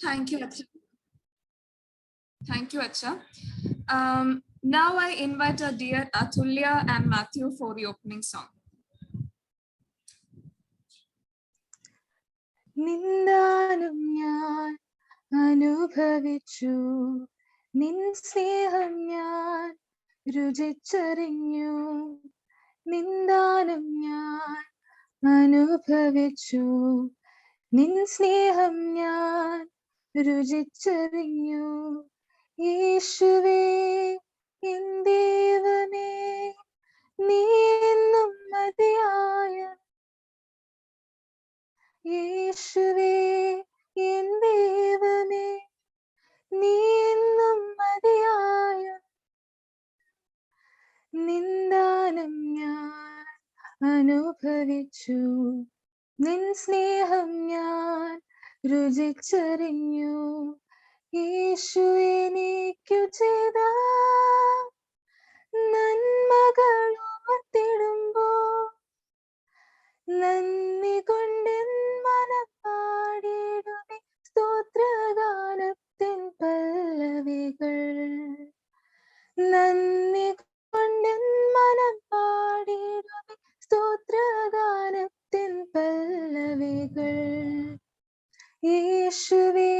Thank you, Acha. Thank you, Acha. Now I invite our dear Atulya and Matthew for the opening song. നിന്ദാനം ഞാൻ അനുഭവിച്ചു, നിൻ സ്നേഹം ഞാൻ രുചിച്ചറിഞ്ഞു. നിന്ദാനം ഞാൻ അനുഭവിച്ചു, നിൻ സ്നേഹം ഞാൻ രുചിച്ചറിഞ്ഞു. യേശുവേ എൻ ദൈവമേ, നീ എന്നും മതിയായ. യേശുവേ എൻ ദൈവമേ, നീ എന്നും മതിയായ. നിന്ദാനം ഞാൻ അനുഭവിച്ചു, നിൻ സ്നേഹം ഞാൻ രുചിച്ചറിഞ്ഞു. യേശു എനിക്കു ചെയ്ത നന്മകൾ ഓർത്തിടുമ്പോൾ നന്ദി കൊണ്ടെൻ മനം പാടിടുമേ സ്തോത്രഗാനത്തിൻ പല്ലവികൾ. നന്ദി കൊണ്ടെൻ മനം പാടിടുമേ സ്തോത്രഗാനത്തിൻ പല്ലവികൾ. യേശുവേ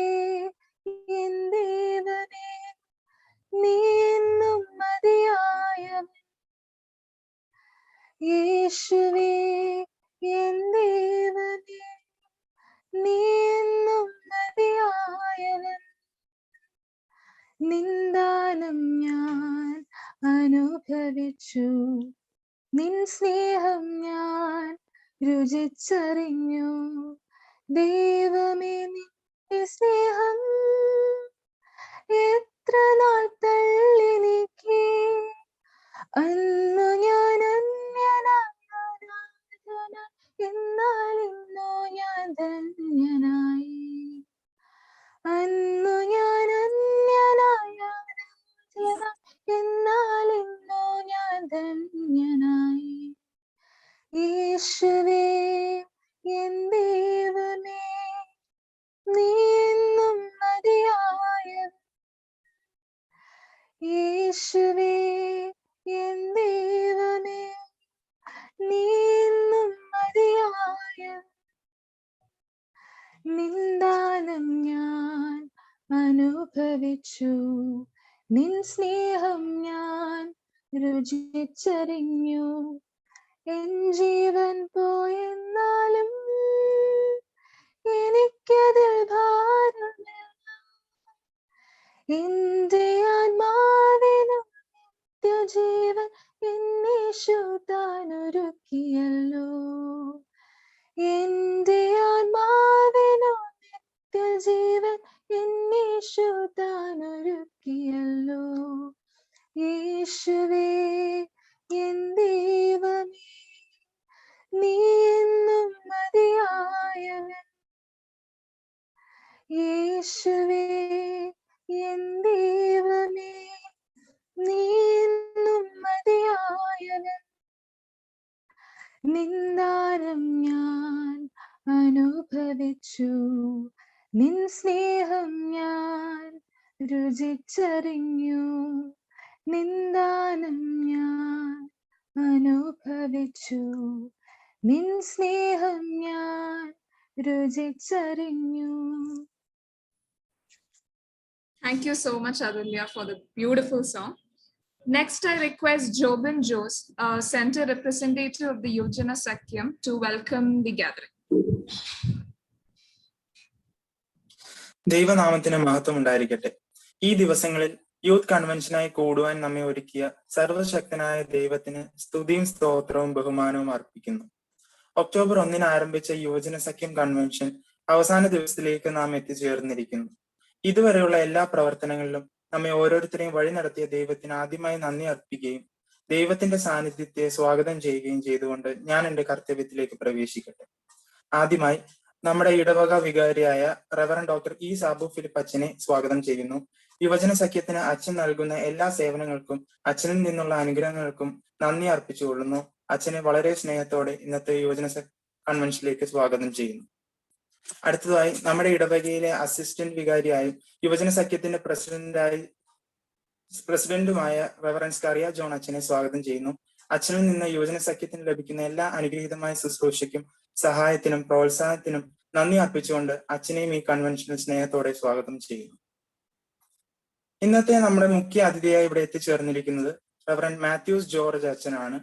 എൻ ദൈവമേ, നീ എന്നും മതിയായവൻ. യേശുവേ എൻ ദൈവമേ, നീ എന്നും മതിയായവൻ. നിന്ദാനം ഞാൻ അനുഭവിച്ചു, നിൻ സ്നേഹം ഞാൻ രുചിച്ചറിഞ്ഞു. ദൈവമേ നിന്റെ സ്നേഹം എത്ര നാൾ തള്ളി നീക്കി. അന്നു ഞാൻ അന്യനായ, എന്നാൽ ഇന്നോ ഞാൻ ധന്യനായി. അന്നു ഞാൻ അന്യനായ, എന്നാൽ ഇന്നോ ഞാൻ ധന്യനായി. യേശുവേ എൻ ദൈവമേ, നീ എന്നും മതിയായവൻ. യേശുവേ എൻ ദൈവമേ, നീ എന്നും മതിയായവൻ. നിന്ദാനം ഞാൻ അനുഭവിച്ചു, നിൻ സ്നേഹം ഞാൻ രുചിച്ചറിഞ്ഞു. എൻ ജീവൻ പോയെന്നാലും എനിക്കതിൽ ഭാരമില്ല. എന്റെ ആത്മാവിനും നിത്യജീവൻ എന്നീശു താനൊരുക്കിയല്ലോ. എന്റെ ആത്മാവിനു നിത്യജീവൻ എന്നീശു താനൊരുക്കിയല്ലോ. യേശുവേ എൻ ദൈവമേ, നീ എന്നും മതിയായവൻ. യേശുവേ എൻ ദൈവമേ, നീ എന്നും മതിയായവൻ. നിന്ദാനം ഞാൻ അനുഭവിച്ചു, നിൻ സ്നേഹം ഞാൻ രുചിച്ചറിഞ്ഞു. നിന്ദാനം ഞാൻ അനുഭവിച്ചു, നിൻ സ്നേഹം ഞാൻ രുചിച്ചറിഞ്ഞു. Thank you so much, Atulya, for the beautiful song. Next, I request Jobin Jose, Center Representative of the Yojana Sakyam, to welcome the gathering. ദൈവനാമത്തിന് മഹത്വം ഉണ്ടായിരിക്കട്ടെ. ഈ ദിവസങ്ങളിൽ യൂത്ത് കൺവെൻഷനായി കൂടുവാൻ നമ്മെ ഒരുക്കിയ സർവശക്തനായ ദൈവത്തിന് സ്തുതിയും സ്തോത്രവും ബഹുമാനവും അർപ്പിക്കുന്നു. ഒക്ടോബർ 1 ആരംഭിച്ച യുവജന സഖ്യം കൺവെൻഷൻ അവസാന ദിവസത്തിലേക്ക് നാം എത്തിച്ചേർന്നിരിക്കുന്നു. ഇതുവരെയുള്ള എല്ലാ പ്രവർത്തനങ്ങളിലും നമ്മെ ഓരോരുത്തരെയും വഴി നടത്തിയ ദൈവത്തിന് ആദ്യമായി നന്ദി അർപ്പിക്കുകയും ദൈവത്തിന്റെ സാന്നിധ്യത്തെ സ്വാഗതം ചെയ്യുകയും ചെയ്തുകൊണ്ട് ഞാൻ എന്റെ കർത്തവ്യത്തിലേക്ക് പ്രവേശിക്കട്ടെ. ആദ്യമായി നമ്മുടെ ഇടവക വികാരിയായ reverend doctor E Sabu Philip അച്ഛനെ സ്വാഗതം ചെയ്യുന്നു. യുവജന സഖ്യത്തിന് അച്ഛൻ നൽകുന്ന എല്ലാ സേവനങ്ങൾക്കും അച്ഛനിൽ നിന്നുള്ള അനുഗ്രഹങ്ങൾക്കും നന്ദി അർപ്പിച്ചുകൊള്ളുന്നു. അച്ഛനെ വളരെ സ്നേഹത്തോടെ ഇന്നത്തെ യുവജന കൺവെൻഷനിലേക്ക് സ്വാഗതം ചെയ്യുന്നു. അടുത്തതായി നമ്മുടെ ഇടവകയിലെ അസിസ്റ്റന്റ് വികാരിയായും യുവജന സഖ്യത്തിന്റെ പ്രസിഡന്റുമായ റെവറൻസ് കറിയ ജോൺ അച്ഛനെ സ്വാഗതം ചെയ്യുന്നു. അച്ഛനിൽ നിന്ന് യുവജന സഖ്യത്തിന് ലഭിക്കുന്ന എല്ലാ അനുഗ്രഹീതമായ ശുശ്രൂഷയ്ക്കും സഹായത്തിനും പ്രോത്സാഹനത്തിനും നന്ദി അർപ്പിച്ചുകൊണ്ട് അച്ഛനെയും ഈ കൺവെൻഷനിൽ സ്നേഹത്തോടെ സ്വാഗതം ചെയ്യുന്നു. ഇന്നത്തെ നമ്മുടെ മുഖ്യ അതിഥിയായി ഇവിടെ എത്തിച്ചേർന്നിരിക്കുന്നത് റെവറൻഡ് മാത്യൂസ് ജോർജ് അച്ഛനാണ്.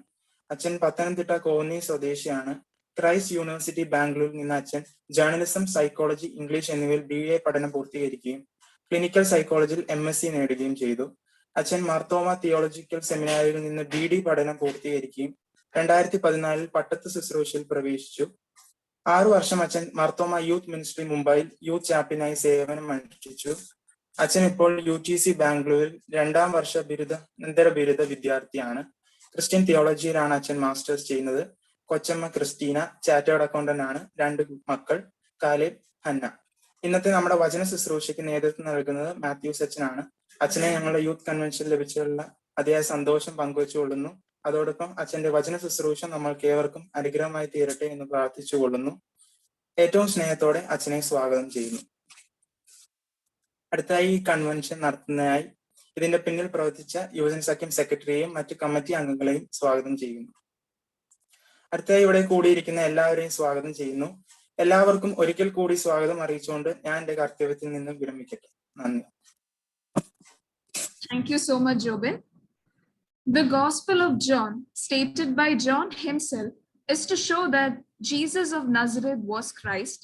അച്ഛൻ പത്തനംതിട്ട കോന്നി സ്വദേശിയാണ്. ക്രൈസ്റ്റ് യൂണിവേഴ്സിറ്റി ബാംഗ്ലൂരിൽ നിന്ന് അച്ഛൻ ജേർണലിസം, സൈക്കോളജി, ഇംഗ്ലീഷ് എന്നിവയിൽ BA പഠനം പൂർത്തീകരിക്കുകയും ക്ലിനിക്കൽ സൈക്കോളജിയിൽ MSc നേടുകയും ചെയ്തു. അച്ഛൻ മാർത്തോമ തിയോളജിക്കൽ സെമിനാരിയിൽ നിന്ന് BD പഠനം പൂർത്തീകരിക്കുകയും 2014 പട്ടത്ത് ശുശ്രൂഷയിൽ പ്രവേശിച്ചു. 6 വർഷം അച്ഛൻ മാർത്തോമ യൂത്ത് മിനിസ്ട്രി മുംബൈയിൽ യൂത്ത് ചാപ്യനായി സേവനം അനുഷ്ഠിച്ചു. അച്ഛൻ ഇപ്പോൾ UTC ബാംഗ്ലൂരിൽ 2ാം വർഷ അനന്തര ബിരുദ വിദ്യാർത്ഥിയാണ്. ക്രിസ്ത്യൻ തിയോളജിയിലാണ് അച്ഛൻ മാസ്റ്റേഴ്സ് ചെയ്യുന്നത്. കൊച്ചമ്മ ക്രിസ്റ്റീന ചാർട്ടേഡ് അക്കൗണ്ടന്റ് ആണ്. 2 മക്കൾ കാലേബ്, ഹന്ന. ഇന്നത്തെ നമ്മുടെ വചന ശുശ്രൂഷയ്ക്ക് നേതൃത്വം നൽകുന്നത് മാത്യൂസ് അച്ഛനാണ്. അച്ഛനെ ഞങ്ങളുടെ യൂത്ത് കൺവെൻഷൻ ലഭിച്ചുള്ള അതിയായ സന്തോഷം പങ്കുവച്ചുകൊള്ളുന്നു. അതോടൊപ്പം അച്ഛന്റെ വചന ശുശ്രൂഷ നമ്മൾക്ക് ഏവർക്കും അനുഗ്രഹമായി തീരട്ടെ എന്ന് പ്രാർത്ഥിച്ചുകൊള്ളുന്നു. ഏറ്റവും സ്നേഹത്തോടെ അച്ഛനെ സ്വാഗതം ചെയ്യുന്നു. അടുത്തായി ഈ കൺവെൻഷൻ നടത്തുന്നതിനായി ഇതിന്റെ പിന്നിൽ പ്രവർത്തിച്ച യുവജന സഖ്യം സെക്രട്ടറിയെയും മറ്റ് കമ്മിറ്റി അംഗങ്ങളെയും സ്വാഗതം ചെയ്യുന്നു. അടുത്തായി ഇവിടെ കൂടിയിരിക്കുന്ന എല്ലാവരെയും സ്വാഗതം ചെയ്യുന്നു. എല്ലാവർക്കും ഒരിക്കൽ കൂടി സ്വാഗതം അറിയിച്ചുകൊണ്ട് ഞാൻ എന്റെ കർത്തവ്യത്തിൽ നിന്ന് വിരമിക്കട്ടെ. നന്ദി. Thank you so much, Jobin. The Gospel of John, stated by John himself, is to show that Jesus of Nazareth was Christ,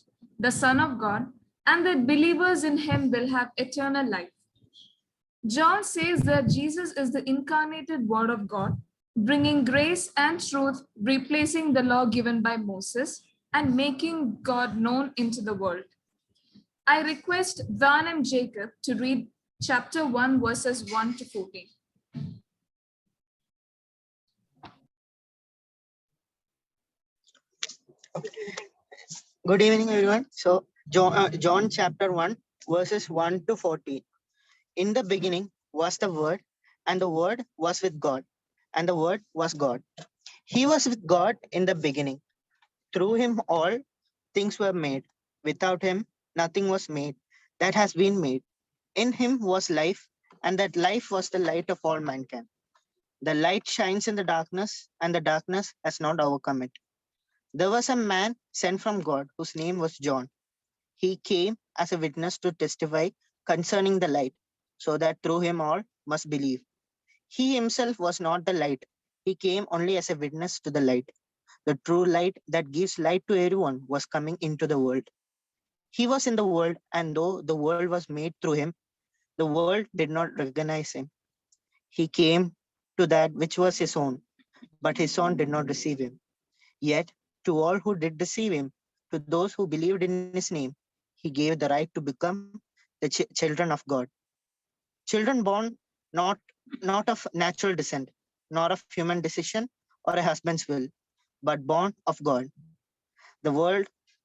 the Son of God, and that believers in him will have eternal life. John says that Jesus is the incarnated Word of God, bringing grace and truth, replacing the law given by Moses, and making God known into the world. I request Van M. Jacob to read chapter 1, verses 1 to 14. Good evening, everyone. So, John chapter 1, verses 1 to 14. In the beginning was the Word, and the Word was with God, and the Word was God. He was with God in the beginning. Through him all things were made. Without him nothing was made that has been made. In him was life, and that life was the light of all mankind. The light shines in the darkness, and the darkness has not overcome it. There was a man sent from God whose name was John. He came as a witness to testify concerning the light, so that through him all must believe. He himself was not the light. He came only as a witness to the light. The true light that gives light to everyone was coming into the world. He was in the world, and though the world was made through him, the world did not recognize him. He came to that which was his own, but his own did not receive him. Yet to all who did receive him, to those who believed in his name, he gave the right to become the children of God. Children born not of natural descent, nor of human decision or a husband's will, but born of God.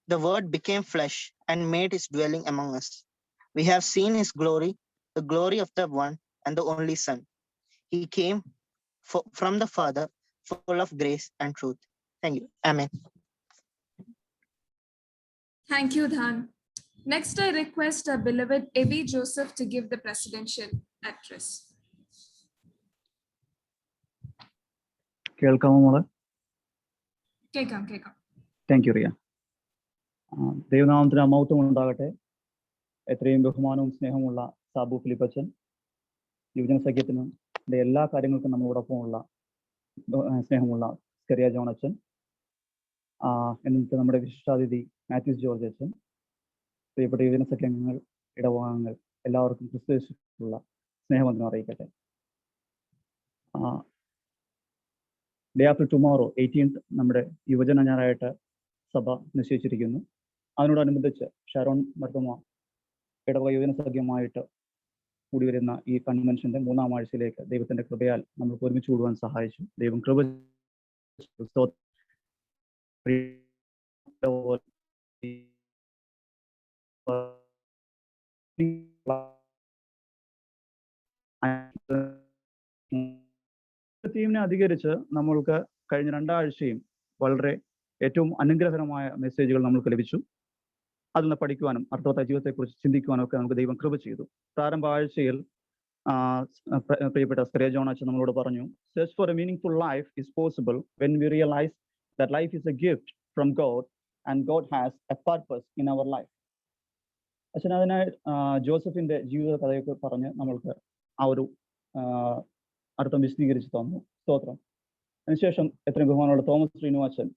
The word became flesh and made his dwelling among us. We have seen his glory, the glory of the one and the only Son. He came from the Father, full of grace and truth. Thank you. Amen. Thank you, Dhan. Next, I request our beloved Evie Joseph to give the presidential address. കേൾക്കാമോ മോളെ? കേൾക്കാം. Thank you Riya. ദൈവനാമത്തിന് മഹത്വം ഉണ്ടാകട്ടെ. എത്രയും ബഹുമാനവും സ്നേഹമുള്ള സാബു ഫിലിപ്പച്ചൻ, യുവജന സഖ്യത്തിൻ്റെ എല്ലാ കാര്യങ്ങൾക്കും നമ്മളോടൊപ്പമുള്ള സ്നേഹമുള്ള സ്കറിയ ജോൺ അച്ഛൻ, എന്നിട്ട് നമ്മുടെ വിശിഷ്ടാതിഥി മാത്യൂസ് ജോർജ് അച്ഛൻ, പ്രിയപ്പെട്ട യുവജന സഖ്യങ്ങൾ, ഇടവകങ്ങൾ, എല്ലാവർക്കും ക്രിസ്തുവിലുള്ള സ്നേഹവന്ദനം അറിയിക്കട്ടെ. ഡേ ആഫ്റ്റർ ടുമോറോ 18th നമ്മുടെ യുവജന ഞായറായിട്ട് സഭ നിശ്ചയിച്ചിരിക്കുന്നു. അതിനോടനുബന്ധിച്ച് ഷാരോൺ മർത്തോമ ഇടവക യുവജന സഖ്യമായിട്ട് കൂടി വരുന്ന ഈ കൺവെൻഷന്റെ 3ാം ആഴ്ചയിലേക്ക് ദൈവത്തിന്റെ കൃപയാൽ നമ്മൾക്ക് ഒരുമിച്ച് കൂടുവാൻ സഹായിച്ചു. ദൈവം കൃപ ടീമിനെ അധികരിച്ച് നമ്മൾക്ക് കഴിഞ്ഞ 2 ആഴ്ചയും വളരെ ഏറ്റവും അനുഗ്രഹകരമായ മെസ്സേജുകൾ നമ്മൾക്ക് ലഭിച്ചു. അതിൽ നിന്ന് പഠിക്കുവാനും അർത്ഥവത്തായ ജീവിതത്തെക്കുറിച്ച് ചിന്തിക്കുവാനും ഒക്കെ നമുക്ക് ദൈവം കൃപ ചെയ്തു. പ്രാരംഭ ആഴ്ചയിൽ പ്രിയപ്പെട്ട സ്കറിയ ജോൺ അച്ഛൻ നമ്മളോട് പറഞ്ഞു, search for a meaningful life is possible when we realise that life is a gift from God and God has a purpose in our life. അച്ഛൻ അതിനായി ജോസഫിന്റെ ജീവിത കഥയൊക്കെ പറഞ്ഞ് നമ്മൾക്ക് ആ ഒരു അർത്ഥം വിശദീകരിച്ച് തന്നു. സ്തോത്രം. അതിനുശേഷം എത്രയും ബഹുമാനമുള്ള തോമസ് ശ്രീനു അച്ഛൻ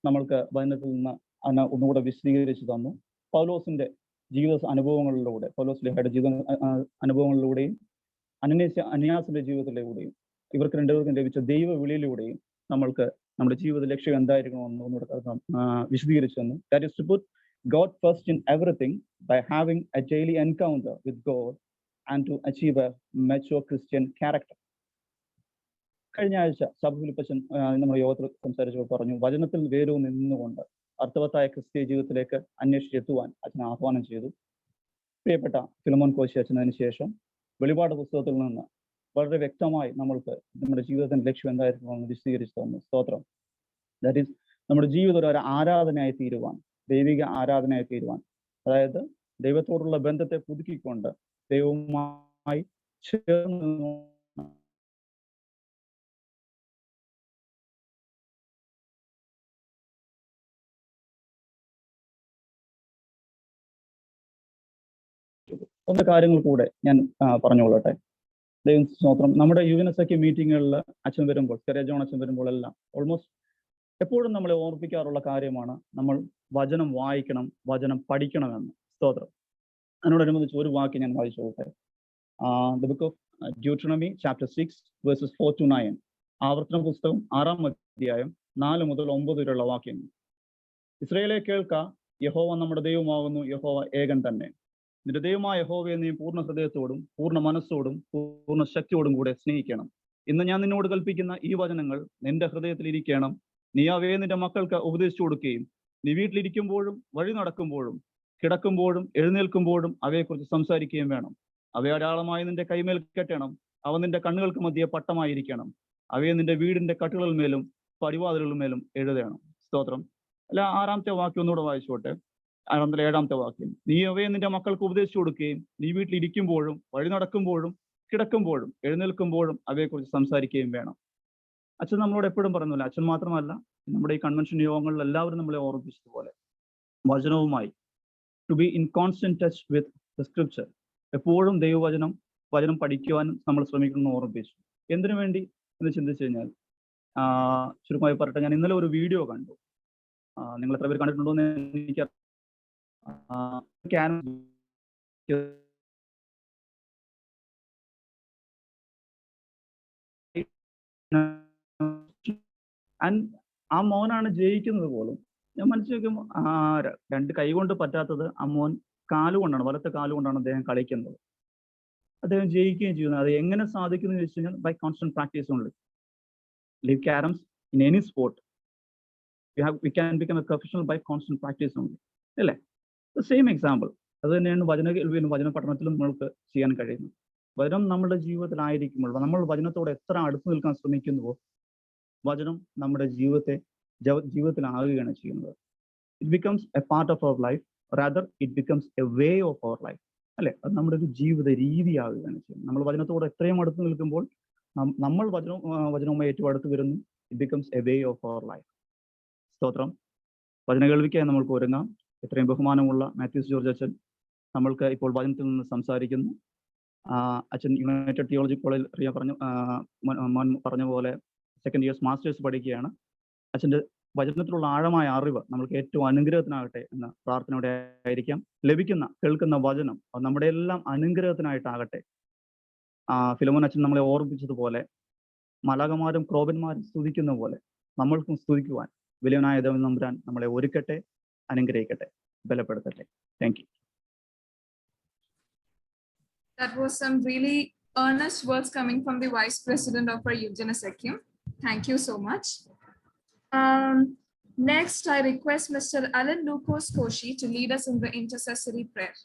നമ്മൾക്ക് വചനത്തിൽ നിന്ന് അതിനെ ഒന്നുകൂടെ വിശദീകരിച്ച് തന്നു. പൗലോസിന്റെ ജീവിത അനുഭവങ്ങളിലൂടെ, പൗലോസ്ലീഹയുടെ ജീവിത അനുഭവങ്ങളിലൂടെയും അനിയാസിന്റെ ജീവിതത്തിലൂടെയും ഇവർക്ക് രണ്ടുപേർക്കും ലഭിച്ച ദൈവ വിളിയിലൂടെയും നമ്മൾക്ക് നമ്മുടെ ജീവിത ലക്ഷ്യം എന്തായിരിക്കണമെന്ന് ഒന്നുകൂടെ വിശദീകരിച്ചു തന്നു. That is to put God first in everything by having a daily encounter with God and to achieve a mature Christian character. കഴിഞ്ഞ ആഴ്ച സഭഫിലിപ്പച്ചൻ നമ്മുടെ യോഗത്തിൽ സംസാരിച്ചപ്പോൾ പറഞ്ഞു, വചനത്തിൽ വേരൂന്നി നിന്നുകൊണ്ട് അർത്ഥവത്തായ ക്രിസ്തീയ ജീവിതത്തിലേക്ക് അന്വേഷിച്ചെത്തുവാൻ അച്ഛൻ ആഹ്വാനം ചെയ്തു. പ്രിയപ്പെട്ട ഫിലമോൻ കോശി അച്ഛൻ അതിന് ശേഷം വെളിപാട് പുസ്തകത്തിൽ നിന്ന് വളരെ വ്യക്തമായി നമ്മൾക്ക് നമ്മുടെ ജീവിതത്തിന്റെ ലക്ഷ്യം എന്തായിരിക്കണമെന്ന് വിശദീകരിച്ചു തന്നു. സ്തോത്രം. ദാറ്റ് ഈസ് നമ്മുടെ ജീവിതം ഒരു ആരാധനയായി തീരുവാൻ, ദൈവിക ആരാധനയായി തീരുവാൻ, അതായത് ദൈവത്തോടുള്ള ബന്ധത്തെ പുതുക്കിക്കൊണ്ട് ദൈവവുമായി ചേർന്ന് ഒന്ന് കാര്യങ്ങൾ കൂടെ ഞാൻ പറഞ്ഞുകൊള്ളട്ടെ. ദൈവം സ്തോത്രം. നമ്മുടെ യുവനസഖ്യ മീറ്റിങ്ങുകളിൽ അച്ഛൻ വരുമ്പോൾ, സ്കറിയ ജോൺ അച്ഛൻ വരുമ്പോൾ എല്ലാം ഓൾമോസ്റ്റ് എപ്പോഴും നമ്മളെ ഓർമ്മിപ്പിക്കാറുള്ള കാര്യമാണ് നമ്മൾ വചനം വായിക്കണം, വചനം പഠിക്കണമെന്ന്. സ്തോത്രം. അതിനോടനുബന്ധിച്ച് ഒരു വാക്ക് ഞാൻ വായിച്ചോട്ടെ. The book of Deuteronomy chapter 6 verses 4 to 9. ആവർത്തന പുസ്തകം 6-ാം അധ്യായം 4 മുതൽ 9 വരെയുള്ള വാക്യങ്ങൾ. ഇസ്രായേലേ കേൾക്ക, യഹോവ നമ്മുടെ ദൈവമാകുന്നു, യഹോവ ഏകൻ തന്നെ. നിന്റെ ദൈവമായ യഹോവയെ നീ പൂർണ്ണ ഹൃദയത്തോടും പൂർണ്ണ മനസ്സോടും പൂർണ്ണ ശക്തിയോടും കൂടെ സ്നേഹിക്കണം. ഇന്ന് ഞാൻ നിന്നോട് കൽപ്പിക്കുന്ന ഈ വചനങ്ങൾ നിന്റെ ഹൃദയത്തിൽ ഇരിക്കണം. നീ അവയെ നിന്റെ മക്കൾക്ക് ഉപദേശിച്ചു കൊടുക്കുകയും നീ വീട്ടിലിരിക്കുമ്പോഴും വഴി നടക്കുമ്പോഴും കിടക്കുമ്പോഴും എഴുന്നേൽക്കുമ്പോഴും അവയെക്കുറിച്ച് സംസാരിക്കുകയും വേണം. അവയെ അടയാളമായി നിന്റെ കൈമേൽ കെട്ടണം. അവ നിന്റെ കണ്ണുകൾക്ക് മധ്യേ പട്ടമായിരിക്കണം. അവയെ നിന്റെ വീടിന്റെ കട്ടുകളിന്മേലും പടിവാതിലുകളിന്മേലും എഴുതണം. സ്തോത്രം. അല്ല, 6-ാമത്തെ വാക്യം ഒന്നുകൂടെ വായിച്ചോട്ടെ. 7-ാമത്തെ വാക്യം. നീ അവയെ നിന്റെ മക്കൾക്ക് ഉപദേശിച്ചു കൊടുക്കുകയും നീ വീട്ടിലിരിക്കുമ്പോഴും വഴി നടക്കുമ്പോഴും കിടക്കുമ്പോഴും എഴുന്നേൽക്കുമ്പോഴും അവയെക്കുറിച്ച് സംസാരിക്കുകയും വേണം. അച്ഛൻ നമ്മളോട് എപ്പോഴും പറയുന്നില്ല, അച്ഛൻ മാത്രമല്ല നമ്മുടെ ഈ കൺവെൻഷൻ യോഗങ്ങളിൽ എല്ലാവരും നമ്മളെ ഓർമ്മിപ്പിച്ചതുപോലെ വചനവുമായി to be in constant touch with the scripture, എപ്പോഴും വചനം പഠിക്കുവാനും നമ്മൾ ശ്രമിക്കണമെന്ന് ഓർമ്മിപ്പിച്ചു. എന്തിനു വേണ്ടി എന്ന് ചിന്തിച്ചു കഴിഞ്ഞാൽ, ചുരുക്കമായി പറയട്ടെ, ഞാൻ ഇന്നലെ ഒരു വീഡിയോ കണ്ടു. നിങ്ങൾ എത്ര പേര് കണ്ടിട്ടുണ്ടോ എന്ന് എനിക്ക് ആ മോനാണ് ജയിക്കുന്നത് പോലും. ഞാൻ മനസ്സിൽ നോക്കുമ്പോൾ രണ്ട് കൈ കൊണ്ട് പറ്റാത്തത് ആ മോൻ കാലുകൊണ്ടാണ്, വലത്തെ കാലുകൊണ്ടാണ് അദ്ദേഹം കളിക്കുന്നത്. അദ്ദേഹം ജയിക്കുകയും ചെയ്യുന്നത്. അത് എങ്ങനെ സാധിക്കുന്നു എന്ന് വെച്ച് കഴിഞ്ഞാൽ by constant practice only. Leave carroms in any sport we can become a professional by constant practice only, അല്ലേ? Same example. അത് തന്നെയാണ് വചന പഠനത്തിലും നമ്മൾക്ക് ചെയ്യാൻ കഴിയുന്നത്. വചനം നമ്മുടെ ജീവിതത്തിലായിരിക്കുമ്പോൾ, നമ്മൾ വചനത്തോട് എത്ര അടുത്ത് നിൽക്കാൻ ശ്രമിക്കുന്നുവോ വചനം നമ്മുടെ ജീവിതത്തിലാകുകയാണ് ചെയ്യുന്നത്. It becomes a part of our life, rather it becomes a way of our life, അല്ലെ? അത് നമ്മുടെ ഒരു ജീവിത രീതിയാകുകയാണ് ചെയ്യുന്നത്. നമ്മൾ വചനത്തോട് എത്രയും അടുത്ത് നിൽക്കുമ്പോൾ നമ്മൾ വചനവുമായി ഏറ്റവും അടുത്ത് വരുന്നു. It becomes a way of our life. സ്തോത്രം. വചന കേൾവിക്കായി നമ്മൾക്ക് ഒരുങ്ങാം. എത്രയും ബഹുമാനമുള്ള മാത്യൂസ് ജോർജ് അച്ഛൻ നമ്മൾക്ക് ഇപ്പോൾ വചനത്തിൽ നിന്ന് സംസാരിക്കുന്നു. അച്ഛൻ യുണൈറ്റഡ് തിയോളജി കോളേജിൽ റിയ പറഞ്ഞ പോലെ സെക്കൻഡ് ഇയേഴ്സ് മാസ്റ്റേഴ്സ് പഠിക്കുകയാണ്. അച്ഛൻ്റെ വചനത്തിലുള്ള ആഴമായ അറിവ് നമ്മൾക്ക് ഏറ്റവും അനുഗ്രഹത്തിനാകട്ടെ എന്ന പ്രാർത്ഥനയോടെ ആയിരിക്കാം. കേൾക്കുന്ന വചനം നമ്മുടെ എല്ലാം അനുഗ്രഹത്തിനായിട്ടാകട്ടെ. ഫിലോമോൻ അച്ഛൻ നമ്മളെ ഓർമ്മിപ്പിച്ചതുപോലെ മലാഖമാരും ക്രോബന്മാരും സ്തുതിക്കുന്ന പോലെ നമ്മൾക്കും സ്തുതിക്കുവാൻ വലിയവനായ ദൈവം നമ്പുരാൻ നമ്മളെ ഒരുക്കട്ടെ, അനുഗ്രഹിക്കട്ടെ, ബലപ്പെടുത്തട്ടെ. Thank you. That was some really earnest words coming from the Vice President of our Eugenesekium. Thank you so much. Next, I request Mr. Alan Lucas Koshi to lead us in the intercessory prayer.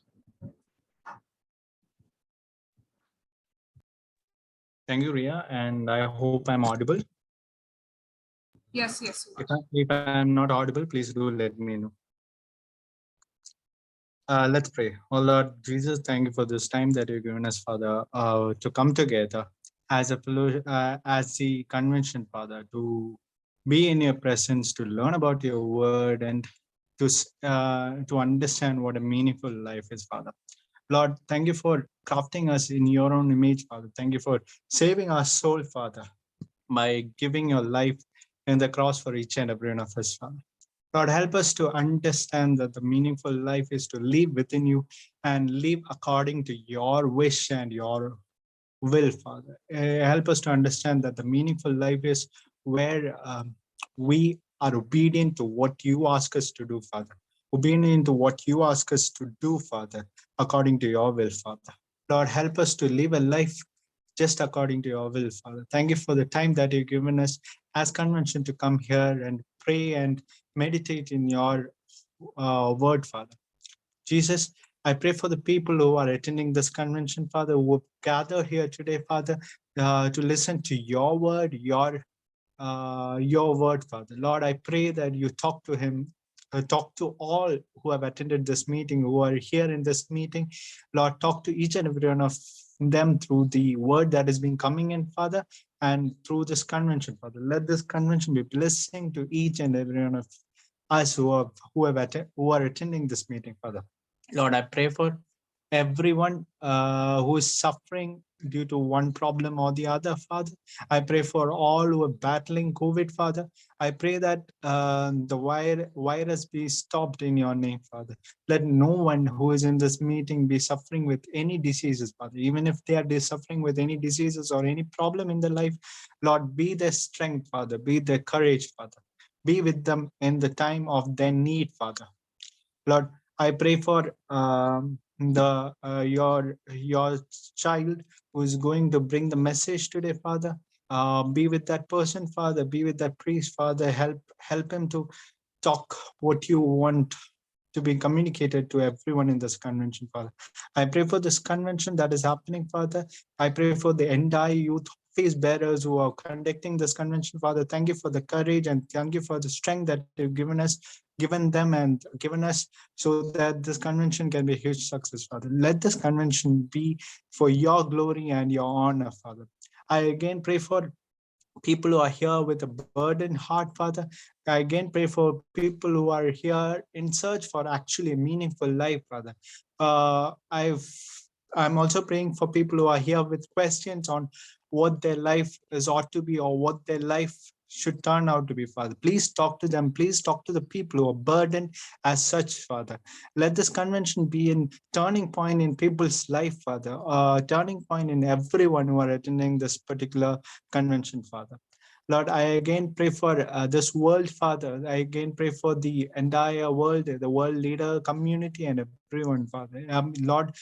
Thank you, Ria, and I hope I'm audible. Yes. If I'm not audible, please do let me know. Let's pray. Oh Lord Jesus, thank you for this time that you've given us, Father, to come together as as the convention, Father, to be in your presence, to learn about your word, and to understand what a meaningful life is, Father. Lord, thank you for crafting us in your own image, Father. Thank you for saving our soul, Father, by giving your life in the cross for each and every one of us, Father. Lord, help us to understand that the meaningful life is to live within you and live according to your wish and your will, Father. Help us to understand that the meaningful life is where we are obedient to what you ask us to do, Father. Obedient to what you ask us to do, Father, according to your will, Father. Lord, help us to live a life just according to your will, Father. Thank you for the time that you've given us as convention to come here and pray and meditate in your word, Father. Jesus, I pray for the people who are attending this convention, Father, who gather here today, Father, to listen to your word, your word, Father. Lord, I pray that you talk to him, talk to all who have attended this meeting, who are here in this meeting. Lord, talk to each and every one of them through the word that has been coming in, Father, and through this convention, Father. Let this convention be blessing to each and every one of us who are attending this meeting, Father. Lord, I pray for everyone who is suffering due to one problem or the other, Father. I pray for all who are battling COVID, Father. I pray that the virus be stopped in your name, Father. Let no one who is in this meeting be suffering with any diseases, Father. Even if they are suffering with any diseases or any problem in their life, Lord, be their strength, Father. Be their courage, Father. Be with them in the time of their need, Father. Lord, I pray for your child who is going to bring the message today, Father. Be with that person, Father. Be with that priest, Father. Help him to talk what you want to be communicated to everyone in this convention, Father. I pray for this convention that is happening, Father. I pray for the entire youth face bearers who are conducting this convention, Father. Thank you for the courage and thank you for the strength that you've given them and given us, so that this convention can be a huge success, Father. Let this convention be for your glory and your honor, Father. I again pray for people who are here with a burdened heart, Father. I again pray for people who are here in search for actually a meaningful life, Father. I'm also praying for people who are here with questions on what their life is ought to be or what their life should turn out to be, Father. Please talk to them. Please talk to the people who are burdened as such, Father. Let this convention be a turning point in people's life, Father. A turning point in everyone who are attending this particular convention, Father. Lord, I again pray for this world, Father. I again pray for the entire world, the world leader community and everyone, Father. Lord,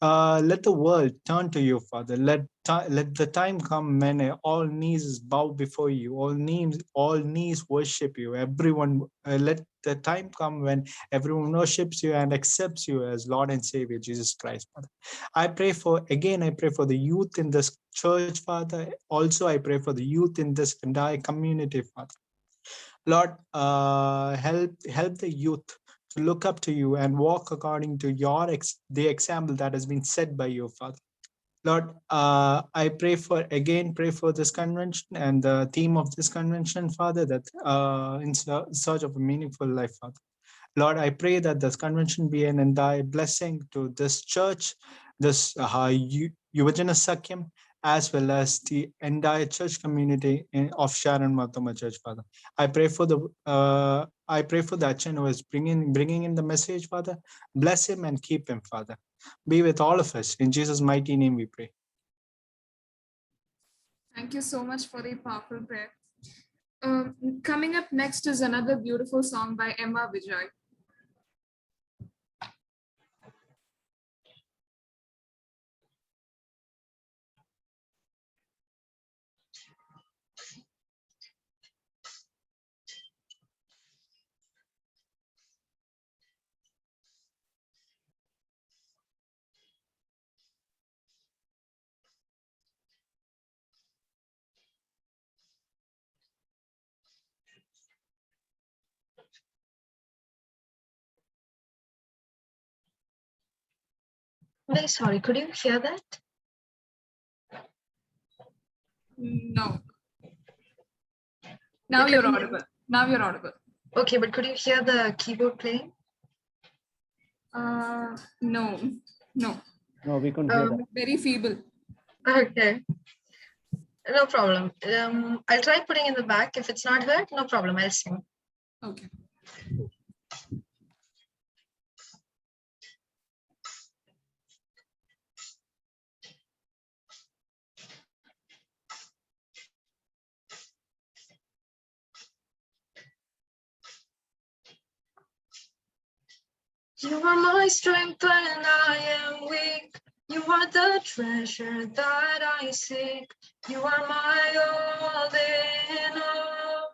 let the world turn to you, Father. Let the time come when all knees bow before you, all knees worship you. Everyone, let the time come when everyone worships you and accepts you as Lord and Savior, Jesus Christ, Father. I pray for the youth in this church, Father. Also, I pray for the youth in this entire community, Father. Lord, help the youth to look up to you and walk according to the example that has been set by you, Father. Lord, I pray for this convention and the theme of this convention, Father, that in search of a meaningful life, Father. Lord, I pray that this convention be an entire blessing to this church, this Yuvajana Sakyam, as well as the entire church community of Sharon Marthoma Church, Father. I pray for the Achan who is bringing in the message, Father. Bless him and keep him, Father. Be with all of us. In Jesus' mighty name we pray. Thank you so much for the powerful prayer. Coming up next is another beautiful song by Emma Vijay. Very sorry, could you hear that? No. Now But you're could you- audible. Now you're audible. Okay, but could you hear the keyboard playing? No. No. No, we couldn't hear that. Very feeble. Okay. No problem. I'll try putting in the back. If it's not heard, no problem. I'll sing. Okay. You are my strength when I am weak. You are the treasure that I seek. You are my all in all.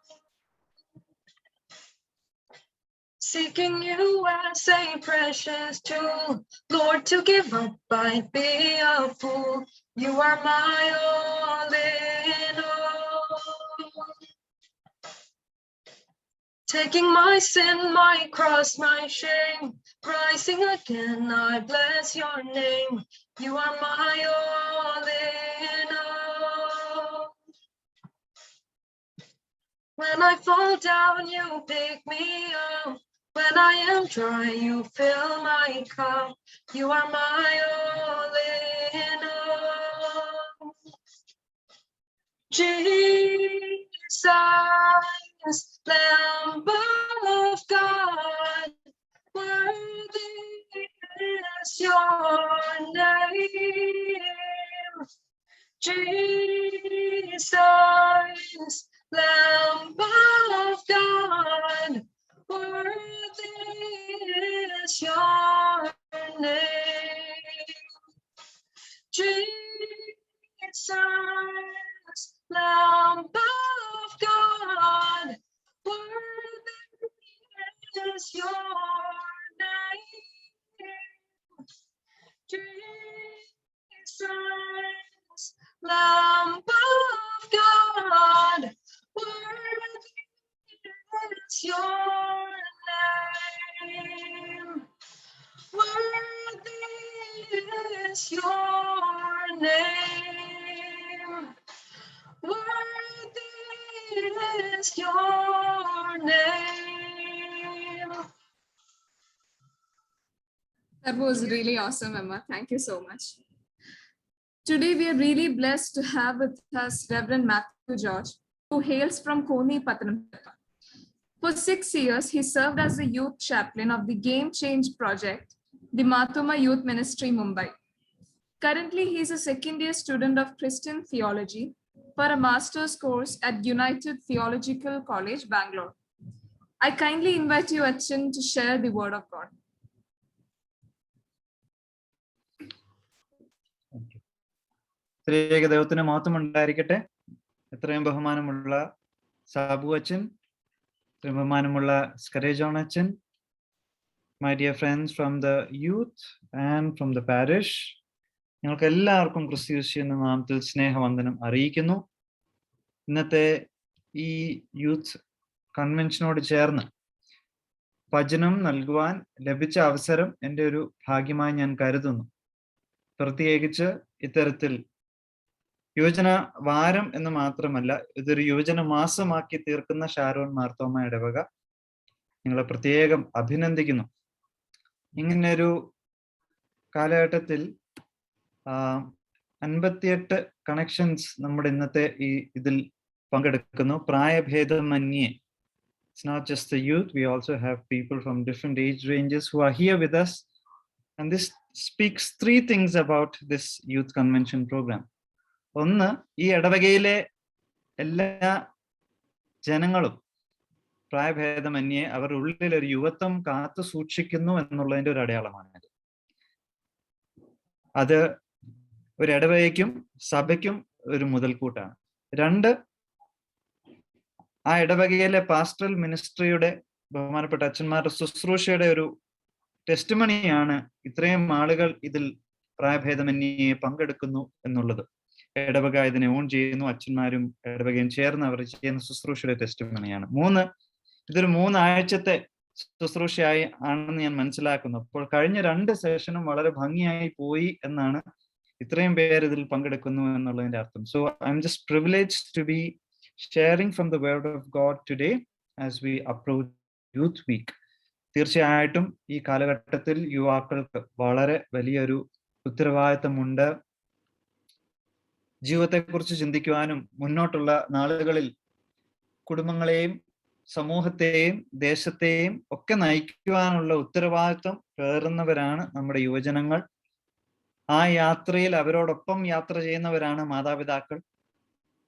Seeking you as a precious tool, Lord, to give up I'd be a fool. You are my all in all. Taking my sin, my cross, my shame, rising again, I bless your name. You are my all in all. When I fall down, you pick me up. When I am dry, you fill my cup. You are my all in all. Jesus, Lamb of God, worthy is your name. Jesus, Lamb of God, worthy is your name. Jesus, Lamb of God, worthy is your name. Jesus, Lamb of God, worthy is your name. Worthy is your name. Worthy is your name. That was really awesome, Emma. Thank you so much. Today, we are really blessed to have with us Reverend Matthew George, who hails from Koni, Pathanamthitta. For 6 years, he served as the youth chaplain of the Game Change Project, the Mathuma Youth Ministry, Mumbai. Currently, he is a second-year student of Christian theology for a master's course at United Theological College, Bangalore. I kindly invite you, Achin, to share the word of God. ത്രിയേക ദൈവത്തിന് മാത്രം ഉണ്ടായിരിക്കട്ടെ. എത്രയും ബഹുമാനമുള്ള സാബു അച്ഛൻ, എത്രയും ബഹുമാനമുള്ള സ്കരേ John അച്ഛൻ, my dear friends from the youth and from the parish, ഞങ്ങൾക്ക് എല്ലാവർക്കും ക്രിസ്തുയേശു എന്ന നാമത്തിൽ സ്നേഹവന്ദനം അറിയിക്കുന്നു. ഇന്നത്തെ ഈ യൂത്ത് കൺവെൻഷനോട് ചേർന്ന് വചനം നൽകുവാൻ ലഭിച്ച അവസരം എൻ്റെ ഒരു ഭാഗ്യമായി ഞാൻ കരുതുന്നു. പ്രത്യേകിച്ച് ഇത്തരത്തിൽ യുവജന വാരം എന്ന് മാത്രമല്ല, ഇതൊരു യുവജന മാസമാക്കി തീർക്കുന്ന ഷാരോൺ മാർത്തോമ ഇടവക നിങ്ങളെ പ്രത്യേകം അഭിനന്ദിക്കുന്നു. ഇങ്ങനൊരു കാലഘട്ടത്തിൽ 58 കണക്ഷൻസ് നമ്മുടെ ഇന്നത്തെ ഈ ഇതിൽ പങ്കെടുക്കുന്നു. പ്രായഭേദമന്യേ, it's not just the youth, we also have people from different age ranges who are here with us, and this speaks 3 things about this youth convention program. ഒന്ന്, ഈ ഇടവകയിലെ എല്ലാ ജനങ്ങളും പ്രായഭേദമന്യേ അവരുടെ ഉള്ളിൽ ഒരു യുവത്വം കാത്തു സൂക്ഷിക്കുന്നു എന്നുള്ളതിന്റെ ഒരു അടയാളമാണിത്. അത് ഒരു ഇടവകയ്ക്കും സഭയ്ക്കും ഒരു മുതൽക്കൂട്ടാണ്. 2, ആ ഇടവകയിലെ പാസ്റ്ററൽ മിനിസ്ട്രിയുടെ ബഹുമാനപ്പെട്ട അച്ഛന്മാരുടെ ശുശ്രൂഷയുടെ ഒരു ടെസ്റ്റിമണിയാണ് ഇത്രയും ആളുകൾ ഇതിൽ പ്രായഭേദമന്യേ പങ്കെടുക്കുന്നു എന്നുള്ളത്. ഇടവക ഇതിനെ ഓൺ ചെയ്യുന്നു, അച്ഛന്മാരും ഇടവകയും ചേർന്ന് അവർ ചെയ്യുന്ന ശുശ്രൂഷയുടെ ടെസ്റ്റിമണിയാണ്. 3, ഇതൊരു 3 ആഴ്ചത്തെ ശുശ്രൂഷയായി ആണെന്ന് ഞാൻ മനസ്സിലാക്കുന്നു. അപ്പോൾ കഴിഞ്ഞ 2 സെഷനും വളരെ ഭംഗിയായി പോയി എന്നാണ് ഇത്രയും പേര് ഇതിൽ പങ്കെടുക്കുന്നു എന്നുള്ളതിന്റെ അർത്ഥം. So I'm just privileged to be sharing from the word of God today as we approach youth week. തീർച്ചയായിട്ടും ഈ കാലഘട്ടത്തിൽ യുവാക്കൾക്ക് വളരെ വലിയൊരു ഉത്തരവാദിത്തമുണ്ട്. ജീവിതത്തെക്കുറിച്ച് ചിന്തിക്കുവാനും മുന്നോട്ടുള്ള നാളുകളിൽ കുടുംബങ്ങളെയും സമൂഹത്തെയും ദേശത്തെയും ഒക്കെ നയിക്കുവാനുള്ള ഉത്തരവാദിത്വം പേറുന്നവരാണ് നമ്മുടെ യുവജനങ്ങൾ. ആ യാത്രയിൽ അവരോടൊപ്പം യാത്ര ചെയ്യുന്നവരാണ് മാതാപിതാക്കൾ,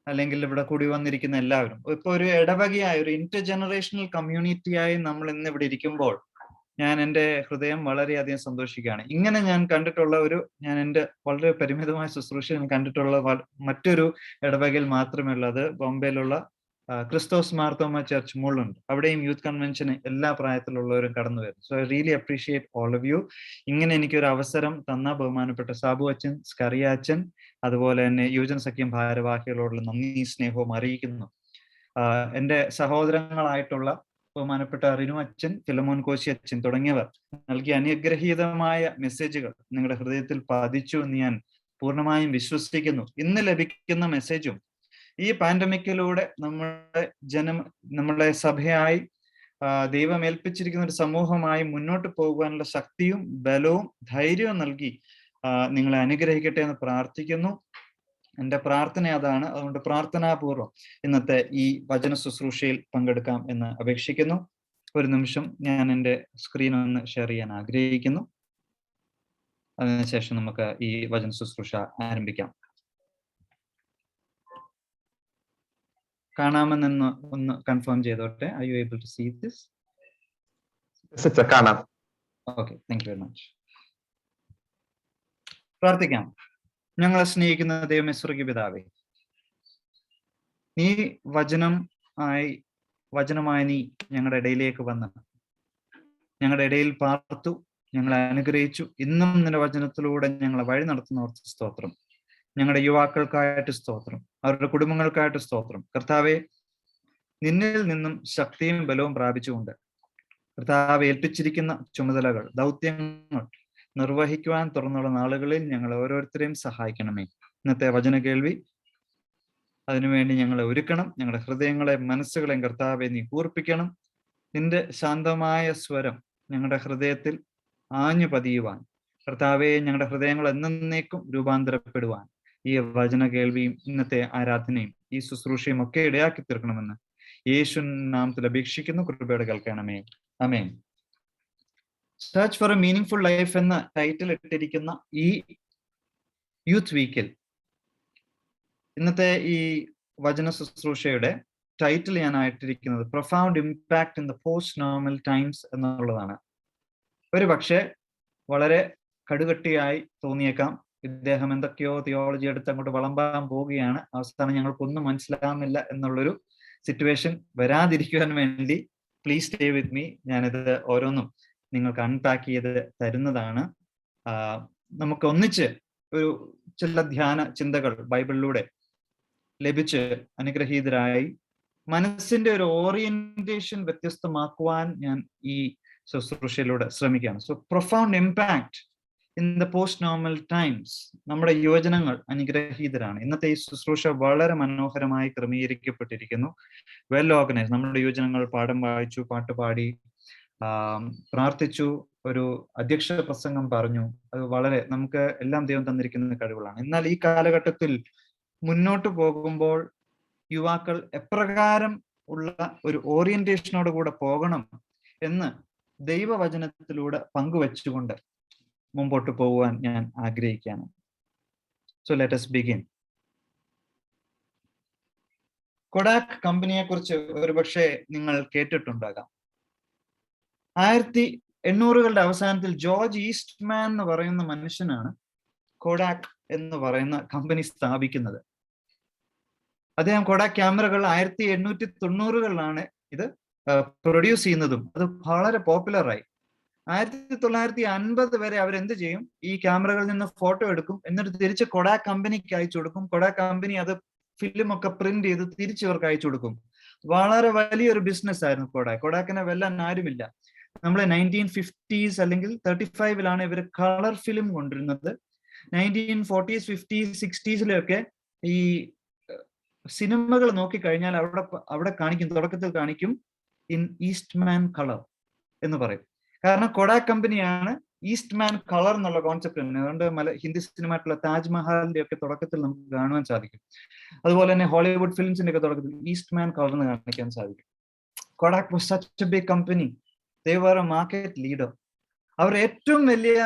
അല്ലെങ്കിൽ ഇവിടെ കൂടി വന്നിരിക്കുന്ന എല്ലാവരും. ഇപ്പൊ ഒരു ഇടവകയായി, ഒരു ഇന്റർ ജനറേഷണൽ കമ്മ്യൂണിറ്റിയായി നമ്മൾ ഇന്ന് ഇവിടെ ഇരിക്കുമ്പോൾ ഞാൻ എൻ്റെ ഹൃദയം വളരെയധികം സന്തോഷിക്കുകയാണ്. ഇങ്ങനെ ഞാൻ കണ്ടിട്ടുള്ള ഞാൻ എൻ്റെ വളരെ പരിമിതമായ ശുശ്രൂഷ കണ്ടിട്ടുള്ള മറ്റൊരു ഇടവകയിൽ മാത്രമേ ഉള്ളൂ. അത് ബോംബെയിലുള്ള ക്രിസ്റ്റോസ് മാർത്തോമ ചർച്ച് മുള്ളുണ്ട്. അവിടെയും യൂത്ത് കൺവെൻഷന് എല്ലാ പ്രായത്തിലുള്ളവരും കടന്നു വരും. So I really appreciate all of you. ഇങ്ങനെ എനിക്കൊരു അവസരം തന്ന ബഹുമാനപ്പെട്ട സാബു അച്ഛൻ, സ്കറിയ അച്ഛൻ, അതുപോലെ തന്നെ യുവജന സഖ്യം ഭാരവാഹികളോടുള്ള നന്ദി സ്നേഹവും അറിയിക്കുന്നു. എൻ്റെ സഹോദരങ്ങളായിട്ടുള്ള ബഹുമാനപ്പെട്ട റിനു അച്ഛൻ, ഫിലമോൻ കോശി അച്ഛൻ തുടങ്ങിയവർ നൽകിയ അനുഗ്രഹീതമായ മെസ്സേജുകൾ നിങ്ങളുടെ ഹൃദയത്തിൽ പതിച്ചു എന്ന് ഞാൻ പൂർണ്ണമായും വിശ്വസിക്കുന്നു. ഇന്ന് ലഭിക്കുന്ന മെസ്സേജും ഈ പാൻഡമിക്കിലൂടെ നമ്മുടെ സഭയായി ദൈവം ഏൽപ്പിച്ചിരിക്കുന്ന ഒരു സമൂഹമായി മുന്നോട്ട് പോകുവാനുള്ള ശക്തിയും ബലവും ധൈര്യവും നൽകി നിങ്ങളെ അനുഗ്രഹിക്കട്ടെ എന്ന് പ്രാർത്ഥിക്കുന്നു. എൻ്റെ പ്രാർത്ഥന അതാണ്. അതുകൊണ്ട് പ്രാർത്ഥനാപൂർവം ഇന്നത്തെ ഈ വചന ശുശ്രൂഷയിൽ പങ്കെടുക്കാം എന്ന് അപേക്ഷിക്കുന്നു. ഒരു നിമിഷം ഞാൻ എൻ്റെ സ്ക്രീൻ ഒന്ന് ഷെയർ ചെയ്യാൻ ആഗ്രഹിക്കുന്നു. അതിനുശേഷം നമുക്ക് ഈ വചന ശുശ്രൂഷ ആരംഭിക്കാം. കാണാമെന്ന് ഒന്ന് കൺഫേം ചെയ്തോട്ടെ. Are you able to see this? കാണാം. Okay, thank you very much. പ്രാർത്ഥിക്കാം. ഞങ്ങളെ സ്നേഹിക്കുന്ന ദൈവമേ, സ്വർഗ്ഗീയ പിതാവേ, നീ വചനമായി നീ ഞങ്ങളുടെ ഇടയിലേക്ക് വന്ന് ഞങ്ങളുടെ ഇടയിൽ പാർത്തു, ഞങ്ങളെ അനുഗ്രഹിച്ചു. ഇന്നും നിന്റെ വചനത്തിലൂടെ ഞങ്ങളെ വഴി നടത്തുന്നവർക്ക് സ്തോത്രം. ഞങ്ങളുടെ യുവാക്കൾക്കായിട്ട് സ്തോത്രം, അവരുടെ കുടുംബങ്ങൾക്കായിട്ട് സ്തോത്രം. കർത്താവെ, നിന്നിൽ നിന്നും ശക്തിയും ബലവും പ്രാപിച്ചുകൊണ്ട് കർത്താവ് ഏൽപ്പിച്ചിരിക്കുന്ന ചുമതലകൾ, ദൗത്യങ്ങൾ നിർവഹിക്കുവാൻ തുറന്നുള്ള നാളുകളിൽ ഞങ്ങൾ ഓരോരുത്തരെയും സഹായിക്കണമേ. ഇന്നത്തെ വചന കേൾവി അതിനുവേണ്ടി ഞങ്ങളെ ഒരുക്കണം. ഞങ്ങളുടെ ഹൃദയങ്ങളെ മനസ്സുകളെയും കർത്താവെ നീ കൂർപ്പിക്കണം. നിന്റെ ശാന്തമായ സ്വരം ഞങ്ങളുടെ ഹൃദയത്തിൽ ആഞ്ഞു പതിയുവാൻ കർത്താവെ, ഞങ്ങളുടെ ഹൃദയങ്ങൾ എന്നേക്കും രൂപാന്തരപ്പെടുവാൻ ഈ വചന കേൾവിയും ഇന്നത്തെ ആരാധനയും ഈ ശുശ്രൂഷയും ഒക്കെ ഇടയാക്കി തീർക്കണമെന്ന് യേശു നാമത്തിൽ അപേക്ഷിക്കുന്നു. കൃപയോടെ കേൾക്കണമേ. ആമേൻ. Search for a meaningful life എന്ന ടൈറ്റിൽ ഇട്ടിരിക്കുന്ന ഈ യൂത്ത് വീക്കിൽ ഇന്നത്തെ ഈ വചന ശുശ്രൂഷയുടെ ടൈറ്റിൽ ഞാൻ ആയിട്ടിരിക്കുന്നത് profound impact in the post normal times എന്നുള്ളതാണ്. ഒരു പക്ഷേ വളരെ കടുകട്ടിയായി തോന്നിയേക്കാം. ഇദ്ദേഹം എന്തൊക്കെയോ തിയോളജി എടുത്ത് അങ്ങോട്ട് വളമ്പാൻ പോവുകയാണ്, അവസാനം ഞങ്ങൾക്കൊന്നും മനസ്സിലാകുന്നില്ല എന്നുള്ളൊരു സിറ്റുവേഷൻ വരാതിരിക്കുവാൻ വേണ്ടി പ്ലീസ് സ്റ്റേ വിത്ത് മീ. ഞാനിത് ഓരോന്നും നിങ്ങൾക്ക് അൺപാക്ക് ചെയ്ത് തരുന്നതാണ്. നമുക്ക് ഒന്നിച്ച് ഒരു ചില ധ്യാന ചിന്തകൾ ബൈബിളിലൂടെ ലഭിച്ച് അനുഗ്രഹീതരായി മനസ്സിന്റെ ഒരു ഓറിയന്റേഷൻ വ്യത്യസ്തമാക്കുവാൻ ഞാൻ ഈ ശുശ്രൂഷയിലൂടെ ശ്രമിക്കുകയാണ്. So profound impact in the post normal times. നമ്മുടെ യുവജനങ്ങൾ അനുഗ്രഹീതരാണ്. ഇന്നത്തെ ഈ ശുശ്രൂഷ വളരെ മനോഹരമായി ക്രമീകരിക്കപ്പെട്ടിരിക്കുന്നു, വെൽ ഓർഗനൈസ്. നമ്മുടെ യുവജനങ്ങൾ പാഠം വായിച്ചു, പാട്ടുപാടി, പ്രാർത്ഥിച്ചു, ഒരു അധ്യക്ഷ പ്രസംഗം പറഞ്ഞു. അത് വളരെ നമുക്ക് എല്ലാം ദൈവം തന്നിരിക്കുന്ന കഴിവുകളാണ്. എന്നാൽ ഈ കാലഘട്ടത്തിൽ മുന്നോട്ട് പോകുമ്പോൾ യുവാക്കൾ എപ്രകാരം ഉള്ള ഒരു ഓറിയന്റേഷനോട് കൂടെ പോകണം എന്ന് ദൈവവചനത്തിലൂടെ പങ്കുവെച്ചുകൊണ്ട് മുമ്പോട്ട് പോകുവാൻ ഞാൻ ആഗ്രഹിക്കുകയാണ്. So let us begin. Kodak കമ്പനിയെ കുറിച്ച് ഒരുപക്ഷെ നിങ്ങൾ കേട്ടിട്ടുണ്ടാകാം. 1800കളുടെ അവസാനത്തിൽ ജോർജ് ഈസ്റ്റ്മാൻ എന്ന് പറയുന്ന മനുഷ്യനാണ് കൊഡാക് എന്ന് പറയുന്ന കമ്പനി സ്ഥാപിക്കുന്നത്. അദ്ദേഹം കൊഡാക് ക്യാമറകൾ 1890കളിലാണ് ഇത് പ്രൊഡ്യൂസ് ചെയ്യുന്നതും അത് വളരെ പോപ്പുലറായി. 1950 വരെ അവരെന്ത് ചെയ്യും, ഈ ക്യാമറകളിൽ നിന്ന് ഫോട്ടോ എടുക്കും, എന്നിട്ട് തിരിച്ച് കൊഡാക് കമ്പനിക്ക് അയച്ചു കൊടുക്കും. കൊഡാക് കമ്പനി അത് ഫിലിമൊക്കെ പ്രിന്റ് ചെയ്ത് തിരിച്ച് ഇവർക്ക് അയച്ചു കൊടുക്കും. വളരെ വലിയൊരു ബിസിനസ് ആയിരുന്നു കൊഡാക്. കൊഡാക്കിനെ വെല്ലാൻ ആരുമില്ല. നമ്മൾ 1950s അല്ലെങ്കിൽ 35-ലാണ് ഇവർ കളർ ഫിലിം കൊണ്ടിരുന്നത്. 1940s 50s 60s ഈ സിനിമകൾ നോക്കിക്കഴിഞ്ഞാൽ അവിടെ കാണിക്കും, തുടക്കത്തിൽ കാണിക്കും ഇൻ ഈസ്റ്റ്മാൻ കളർ എന്ന് പറയും. കാരണം കൊഡാക് കമ്പനിയാണ് ഈസ്റ്റ്മാൻ കളർ എന്നുള്ള കോൺസെപ്റ്റ് തന്നെ. അതുകൊണ്ട് ഹിന്ദി സിനിമയായിട്ടുള്ള താജ്മഹലിന്റെ ഒക്കെ തുടക്കത്തിൽ നമുക്ക് കാണുവാൻ സാധിക്കും. അതുപോലെ തന്നെ ഹോളിവുഡ് ഫിലിംസിന്റെ ഒക്കെ തുടക്കത്തിൽ ഈസ്റ്റ്മാൻ കളർ എന്ന് കാണിക്കാൻ സാധിക്കും. Kodak was such a big company. They were a market leader. അവർ ഏറ്റവും വലിയ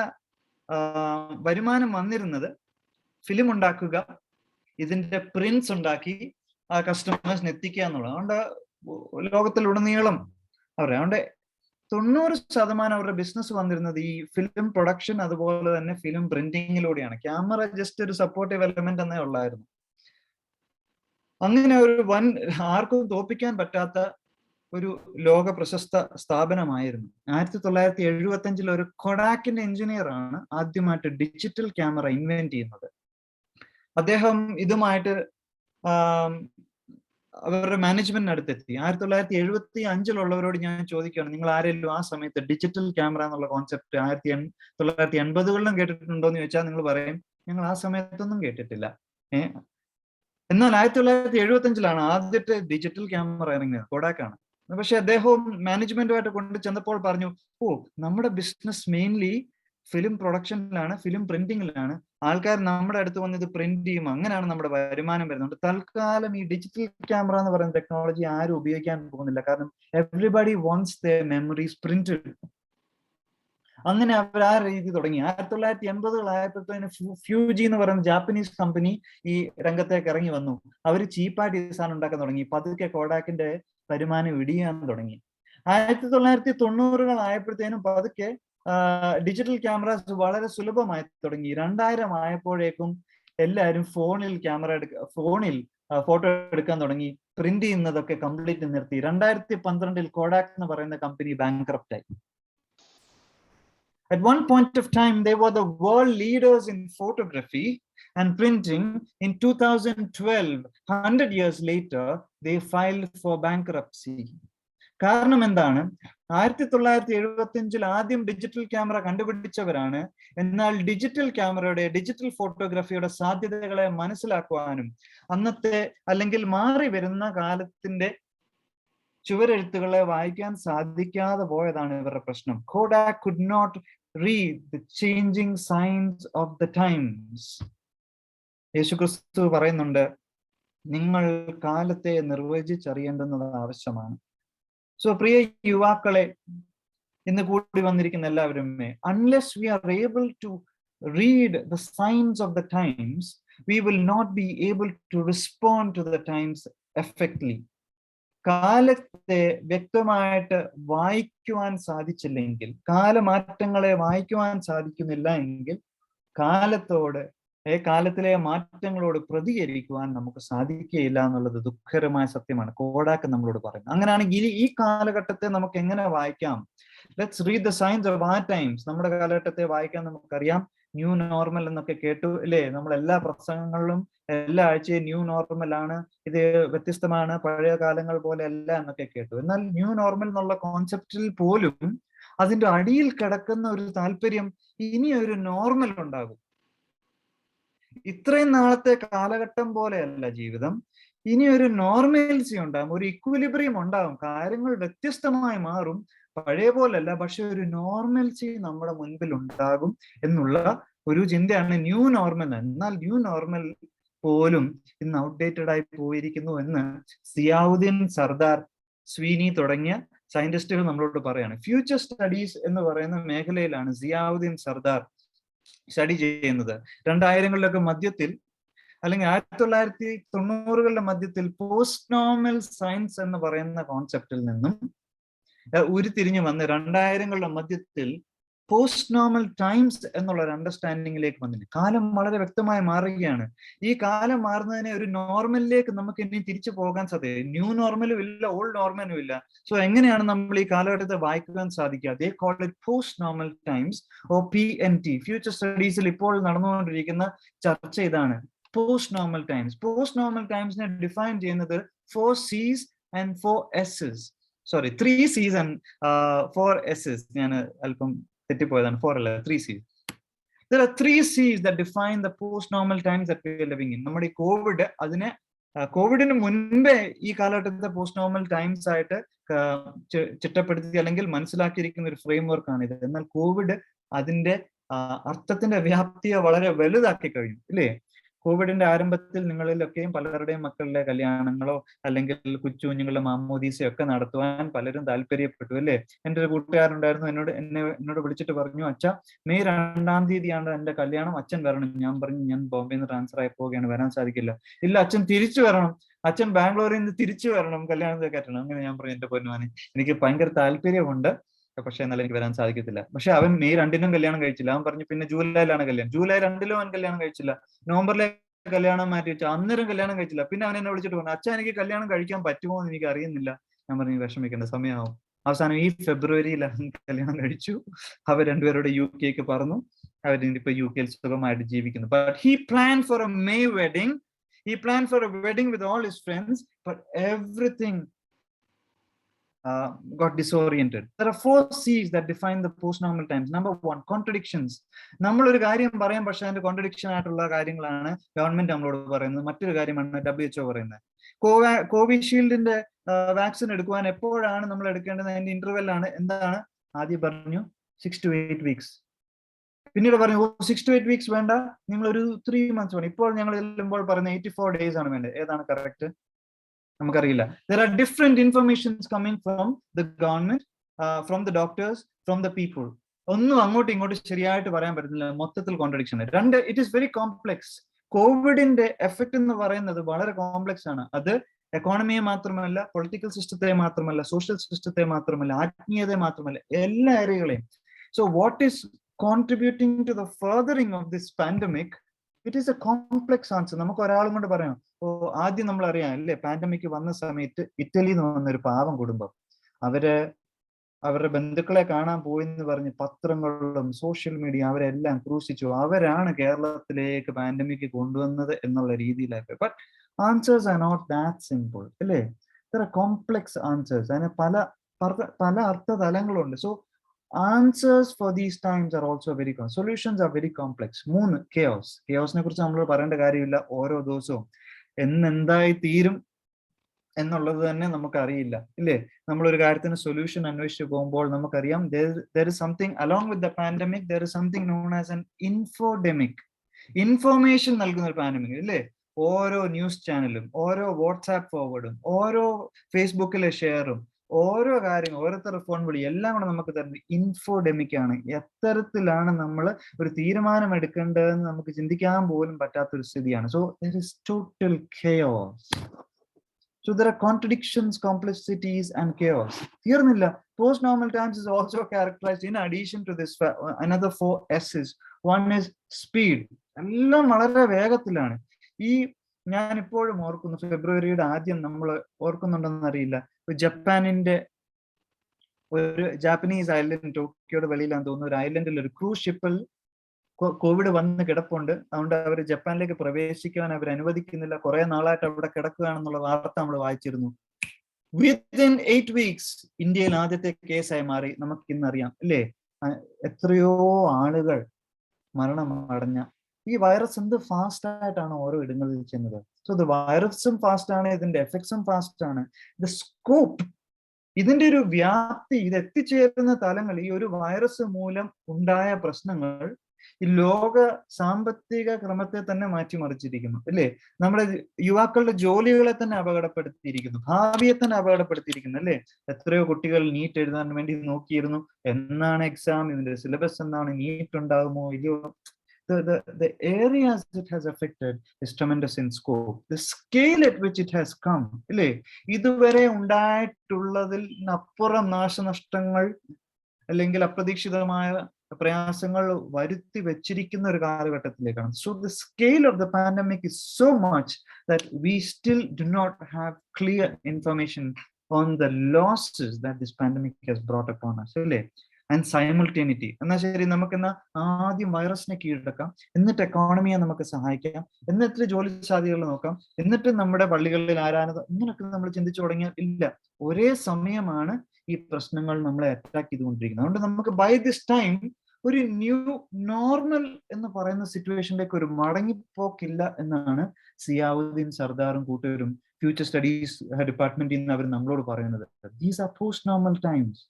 വരുമാനം വന്നിരുന്നത് ഫിലിം ഉണ്ടാക്കുക, ഇതിന്റെ പ്രിന്റ്സ് ഉണ്ടാക്കി ആ കസ്റ്റമേഴ്സിന് എത്തിക്കുക എന്നുള്ളത്. അതുകൊണ്ട് ലോകത്തിലുടനീളം അതുകൊണ്ട് 90% അവരുടെ ബിസിനസ് വന്നിരുന്നത് ഈ ഫിലിം പ്രൊഡക്ഷൻ അതുപോലെ തന്നെ ഫിലിം പ്രിന്റിങ്ങിലൂടെയാണ്. ക്യാമറ ജസ്റ്റ് ഒരു സപ്പോർട്ടീവ് എലമെന്റ് എന്നേ ഉള്ളായിരുന്നു. അങ്ങനെ ഒരു ആർക്കും തോപ്പിക്കാൻ പറ്റാത്ത ഒരു ലോക പ്രശസ്ത സ്ഥാപനമായിരുന്നു. 1975 ഒരു കൊഡാക്കിന്റെ എഞ്ചിനീയർ ആണ് ആദ്യമായിട്ട് ഡിജിറ്റൽ ക്യാമറ ഇൻവെന്റ് ചെയ്യുന്നത്. അദ്ദേഹം ഇതുമായിട്ട് അവരുടെ മാനേജ്മെന്റിന് അടുത്തെത്തി. 1975 ഞാൻ ചോദിക്കുകയാണ്, നിങ്ങൾ ആരെങ്കിലും ആ സമയത്ത് ഡിജിറ്റൽ ക്യാമറ എന്നുള്ള കോൺസെപ്റ്റ് 1980-കളിലും കേട്ടിട്ടുണ്ടോ എന്ന് ചോദിച്ചാൽ നിങ്ങൾ പറയും ഞങ്ങൾ ആ സമയത്തൊന്നും കേട്ടിട്ടില്ല. എന്നാൽ 1975-ലാണ് ആദ്യത്തെ ഡിജിറ്റൽ ക്യാമറ ഇറങ്ങിയത്, കൊഡാക്കാണ്. പക്ഷെ അദ്ദേഹവും മാനേജ്മെന്റുമായിട്ട് കൊണ്ട് ചെന്നപ്പോൾ പറഞ്ഞു, നമ്മുടെ ബിസിനസ് മെയിൻലി ഫിലിം പ്രൊഡക്ഷനിലാണ്, ഫിലിം പ്രിന്റിങ്ങിലാണ്. ആൾക്കാർ നമ്മുടെ അടുത്ത് വന്ന് ഇത് പ്രിന്റ് ചെയ്യും, അങ്ങനെയാണ് നമ്മുടെ വരുമാനം വരുന്നത്. തൽക്കാലം ഈ ഡിജിറ്റൽ ക്യാമറ എന്ന് പറയുന്ന ടെക്നോളജി ആരും ഉപയോഗിക്കാൻ പോകുന്നില്ല. കാരണം everybody wants the memories printed. അങ്ങനെ അവർ ആ രീതി തുടങ്ങി. 1980-കളായപ്പോഴത്തേന് ഫ്യൂജി എന്ന് പറയുന്ന ജാപ്പനീസ് കമ്പനി ഈ രംഗത്തേക്ക് ഇറങ്ങി വന്നു. അവർ ചീപ്പായിട്ട് ഈ സാധനം ഉണ്ടാക്കാൻ തുടങ്ങി. പതുക്കെ കോഡാക്കിന്റെ വരുമാനം ഇടിയാൻ തുടങ്ങി. 1990-കളായപ്പോഴത്തേനും പതുക്കെ ഡിജിറ്റൽ ക്യാമറാസ് വളരെ സുലഭമായി തുടങ്ങി. 2000 ആയപ്പോഴേക്കും എല്ലാവരും ഫോണിൽ ഫോട്ടോ എടുക്കാൻ തുടങ്ങി. പ്രിന്റ് ചെയ്യുന്നതൊക്കെ കംപ്ലീറ്റ് നിർത്തി. 2012 കോഡാക് എന്ന് പറയുന്ന കമ്പനി ബാങ്ക്രപ്റ്റ് ആയി. At one point of time, they were the world leaders in photography and printing. In 2012, 100 years later, they filed for bankruptcy. കാരണം എന്താണ്? 1975 ആദ്യം ഡിജിറ്റൽ ക്യാമറ കണ്ടുപിടിച്ചവരാണ്. എന്നാൽ ഡിജിറ്റൽ ഫോട്ടോഗ്രാഫിയുടെ സാധ്യതകളെ മനസ്സിലാക്കുവാനും അന്നത്തെ അല്ലെങ്കിൽ മാറി വരുന്ന കാലത്തിന്റെ ചുവരെഴുത്തുകളെ വായിക്കാൻ സാധിക്കാതെ പോയതാണ് ഇവരുടെ പ്രശ്നം. Kodak could not read the changing signs of the times. യേശുക്രിസ്തു പറയുന്നുണ്ട്, നിങ്ങൾ കാലത്തെ നിർവചിച്ചറിയേണ്ടുന്നത് ആവശ്യമാണ്. സോ പ്രിയ യുവാക്കളെ, ഇന്ന് കൂടി വന്നിരിക്കുന്ന എല്ലാവരുമേ, unless we are able to read the signs of the times, we will not be able to respond to the times effectively. കാലത്തെ വ്യക്തമായിട്ട് വായിക്കുവാൻ സാധിച്ചില്ലെങ്കിൽ, കാലമാറ്റങ്ങളെ വായിക്കുവാൻ സാധിക്കുന്നില്ല എങ്കിൽ കാലത്തിലെ മാറ്റങ്ങളോട് പ്രതികരിക്കുവാൻ നമുക്ക് സാധിക്കുകയില്ല എന്നുള്ളത് ദുഃഖകരമായ സത്യമാണ്. കോഡാക്ക് നമ്മളോട് പറയുന്നത്. അങ്ങനെയാണെങ്കിൽ ഈ കാലഘട്ടത്തെ നമുക്ക് എങ്ങനെ വായിക്കാം? Let's read the signs of our times. നമ്മുടെ കാലഘട്ടത്തെ വായിക്കാൻ നമുക്കറിയാം. ന്യൂ നോർമൽ എന്നൊക്കെ കേട്ടു അല്ലേ? നമ്മൾ എല്ലാ പ്രസംഗങ്ങളിലും എല്ലാ ആഴ്ചയും ന്യൂ നോർമൽ ആണ്, ഇത് വ്യത്യസ്തമാണ്, പഴയ കാലങ്ങൾ പോലെ അല്ല എന്നൊക്കെ കേട്ടു. എന്നാൽ ന്യൂ നോർമൽ എന്നുള്ള കോൺസെപ്റ്റിൽ പോലും അതിന്റെ അടിയിൽ കിടക്കുന്ന ഒരു താല്പര്യം, ഇനി ഒരു നോർമൽ ഉണ്ടാകും. ഇത്രയും നാളത്തെ കാലഘട്ടം പോലെയല്ല ജീവിതം. ഇനി ഒരു നോർമൽസി ഉണ്ടാകും, ഒരു ഇക്വിലിബ്രിയം ഉണ്ടാകും, കാര്യങ്ങൾ വ്യത്യസ്തമായി മാറും, പഴയ പോലല്ല, പക്ഷെ ഒരു നോർമൽസി നമ്മുടെ മുൻപിൽ ഉണ്ടാകും എന്നുള്ള ഒരു ചിന്തയാണ് ന്യൂ നോർമൽ. എന്നാൽ ന്യൂ നോർമൽ പോലും ഇന്ന് ഔട്ട്ഡേറ്റഡ് ആയി പോയിരിക്കുന്നു എന്ന് സിയാവുദ്ദീൻ സർദാർ, സ്വീനി തുടങ്ങിയ സയന്റിസ്റ്റുകൾ നമ്മളോട് പറയാണ്. ഫ്യൂച്ചർ സ്റ്റഡീസ് എന്ന് പറയുന്ന മേഖലയിലാണ് സിയാവുദ്ദീൻ സർദാർ സ്റ്റഡി ചെയ്യുന്നത്. 2000-കളുടെ മധ്യത്തിൽ അല്ലെങ്കിൽ 1990-കളുടെ മധ്യത്തിൽ പോസ്റ്റ് നോർമൽ സയൻസ് എന്ന് പറയുന്ന കോൺസെപ്റ്റിൽ നിന്നും ഉരുത്തിരിഞ്ഞു വന്ന് 2000-കളുടെ മധ്യത്തിൽ പോസ്റ്റ് നോർമൽ ടൈംസ് എന്നുള്ള ഒരു അണ്ടർസ്റ്റാൻഡിങ്ങിലേക്ക് വന്നിട്ട് കാലം വളരെ വ്യക്തമായി മാറുകയാണ്. ഈ കാലം മാറുന്നതിനെ ഒരു നോർമലിലേക്ക് നമുക്ക് ഇനി തിരിച്ചു പോകാൻ സാധിക്കും. ന്യൂ നോർമലും ഇല്ല, ഓൾഡ് നോർമലും ഇല്ല. സോ എങ്ങനെയാണ് നമ്മൾ ഈ കാലഘട്ടത്തെ വായിക്കാൻ സാധിക്കുക? They call it post normal times or PNT. Future സ്റ്റഡീസിൽ ഇപ്പോൾ നടന്നുകൊണ്ടിരിക്കുന്ന ചർച്ച ഇതാണ്, post normal times. Post normal ടൈംസിനെ ഡിഫൈൻ ചെയ്യുന്നത് 4 C's and 4 S's. sorry, 3 C's and 4 S's. ഞാൻ അല്പം തെറ്റിപ്പോയതാണ്. 4 അല്ല, 3 C's. There are 3 C's that define the post-normal times that we are living in. നമ്മുടെ ഈ കോവിഡ് അതിനെ കോവിഡിന് മുൻപേ ഈ കാലഘട്ടത്തെ പോസ്റ്റ് നോർമൽ ടൈംസ് ആയിട്ട് ചിട്ടപ്പെടുത്തി അല്ലെങ്കിൽ മനസ്സിലാക്കിയിരിക്കുന്ന ഒരു ഫ്രെയിം വർക്ക് ആണ് ഇത്. എന്നാൽ കോവിഡ് അതിന്റെ അർത്ഥത്തിന്റെ വ്യാപ്തിയെ വളരെ വലുതാക്കി കഴിഞ്ഞു, ഇല്ലേ? കോവിഡിന്റെ ആരംഭത്തിൽ നിങ്ങളിലൊക്കെയും പലരുടെയും മക്കളുടെ കല്യാണങ്ങളോ അല്ലെങ്കിൽ കൊച്ചുകുഞ്ഞുങ്ങളുടെ മാമോദീസയോ ഒക്കെ നടത്തുവാൻ പലരും താല്പര്യപ്പെട്ടു, അല്ലേ? എൻ്റെ ഒരു കൂട്ടുകാരുണ്ടായിരുന്നു, എന്നോട് വിളിച്ചിട്ട് പറഞ്ഞു, അച്ഛാ മെയ് 2-ാം തീയതിയാണ് എൻ്റെ കല്യാണം, അച്ഛൻ വരണം. ഞാൻ പറഞ്ഞു, ഞാൻ ബോംബെയിൽ നിന്ന് ട്രാൻസ്ഫർ ആയി പോവുകയാണ്, വരാൻ സാധിക്കില്ല. ഇല്ല, അച്ഛൻ തിരിച്ചു വരണം, അച്ഛൻ ബാംഗ്ലൂരിൽ നിന്ന് തിരിച്ചു വരണം, കല്യാണത്തെ കയറ്റണം. അങ്ങനെ ഞാൻ പറഞ്ഞു, എൻ്റെ പൊന്നുമാനെ എനിക്ക് ഭയങ്കര താല്പര്യമുണ്ട്, പക്ഷെ എന്നാലും എനിക്ക് വരാൻ സാധിക്കത്തില്ല. പക്ഷെ അവൻ മെയ് 2-നും കല്യാണം കഴിച്ചില്ല. അവൻ പറഞ്ഞു പിന്നെ ജൂലൈയിലാണ് കല്യാണം. ജൂലൈ 2-ലും അവൻ കല്യാണം കഴിച്ചില്ല. നവംബറിലെ കല്യാണം മാറ്റി വെച്ചു. അന്നേരം കല്യാണം കഴിച്ചില്ല. പിന്നെ അവൻ എന്നെ വിളിച്ചിട്ട് പറഞ്ഞു, അച്ഛാ എനിക്ക് കല്യാണം കഴിക്കാൻ പറ്റുമോ എന്ന് എനിക്ക് അറിയുന്നില്ല. ഞാൻ പറഞ്ഞു, വിഷമിക്കേണ്ട, സമയമാവും. അവസാനം ഈ ഫെബ്രുവരിയിൽ അവൻ കല്യാണം കഴിച്ചു. അവർ രണ്ടുപേരോട് UK പറന്നു. അവരിപ്പോ UK സുഖമായിട്ട് ജീവിക്കുന്നു. But he planned for a May wedding. He planned for a wedding with all his friends, but everything got disoriented. There are 4 C's that define the post-normal times. Number 1, contradictions. നമ്മളൊരു കാര്യം പറയാം, പക്ഷെ അതിന്റെ contradiction ആയിട്ടുള്ള കാര്യങ്ങളാണ് government നമ്മളോട് പറയുന്നത്. മറ്റൊരു കാര്യമാണ് WHO പറയുന്നത്. കോവിഷീൽഡിന്റെ വാക്സിൻ എടുക്കുവാൻ എപ്പോഴാണ് നമ്മൾ എടുക്കേണ്ടത്? അതിന്റെ ഇന്റർവെൽ ആണ്. എന്താണ്? ആദ്യം പറഞ്ഞു 6 to 8 weeks. പിന്നീട് പറഞ്ഞു 6 to 8 weeks വേണ്ട, നിങ്ങൾ ഒരു 3 months വേണം. ഇപ്പോൾ ഞങ്ങൾ ചെല്ലുമ്പോൾ പറയുന്നത് 84 days ആണ് വേണ്ടത്. ഏതാണ് കറക്റ്റ്? നമുക്കറിയില്ല. There are different informations coming from the government, from the doctors, from the people. ഒന്നും അങ്ങോട്ടും ഇങ്ങോട്ടും ശരിയായിട്ട് പറയാൻ പറ്റുന്നില്ല. മൊത്തത്തിൽ contradiction. 2, it is very complex. കോവിഡിന്റെ എഫക്ട് എന്ന് പറയുന്നത് വളരെ കോംപ്ലക്സ് ആണ്. അത് എക്കോണമിയെ മാത്രമല്ല, പൊളിറ്റിക്കൽ സിസ്റ്റത്തെ മാത്രമല്ല, സോഷ്യൽ സിസ്റ്റത്തെ മാത്രമല്ല, ആത്മീയതയെ മാത്രമല്ല, എല്ലാ ഏരിയകളെയും. So what is contributing to the furthering of this pandemic? It is a complex answer. നമുക്ക് ഒരാളും കൊണ്ട് പറയാം. ആദ്യം നമ്മൾ അറിയാം, അല്ലേ, പാൻഡമിക് വന്ന സമയത്ത് ഇറ്റലിയിൽ നിന്ന് വന്നൊരു പാവം കുടുംബം, അവരുടെ ബന്ധുക്കളെ കാണാൻ പോയി എന്ന് പറഞ്ഞ് പത്രങ്ങളിലും സോഷ്യൽ മീഡിയ അവരെല്ലാം ക്രൂശിച്ചു. അവരാണ് കേരളത്തിലേക്ക് പാൻഡമിക് കൊണ്ടുവന്നത് എന്നുള്ള രീതിയിലായി. But answers are not that simple, അല്ലേ? There are complex answers. അതിന് പല അർത്ഥതലങ്ങളുണ്ട്. So answers for these times are also very complex. Solutions are very complex. 3, chaos. Chaosനെ കുറിച്ച് നമ്മൾ പറയേണ്ട കാര്യമില്ല. ഓരോ ദിവസവും എന്തായി തീരും എന്നുള്ളത് തന്നെ നമുക്കറിയില്ല, ഇല്ലേ? നമ്മളൊരു കാര്യത്തിന് സൊല്യൂഷൻ അന്വേഷിച്ച് പോകുമ്പോൾ നമുക്കറിയാം there is something along with the pandemic, there is something known as an infodemic. Information നൽകുന്ന ഒരു പാൻഡമിക്, ഇല്ലേ? ഓരോ ന്യൂസ് ചാനലും, ഓരോ വാട്സാപ്പ് ഫോർവേഡും, ഓരോ ഫേസ്ബുക്കിലെ ഷെയറും, ഓരോ കാര്യങ്ങൾ, ഓരോരുത്തരുടെ ഫോൺ വിളി, എല്ലാം കൂടെ നമുക്ക് തരുന്നത് ഇൻഫോഡെമിക് ആണ്. എത്തരത്തിലാണ് നമ്മൾ ഒരു തീരുമാനം എടുക്കേണ്ടതെന്ന് നമുക്ക് ചിന്തിക്കാൻ പോലും പറ്റാത്തൊരു സ്ഥിതിയാണ്. So there is total chaos. So there are contradictions, complexities and chaos. തീർന്നില്ല. Post normal times is also characterized, in addition to this, another 4 S's. One is speed. എല്ലാം വളരെ വേഗത്തിലാണ്. ഞാൻ ഇപ്പോഴും ഓർക്കുന്നു, ഫെബ്രുവരിയുടെ ആദ്യം നമ്മൾ ഓർക്കുന്നുണ്ടെന്ന് അറിയില്ല, ജപ്പാനിന്റെ ഒരു ജാപ്പനീസ് ഐലൻഡ്, ടോക്കിയോയുടെ വെളിയിലാന്ന് തോന്നുന്നു, ഒരു ഐലൻഡിൽ ഒരു ക്രൂസ് ഷിപ്പിൽ കോവിഡ് വന്ന് കിടപ്പുണ്ട്. അതുകൊണ്ട് അവർ ജപ്പാനിലേക്ക് പ്രവേശിക്കാൻ അവർ അനുവദിക്കുന്നില്ല. കുറെ നാളായിട്ട് അവിടെ കിടക്കുകയാണെന്നുള്ള വാർത്ത നമ്മൾ വായിച്ചിരുന്നു. വിത്തിൻ 8 weeks ഇന്ത്യയിൽ ആദ്യത്തെ കേസായി മാറി. നമുക്ക് ഇന്നറിയാം, അല്ലേ? എത്രയോ ആളുകൾ മരണമടഞ്ഞ ഈ വൈറസ് എന്ത് ഫാസ്റ്റ് ആയിട്ടാണ് ഓരോ ഇടങ്ങളിൽ ചെന്നത്. സോ ദ വൈറസും ഫാസ്റ്റ് ആണ്, ഇതിന്റെ എഫക്ട്സും ഫാസ്റ്റ് ആണ്. ദ സ്കോപ്പ്, ഇതിന്റെ ഒരു വ്യാപ്തി, ഇത് എത്തിച്ചേരുന്ന തലങ്ങൾ, ഈ ഒരു വൈറസ് മൂലം ഉണ്ടായ പ്രശ്നങ്ങൾ ഈ ലോക സാമ്പത്തിക ക്രമത്തെ തന്നെ മാറ്റിമറിച്ചിരിക്കുന്നു, അല്ലേ? നമ്മുടെ യുവാക്കളുടെ ജോലികളെ തന്നെ അപകടപ്പെടുത്തിയിരിക്കുന്നു, ഭാവിയെ തന്നെ അപകടപ്പെടുത്തിയിരിക്കുന്നു, അല്ലേ? എത്രയോ കുട്ടികൾ നീറ്റ് എഴുതാൻ വേണ്ടി നോക്കിയിരുന്നു. എന്നാണ് എക്സാം, ഇതിന്റെ സിലബസ് എന്താണ്, നീറ്റ് ഉണ്ടാകുമോ ഇല്ലയോ? The areas it has affected is tremendous in scope. The scale at which it has come, ഇല്ലേ? ഇതുവരെ ഉണ്ടായിട്ടുള്ളതിൽ അപ്പുറം നാശനഷ്ടങ്ങൾ അല്ലെങ്കിൽ അപ്രതീക്ഷിതമായ പ്രയാസങ്ങൾ വരുത്തി വെച്ചിരിക്കുന്ന ഒരു കാലഘട്ടത്തിലേക്കാണ്. So the scale of the pandemic is so much that we still do not have clear information on the losses that this pandemic has brought upon us, അല്ലേ? And simultaneity. എന്നാൽ ശരി, നമുക്ക് എന്നാ ആദ്യം വൈറസിനെ കീഴടക്കാം, എന്നിട്ട് എക്കോണമിയെ നമുക്ക് സഹായിക്കാം, എന്നിട്ട് ജോലി സാധ്യതകൾ നോക്കാം, എന്നിട്ട് നമ്മുടെ പള്ളികളിൽ ആരാധന, ഇങ്ങനെയൊക്കെ നമ്മൾ ചിന്തിച്ചു തുടങ്ങിയാൽ ഇല്ല. ഒരേ സമയമാണ് ഈ പ്രശ്നങ്ങൾ നമ്മളെ അറ്റാക്ക് ചെയ്തുകൊണ്ടിരിക്കുന്നത്. അതുകൊണ്ട് നമുക്ക് ബൈ ദിസ് ടൈം ഒരു ന്യൂ നോർമൽ എന്ന് പറയുന്ന സിറ്റുവേഷനിലേക്ക് ഒരു മടങ്ങിപ്പോക്കില്ല എന്നാണ് സിയാവുദ്ദീൻ സർദാറും കൂട്ടുകാരും ഫ്യൂച്ചർ സ്റ്റഡീസ് ഡിപ്പാർട്ട്മെന്റിൽ നിന്ന് അവർ നമ്മളോട് പറയുന്നത്. These are post normal times.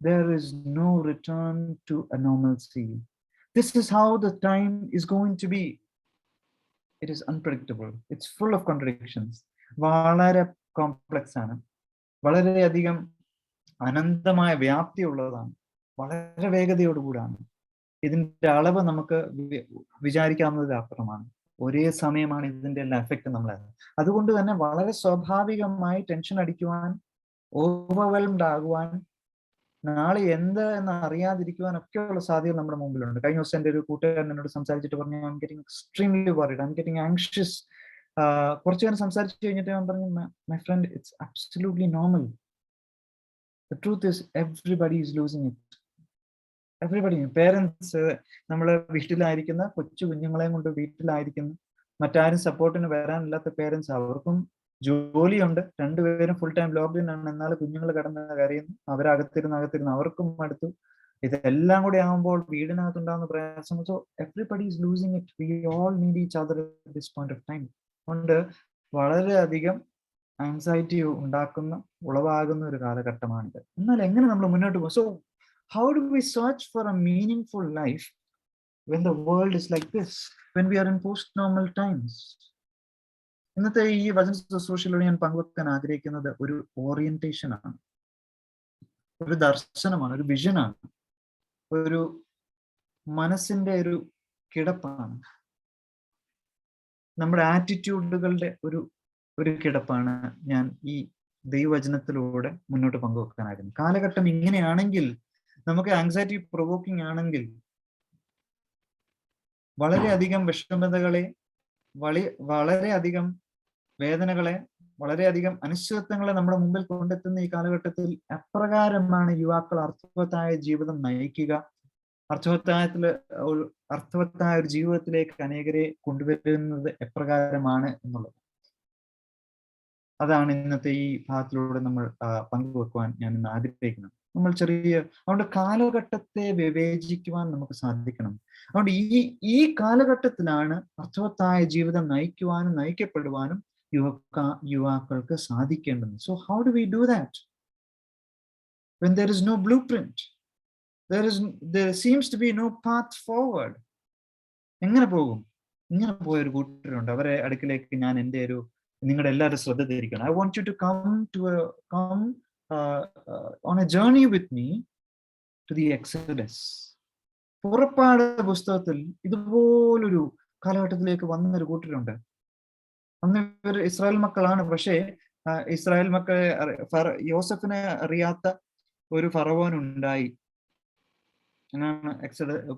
There is no return to a normalcy. This is how the time is going to be. It is unpredictable. It's full of contradictions. വളരെ കോംപ്ലക്സ് ആണ്, വളരെയധികം അനന്തമായ വ്യാപ്തിയുള്ളതാണ്, വളരെ വേഗതയോടുകൂടാണ്. ഇതിന്റെ അളവ് നമുക്ക് വിചാരിക്കാവുന്നതിൽ അപ്പുറമാണ്. ഒരേ സമയമാണ് ഇതിന്റെ എല്ലാ എഫക്റ്റ് നമ്മളെ. അതുകൊണ്ട് തന്നെ വളരെ സ്വാഭാവികമായി ടെൻഷൻ അടിക്കുവാൻ, ഓവർവെൽംഡ് ആകുവാൻ, നാളെ എന്ത് എന്ന് അറിയാതിരിക്കുവാൻ ഒക്കെയുള്ള സാധ്യത നമ്മുടെ മുമ്പിലുണ്ട്. കഴിഞ്ഞ ദിവസം എൻ്റെ ഒരു കൂട്ടുകാരൻ എന്നോട് സംസാരിച്ചിട്ട് പറഞ്ഞു, I am getting extremely worried, I am getting anxious. കുറച്ചു നേരം സംസാരിച്ചു കഴിഞ്ഞിട്ട് ഞാൻ പറഞ്ഞു, my friend, it's absolutely normal. The truth is everybody is losing it. Everybody, parents, നമ്മള് വീട്ടിലായിരിക്കുന്ന കൊച്ചു കുഞ്ഞുങ്ങളെയും കൊണ്ട് വീട്ടിലായിരിക്കുന്നു, മറ്റാരും സപ്പോർട്ടിന് വരാനില്ലാത്ത പേരൻസ്, അവർക്കും ജോലിയുണ്ട്, രണ്ടുപേരും ഫുൾ ടൈം ലോക്ക്ഡൌൺ ആണ്, എന്നാൽ കുഞ്ഞുങ്ങൾ കിടന്ന് കരയുന്നു, അവരകത്തിരുന്ന് അവർക്കും അടുത്തു. ഇതെല്ലാം കൂടി ആകുമ്പോൾ വീടിനകത്തുണ്ടാകുന്ന പ്രയാസം. So everybody is losing it. We all need each other at this point of time. അതുകൊണ്ട് വളരെയധികം ആൻസൈറ്റി ഉളവാകുന്ന ഒരു കാലഘട്ടമാണിത്. എന്നാൽ എങ്ങനെ നമ്മൾ മുന്നോട്ട് പോകും? So how do V search for a meaningful life when the world is like this, when we are in post normal times? ഇന്നത്തെ ഈ വചന ശുശ്രൂഷയിലൂടെ ഞാൻ പങ്കുവെക്കാൻ ആഗ്രഹിക്കുന്നത് ഒരു ഓറിയന്റേഷൻ ആണ്, ഒരു ദർശനമാണ്, ഒരു വിഷനാണ്, ഒരു മനസ്സിന്റെ ഒരു കിടപ്പാണ്, നമ്മുടെ ആറ്റിറ്റ്യൂഡുകളുടെ ഒരു കിടപ്പാണ് ഞാൻ ഈ ദൈവവചനത്തിലൂടെ മുന്നോട്ട് പങ്കുവെക്കാൻ ആഗ്രഹിക്കുന്നത്. കാലഘട്ടം ഇങ്ങനെയാണെങ്കിൽ, നമുക്ക് ആങ്സൈറ്റി പ്രൊവോക്കിംഗ് ആണെങ്കിൽ, വളരെയധികം വിഷമതകളെ, വളരെയധികം വേദനകളെ, വളരെയധികം അനിശ്ചിതത്വങ്ങളെ നമ്മുടെ മുമ്പിൽ കൊണ്ടെത്തുന്ന ഈ കാലഘട്ടത്തിൽ എപ്രകാരമാണ് യുവാക്കൾ അർത്ഥവത്തായ ജീവിതം നയിക്കുക, അർത്ഥവത്തായ ഒരു ജീവിതത്തിലേക്ക് അനേകരെ കൊണ്ടുവരുന്നത് എപ്രകാരമാണ് എന്നുള്ളത്, അതാണ് ഇന്നത്തെ ഈ ഭാഗത്തിലൂടെ നമ്മൾ പങ്കുവെക്കുവാൻ ഞാൻ ഇന്ന് ആഗ്രഹിക്കുന്നത്. നമ്മൾ അതുകൊണ്ട് കാലഘട്ടത്തെ വിവേചിക്കുവാൻ നമുക്ക് സാധിക്കണം. അതുകൊണ്ട് ഈ കാലഘട്ടത്തിലാണ് അർത്ഥവത്തായ ജീവിതം നയിക്കുവാനും നയിക്കപ്പെടുവാനും യുവാക്കൾക്ക് സാധിക്കേണ്ടത്. So how do we do that when there is no blueprint, there seems to be no path forward? എങ്ങനെ പോകും? ഇങ്ങനെ പോയൊരു കൂട്ടരുണ്ട്, അവരെ അടുക്കിലേക്ക് ഞാൻ നിങ്ങളുടെ എല്ലാവരും ശ്രദ്ധ തിരിക്കണം. I want you to come on a journey with me to the Exodus. പുറപ്പാട് പുസ്തകത്തിൽ ഇതുപോലൊരു കാലഘട്ടത്തിലേക്ക് വന്നൊരു കൂട്ടരുണ്ട്. അന്ന് ഇവർ ഇസ്രായേൽ മക്കളാണ്. പക്ഷേ ഇസ്രായേൽ മക്കളെ യോസഫിനെ അറിയാത്ത ഒരു ഫറവോൻ ഉണ്ടായി എന്നാണ്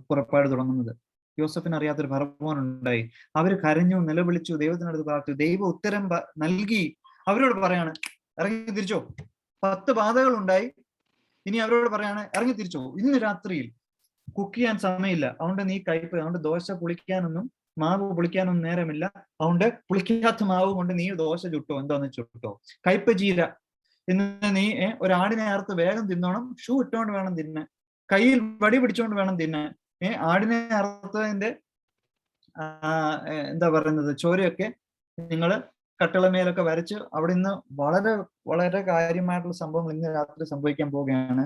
പുറപ്പാട് തുടങ്ങുന്നത്. യോസഫിനെ അറിയാത്തൊരു ഫറവോൻ ഉണ്ടായി. അവര് കരഞ്ഞു, നിലവിളിച്ചു, ദൈവത്തിനടുത്ത് പ്രാർത്ഥിച്ചു. ദൈവം ഉത്തരം നൽകി. അവരോട് പറയാണ്, ഇറങ്ങി തിരിച്ചോ. 10 ബാധകൾ ഉണ്ടായി. ഇനി അവരോട് പറയാണ്, ഇറങ്ങി തിരിച്ചോ, ഇന്ന് രാത്രിയിൽ കുക്ക് ചെയ്യാൻ സമയമില്ല, അതുകൊണ്ട് നീ അതുകൊണ്ട് ദോശ പുളിക്കാനൊന്നും മാവ് പുളിക്കാനൊന്നും നേരമില്ല, അതുകൊണ്ട് പുളിക്കാത്ത മാവ് കൊണ്ട് നീ ദോശ ചുട്ടോ, എന്താന്ന് ചുട്ടോ. കയ്പ ജീര ഇന്ന് നീ ഒരാടിനെ അറുത്ത് വേഗം തിന്നോണം, ഷൂ ഇട്ടുകൊണ്ട് വേണം തിന്നാൻ, കയ്യിൽ വടി പിടിച്ചോണ്ട് വേണം തിന്നാൻ. ആടിനെ അറുത്തതിന്റെ എന്താ പറയുന്നത്, ചോരയൊക്കെ നിങ്ങൾ കട്ടിളമേലൊക്കെ വരച്ച് അവിടെ നിന്ന് വളരെ വളരെ കാര്യമായിട്ടുള്ള സംഭവങ്ങൾ ഇന്ന് രാത്രി സംഭവിക്കാൻ പോവുകയാണ്.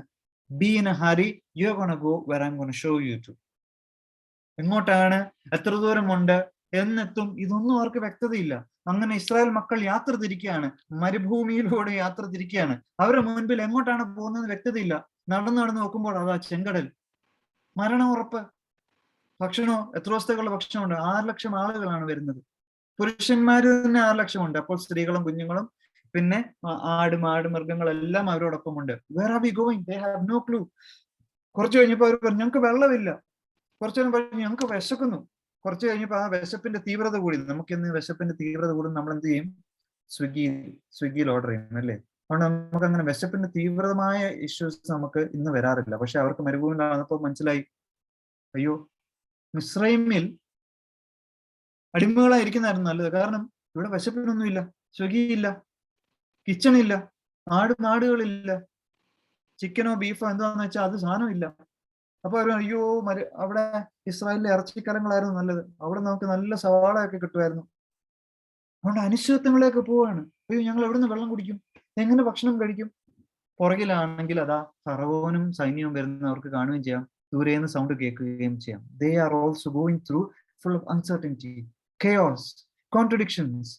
Be in a hurry, you're going to go where I'm going to show you to. എങ്ങോട്ടാണ്, എത്ര ദൂരമുണ്ട്, എന്നെത്തും, ഇതൊന്നും അവർക്ക് വ്യക്തതയില്ല. അങ്ങനെ ഇസ്രായേൽ മക്കൾ യാത്ര തിരിക്കുകയാണ്, മരുഭൂമിയിലൂടെ യാത്ര തിരിക്കുകയാണ്. അവരുടെ മുൻപിൽ എങ്ങോട്ടാണ് പോകുന്നത് വ്യക്തതയില്ല. നടന്ന് നോക്കുമ്പോൾ അതാ ചെങ്കടൽ, മരണം ഉറപ്പ്. ഭക്ഷണമോ, എത്ര ദിവസത്തേക്കുള്ള ഭക്ഷണമുണ്ട്? 6 ലക്ഷം ആളുകളാണ് വരുന്നത്. പുരുഷന്മാര് തന്നെ 6 ലക്ഷമുണ്ട്. അപ്പോൾ സ്ത്രീകളും കുഞ്ഞുങ്ങളും പിന്നെ മാട് മൃഗങ്ങളെല്ലാം അവരോടൊപ്പമുണ്ട്. Where are we going? They have no clue. കുറച്ച് കഴിഞ്ഞപ്പോ അവർ പറഞ്ഞു, ഞങ്ങൾക്ക് വെള്ളമില്ല. കുറച്ചു നേരം പറഞ്ഞു, ഞങ്ങൾക്ക് വിശക്കുന്നു. കുറച്ച് കഴിഞ്ഞപ്പോ ആ വിശപ്പിന്റെ തീവ്രത കൂടി. നമുക്കിന്ന് വിശപ്പിന്റെ തീവ്രത കൂടും, നമ്മൾ എന്ത് ചെയ്യും? സ്വിഗ്ഗിയിൽ ഓർഡർ ചെയ്യും, അല്ലേ? അതുകൊണ്ട് നമുക്ക് അങ്ങനെ വിശപ്പിന്റെ തീവ്രമായ ഇഷ്യൂസ് നമുക്ക് ഇന്ന് വരാറില്ല. പക്ഷെ അവർക്ക് മരുഭൂമിയിലാണപ്പോൾ മനസ്സിലായി, അയ്യോ മിസ്രൈമിൽ അടിമകളായിരിക്കുന്നതായിരുന്നു നല്ലത്. കാരണം ഇവിടെ വിശപ്പിനൊന്നുമില്ല, സ്വിഗ്ഗിയില്ല, കിച്ചണില്ല, നാടുകളില്ല, ചിക്കനോ ബീഫോ എന്താന്ന് വെച്ചാൽ അത് സാധനമില്ല. അപ്പൊ അവർ അയ്യോ അവിടെ ഇസ്രായേലിലെ ഇറച്ചിക്കലങ്ങളായിരുന്നു നല്ലത്, അവിടെ നമുക്ക് നല്ല സവാളയൊക്കെ കിട്ടുമായിരുന്നു. അതുകൊണ്ട് അനിശ്ചിതത്വങ്ങളിലേക്ക് പോവാണ്. അയ്യോ ഞങ്ങൾ എവിടെ നിന്ന് വെള്ളം കുടിക്കും, എങ്ങനെ ഭക്ഷണം കഴിക്കും? പുറകിലാണെങ്കിൽ അതാ ഫറവോനും സൈന്യവും വരുന്നവർക്ക് കാണുകയും ചെയ്യാം, ദൂരേന്ന് സൗണ്ട് കേൾക്കുകയും ചെയ്യാം. They are also going through full of uncertainty, chaos, contradictions,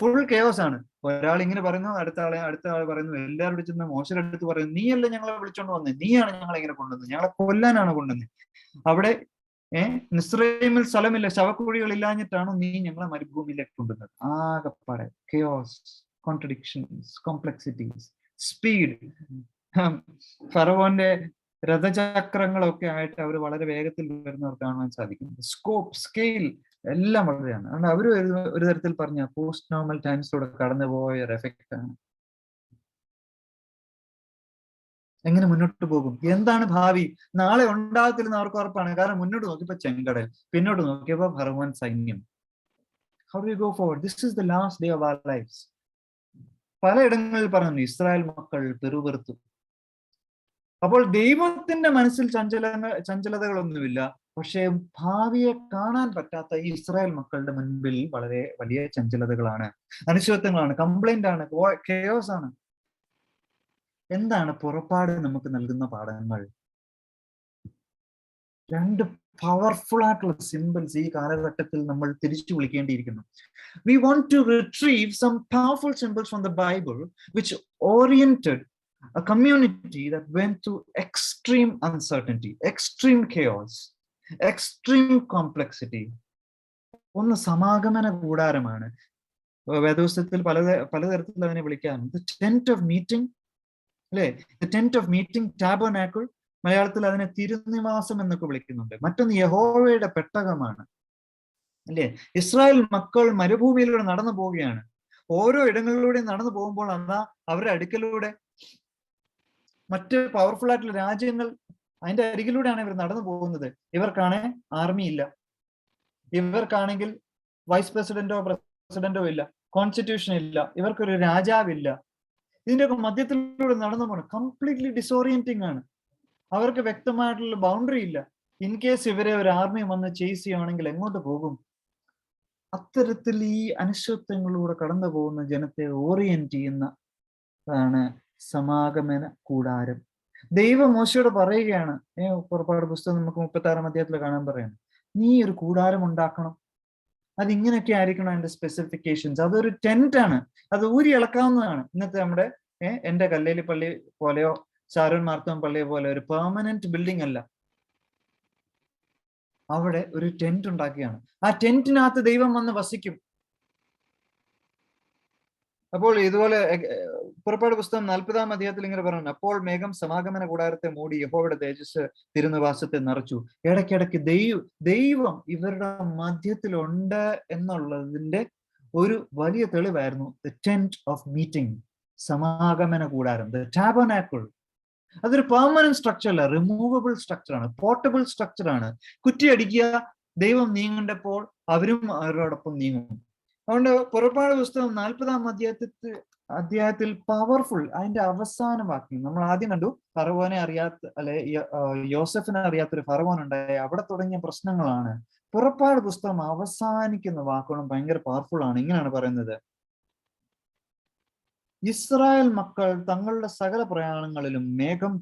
full chaos ആണ്. ഒരാൾ ഇങ്ങനെ പറയുന്നു, അടുത്ത ആൾ പറയുന്നു, എല്ലാവരും ചെന്ന് മോശയുടെ അടുത്ത് പറയുന്നു, നീയല്ല ഞങ്ങളെ വിളിച്ചോണ്ട് വന്നത്, നീയാണ് ഞങ്ങളെ ഇങ്ങനെ കൊണ്ടുവന്നത്, ഞങ്ങളെ കൊല്ലാനാണ് കൊണ്ടുവന്നത്. അവിടെ മിസ്രൈമിൽ സ്ഥലമില്ല, ശവക്കുഴികൾ ഇല്ലാഞ്ഞിട്ടാണ് നീ ഞങ്ങളെ മരുഭൂമിയിലേക്ക് കൊണ്ടുവന്നത്. ആകെപ്പാടെ കെയോസ്, കോൺട്രഡിക്ഷൻസ്, കോംപ്ലക്സിറ്റീസ്, സ്പീഡ്. ഫറവോന്റെ രഥചക്രങ്ങളൊക്കെ ആയിട്ട് അവർ വളരെ വേഗത്തിൽ വരുന്നവർ കാണുവാൻ സാധിക്കും. സ്കോപ്പ്, സ്കെയിൽ എല്ലാം വളരെയാണ്. അതുകൊണ്ട് അവർ ഒരു തരത്തിൽ പറഞ്ഞ പോസ്റ്റ് നോർമൽ ടൈംസിലൂടെ കടന്നുപോയ ഒരു എഫക്റ്റ് ആണ്. എങ്ങനെ മുന്നോട്ട് പോകും, എന്താണ് ഭാവി, നാളെ ഉണ്ടാകത്തില്ലെന്ന് അവർക്ക് ഉറപ്പാണ്. കാരണം മുന്നോട്ട് നോക്കിയപ്പോ ചെങ്കടൽ, പിന്നോട്ട് നോക്കിയപ്പോ ഫറവോൻ സൈന്യം. How do we go forward? This is the last day of our lives. പലയിടങ്ങളിൽ പറഞ്ഞു ഇസ്രായേൽ മക്കൾ പെറുപെറുത്തു. അപ്പോൾ ദൈവത്തിന്റെ മനസ്സിൽ ചഞ്ചലതകളൊന്നുമില്ല. പക്ഷേ ഭാവിയെ കാണാൻ പറ്റാത്ത ഈ ഇസ്രായേൽ മക്കളുടെ മുൻപിൽ വളരെ വലിയ ചഞ്ചലതകളാണ്, അനിശ്ചിതത്വങ്ങളാണ്, കംപ്ലൈന്റ് ആണ്, കെയോസ് ആണ്. എന്താണ് പുറപ്പാട് നമുക്ക് നൽകുന്ന പാഠങ്ങൾ? രണ്ട് പവർഫുൾ ആയിട്ടുള്ള സിമ്പിൾസ് ഈ കാലഘട്ടത്തിൽ നമ്മൾ തിരിച്ചു വിളിക്കേണ്ടിയിരിക്കുന്നു. We want to retrieve some powerful symbols from the Bible which oriented a community that went through extreme uncertainty, extreme chaos, extreme complexity. ഒന്ന് സമാഗമന കൂടാരമാണ്. വേദപുസ്തകത്തിൽ പലതരത്തിൽ അതിനെ വിളിക്കാറുണ്ട്. The tent of meeting, അല്ലെ? The tent of meeting, tabernacle. മലയാളത്തിൽ അതിനെ തിരുനിവാസം എന്നൊക്കെ വിളിക്കുന്നുണ്ട്. മറ്റൊന്ന് യഹോവയുടെ പെട്ടകമാണ്, അല്ലേ? ഇസ്രായേൽ മക്കൾ മരുഭൂമിയിലൂടെ നടന്നു പോവുകയാണ്. ഓരോ ഇടങ്ങളിലൂടെയും നടന്നു പോകുമ്പോൾ അതാ അവരുടെ അടുക്കലൂടെ മറ്റ് പവർഫുൾ ആയിട്ടുള്ള രാജ്യങ്ങൾ അതിന്റെ അരികിലൂടെയാണ് ഇവർ നടന്നു പോകുന്നത്. ഇവർക്കാണെ ആർമി ഇല്ല, ഇവർക്കാണെങ്കിൽ വൈസ് പ്രസിഡന്റോ പ്രസിഡന്റോ ഇല്ല, കോൺസ്റ്റിറ്റ്യൂഷൻ ഇല്ല, ഇവർക്കൊരു രാജാവില്ല. ഇതിന്റെയൊക്കെ മധ്യത്തിലൂടെ നടന്നു പോകണം. കംപ്ലീറ്റ്ലി ഡിസോറിയന്റിങ് ആണ്. അവർക്ക് വ്യക്തമായിട്ടുള്ള ബൗണ്ടറി ഇല്ല. ഇൻ കേസ് ഇവരെ ഒരു ആർമി വന്ന് ചേസ് ചെയ്യുകയാണെങ്കിൽ എങ്ങോട്ട് പോകും? അത്തരത്തിൽ ഈ അനിശ്ചിതത്വങ്ങളിലൂടെ കടന്നു പോകുന്ന ജനത്തെ ഓറിയന്റ് ചെയ്യുന്നതാണ് സമാഗമന കൂടാരം. ദൈവം മോശയോട് പറയുകയാണ്, പുറപ്പാട് പുസ്തകം നമുക്ക് 36-ാം അധ്യായത്തിൽ കാണാൻ പറയാണ്, നീ ഒരു കൂടാരം ഉണ്ടാക്കണം, അതിങ്ങനെയൊക്കെ ആയിരിക്കണം അതിന്റെ സ്പെസിഫിക്കേഷൻസ്. അതൊരു ടെന്റ് ആണ്, അത് ഊരി ഇളക്കാവുന്നതാണ്. ഇന്നത്തെ നമ്മുടെ എന്റെ കല്ലേലി പള്ളി പോലെയോ ഷാരോൺ മാർത്തോം പള്ളിയെ പോലെ ഒരു പെർമനന്റ് ബിൽഡിംഗ് അല്ല. അവിടെ ഒരു ടെന്റ് ഉണ്ടാക്കിയാണ്. ആ ടെന്റിനകത്ത് ദൈവം വന്ന് വസിക്കും. അപ്പോൾ ഇതുപോലെ പുറപ്പാട് പുസ്തകം 40-ാം അധ്യായത്തിൽ ഇങ്ങനെ പറഞ്ഞു, അപ്പോൾ മേഘം സമാഗമന കൂടാരത്തെ മൂടി, യഹോവയുടെ തേജസ് തിരുനിവാസത്തെ നിറച്ചു. ഇടയ്ക്കിടയ്ക്ക് ദൈവം ഇവരുടെ മധ്യത്തിലുണ്ട് എന്നുള്ളതിന്റെ ഒരു വലിയ തെളിവായിരുന്നു ദ ടെന്റ് ഓഫ് മീറ്റിംഗ്, സമാഗമന കൂടാരം, ദ ടാബർനാക്കിൾ. അതൊരു പെർമനന്റ് സ്ട്രക്ചർ അല്ല, റിമൂവബിൾ സ്ട്രക്ചർ ആണ്, പോർട്ടബിൾ സ്ട്രക്ചർ ആണ്. കുറ്റിയടിക്കുക, ദൈവം നീങ്ങേണ്ടപ്പോൾ അവരും അവരോടൊപ്പം നീങ്ങും. അതുകൊണ്ട് പുറപ്പാട് പുസ്തകം 40-ാം അധ്യായത്തിൽ പവർഫുൾ, അതിന്റെ അവസാന വാക്യം നമ്മൾ ആദ്യം കണ്ടു. ഫറവോനെ അറിയാത്ത, അല്ലെ യോസഫിനെ അറിയാത്തൊരു ഫറവോൻ ഉണ്ടായി, അവിടെ തുടങ്ങിയ പ്രശ്നങ്ങളാണ്. പുറപ്പാട് പുസ്തകം അവസാനിക്കുന്ന വാക്കുകളും ഭയങ്കര പവർഫുൾ ആണ്. ഇങ്ങനെയാണ് പറയുന്നത്, ഇസ്രായേൽ മക്കൾ തങ്ങളുടെ സകല പ്രയാണങ്ങളിലും മേഘം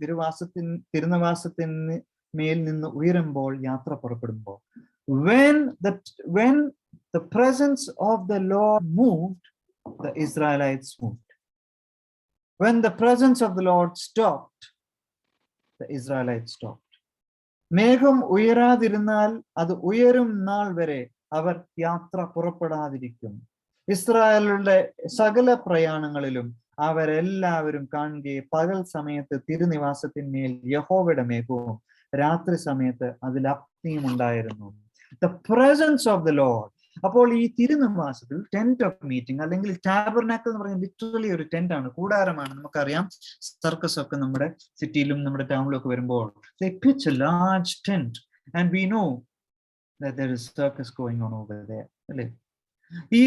തിരുനിവാസത്തിന് മേൽ നിന്ന് ഉയരുമ്പോൾ, യാത്ര പുറപ്പെടുമ്പോൾ, when the presence of the Lord moved, the Israelites moved. When the presence of the Lord stopped, the Israelites stopped. മേഘം ഉയരാതിരുന്നാൽ അത് ഉയരും നാൾ വരെ അവർ യാത്ര പുറപ്പെടാതിരിക്കും. ഇസ്രായേലുടെ സകല പ്രയാണങ്ങളിലും അവരെല്ലാവരും കാണുകയെ പകൽ സമയത്ത് തിരുനിവാസത്തിന്മേൽ യഹോവയുടെ മേഘവും രാത്രി സമയത്ത് അതിൽ അഗ്നിയും ഉണ്ടായിരുന്നു. The presence of the Lord, അപ്പോൾ ഈ തിരുനിവാസത്തിൽ ടെന്റ് ഓഫ് മീറ്റിംഗ് അല്ലെങ്കിൽ ടാബർനാക്കിൾ എന്ന് പറഞ്ഞാൽ ലിറ്ററലി ഒരു ടെന്റ് ആണ്, കൂടാരമാണ്. നമുക്കറിയാം സർക്കസ് ഒക്കെ നമ്മുടെ സിറ്റിയിലും നമ്മുടെ ടൗണിലും ഒക്കെ വരുമ്പോൾ they pitch a large tent and we know that there is circus going on over there, അല്ലേ? ഈ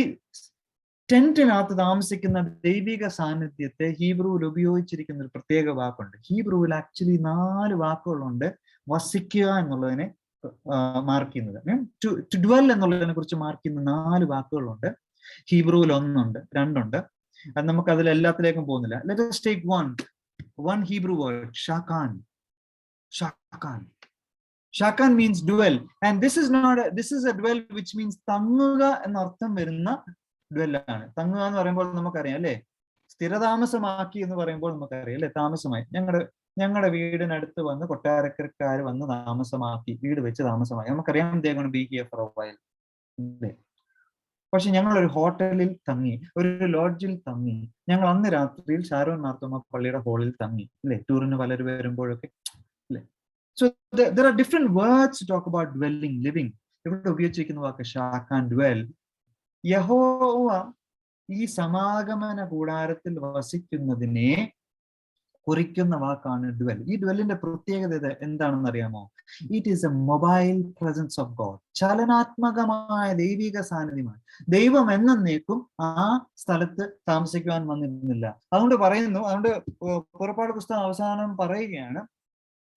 ടെന്റിനകത്ത് താമസിക്കുന്ന ദൈവിക സാന്നിധ്യത്തെ ഹീബ്രുവിൽ ഉപയോഗിച്ചിരിക്കുന്ന ഒരു പ്രത്യേക വാക്കുണ്ട്. ഹീബ്രുവിൽ ആക്ച്വലി 4 വാക്കുകളുണ്ട് വസിക്കുക എന്നുള്ളതിനെ മാർക്ക് ചെയ്യുന്നത്. ടു ഡ്വെൽ എന്നുള്ളതിനെ കുറിച്ച് മാർക്ക് ചെയ്യുന്ന 4 വാക്കുകളുണ്ട്. ഹീബ്രുവിൽ 1 ഉണ്ട്, 2 ഉണ്ട്. അത് നമുക്ക് അതിൽ എല്ലാത്തിലേക്കും പോകുന്നില്ല. Let us take one Hebrew word, shakan. Shakan means dwell, and this is a dwell which means തങ്ങുക എന്നർത്ഥം വരുന്ന ഡ്വെല്ലാണ്. തങ്ങുക എന്ന് പറയുമ്പോൾ നമുക്കറിയാം അല്ലെ, സ്ഥിരതാമസമാക്കി എന്ന് പറയുമ്പോൾ നമുക്കറിയാം അല്ലെ, താമസമായി. ഞങ്ങളുടെ വീടിനടുത്ത് വന്ന് കൊട്ടാരക്കാർ വന്ന് താമസമാക്കി, വീട് വെച്ച് താമസമായി. നമുക്കറിയാം they are going to be here for a while. പക്ഷെ ഞങ്ങൾ ഒരു ഹോട്ടലിൽ തങ്ങി, ഒരു ലോഡ്ജിൽ തങ്ങി. ഞങ്ങൾ അന്ന് രാത്രിയിൽ ഷാരോൺ മാർത്തോമ പള്ളിയുടെ ഹോളിൽ തങ്ങി അല്ലെ, ടൂറിന് പലരും വരുമ്പോഴൊക്കെ അല്ലെ. So there are different words to talk about dwelling, living. ഇവിടെ ഉപയോഗിച്ചിരിക്കുന്ന വാക്ക് ഷാക്കാൻ, dwell. യഹോവ ഈ സമാഗമന കൂടാരത്തിൽ വസിക്കുന്നതിനെ കുറിക്കുന്ന വാക്കാണ് ഡ്വെൽ. ഈ ഡ്വെല്ലിന്റെ പ്രത്യേകത എന്താണെന്ന് അറിയാമോ? It is a mobile presence of God. ചലനാത്മകമായ ദൈവിക സാന്നിധ്യമാണ്. ദൈവം എന്നേക്കും ആ സ്ഥലത്ത് താമസിക്കുവാൻ വന്നിരുന്നില്ല. അതുകൊണ്ട് പുറപ്പാട് പുസ്തകം അവസാനം പറയുകയാണ്,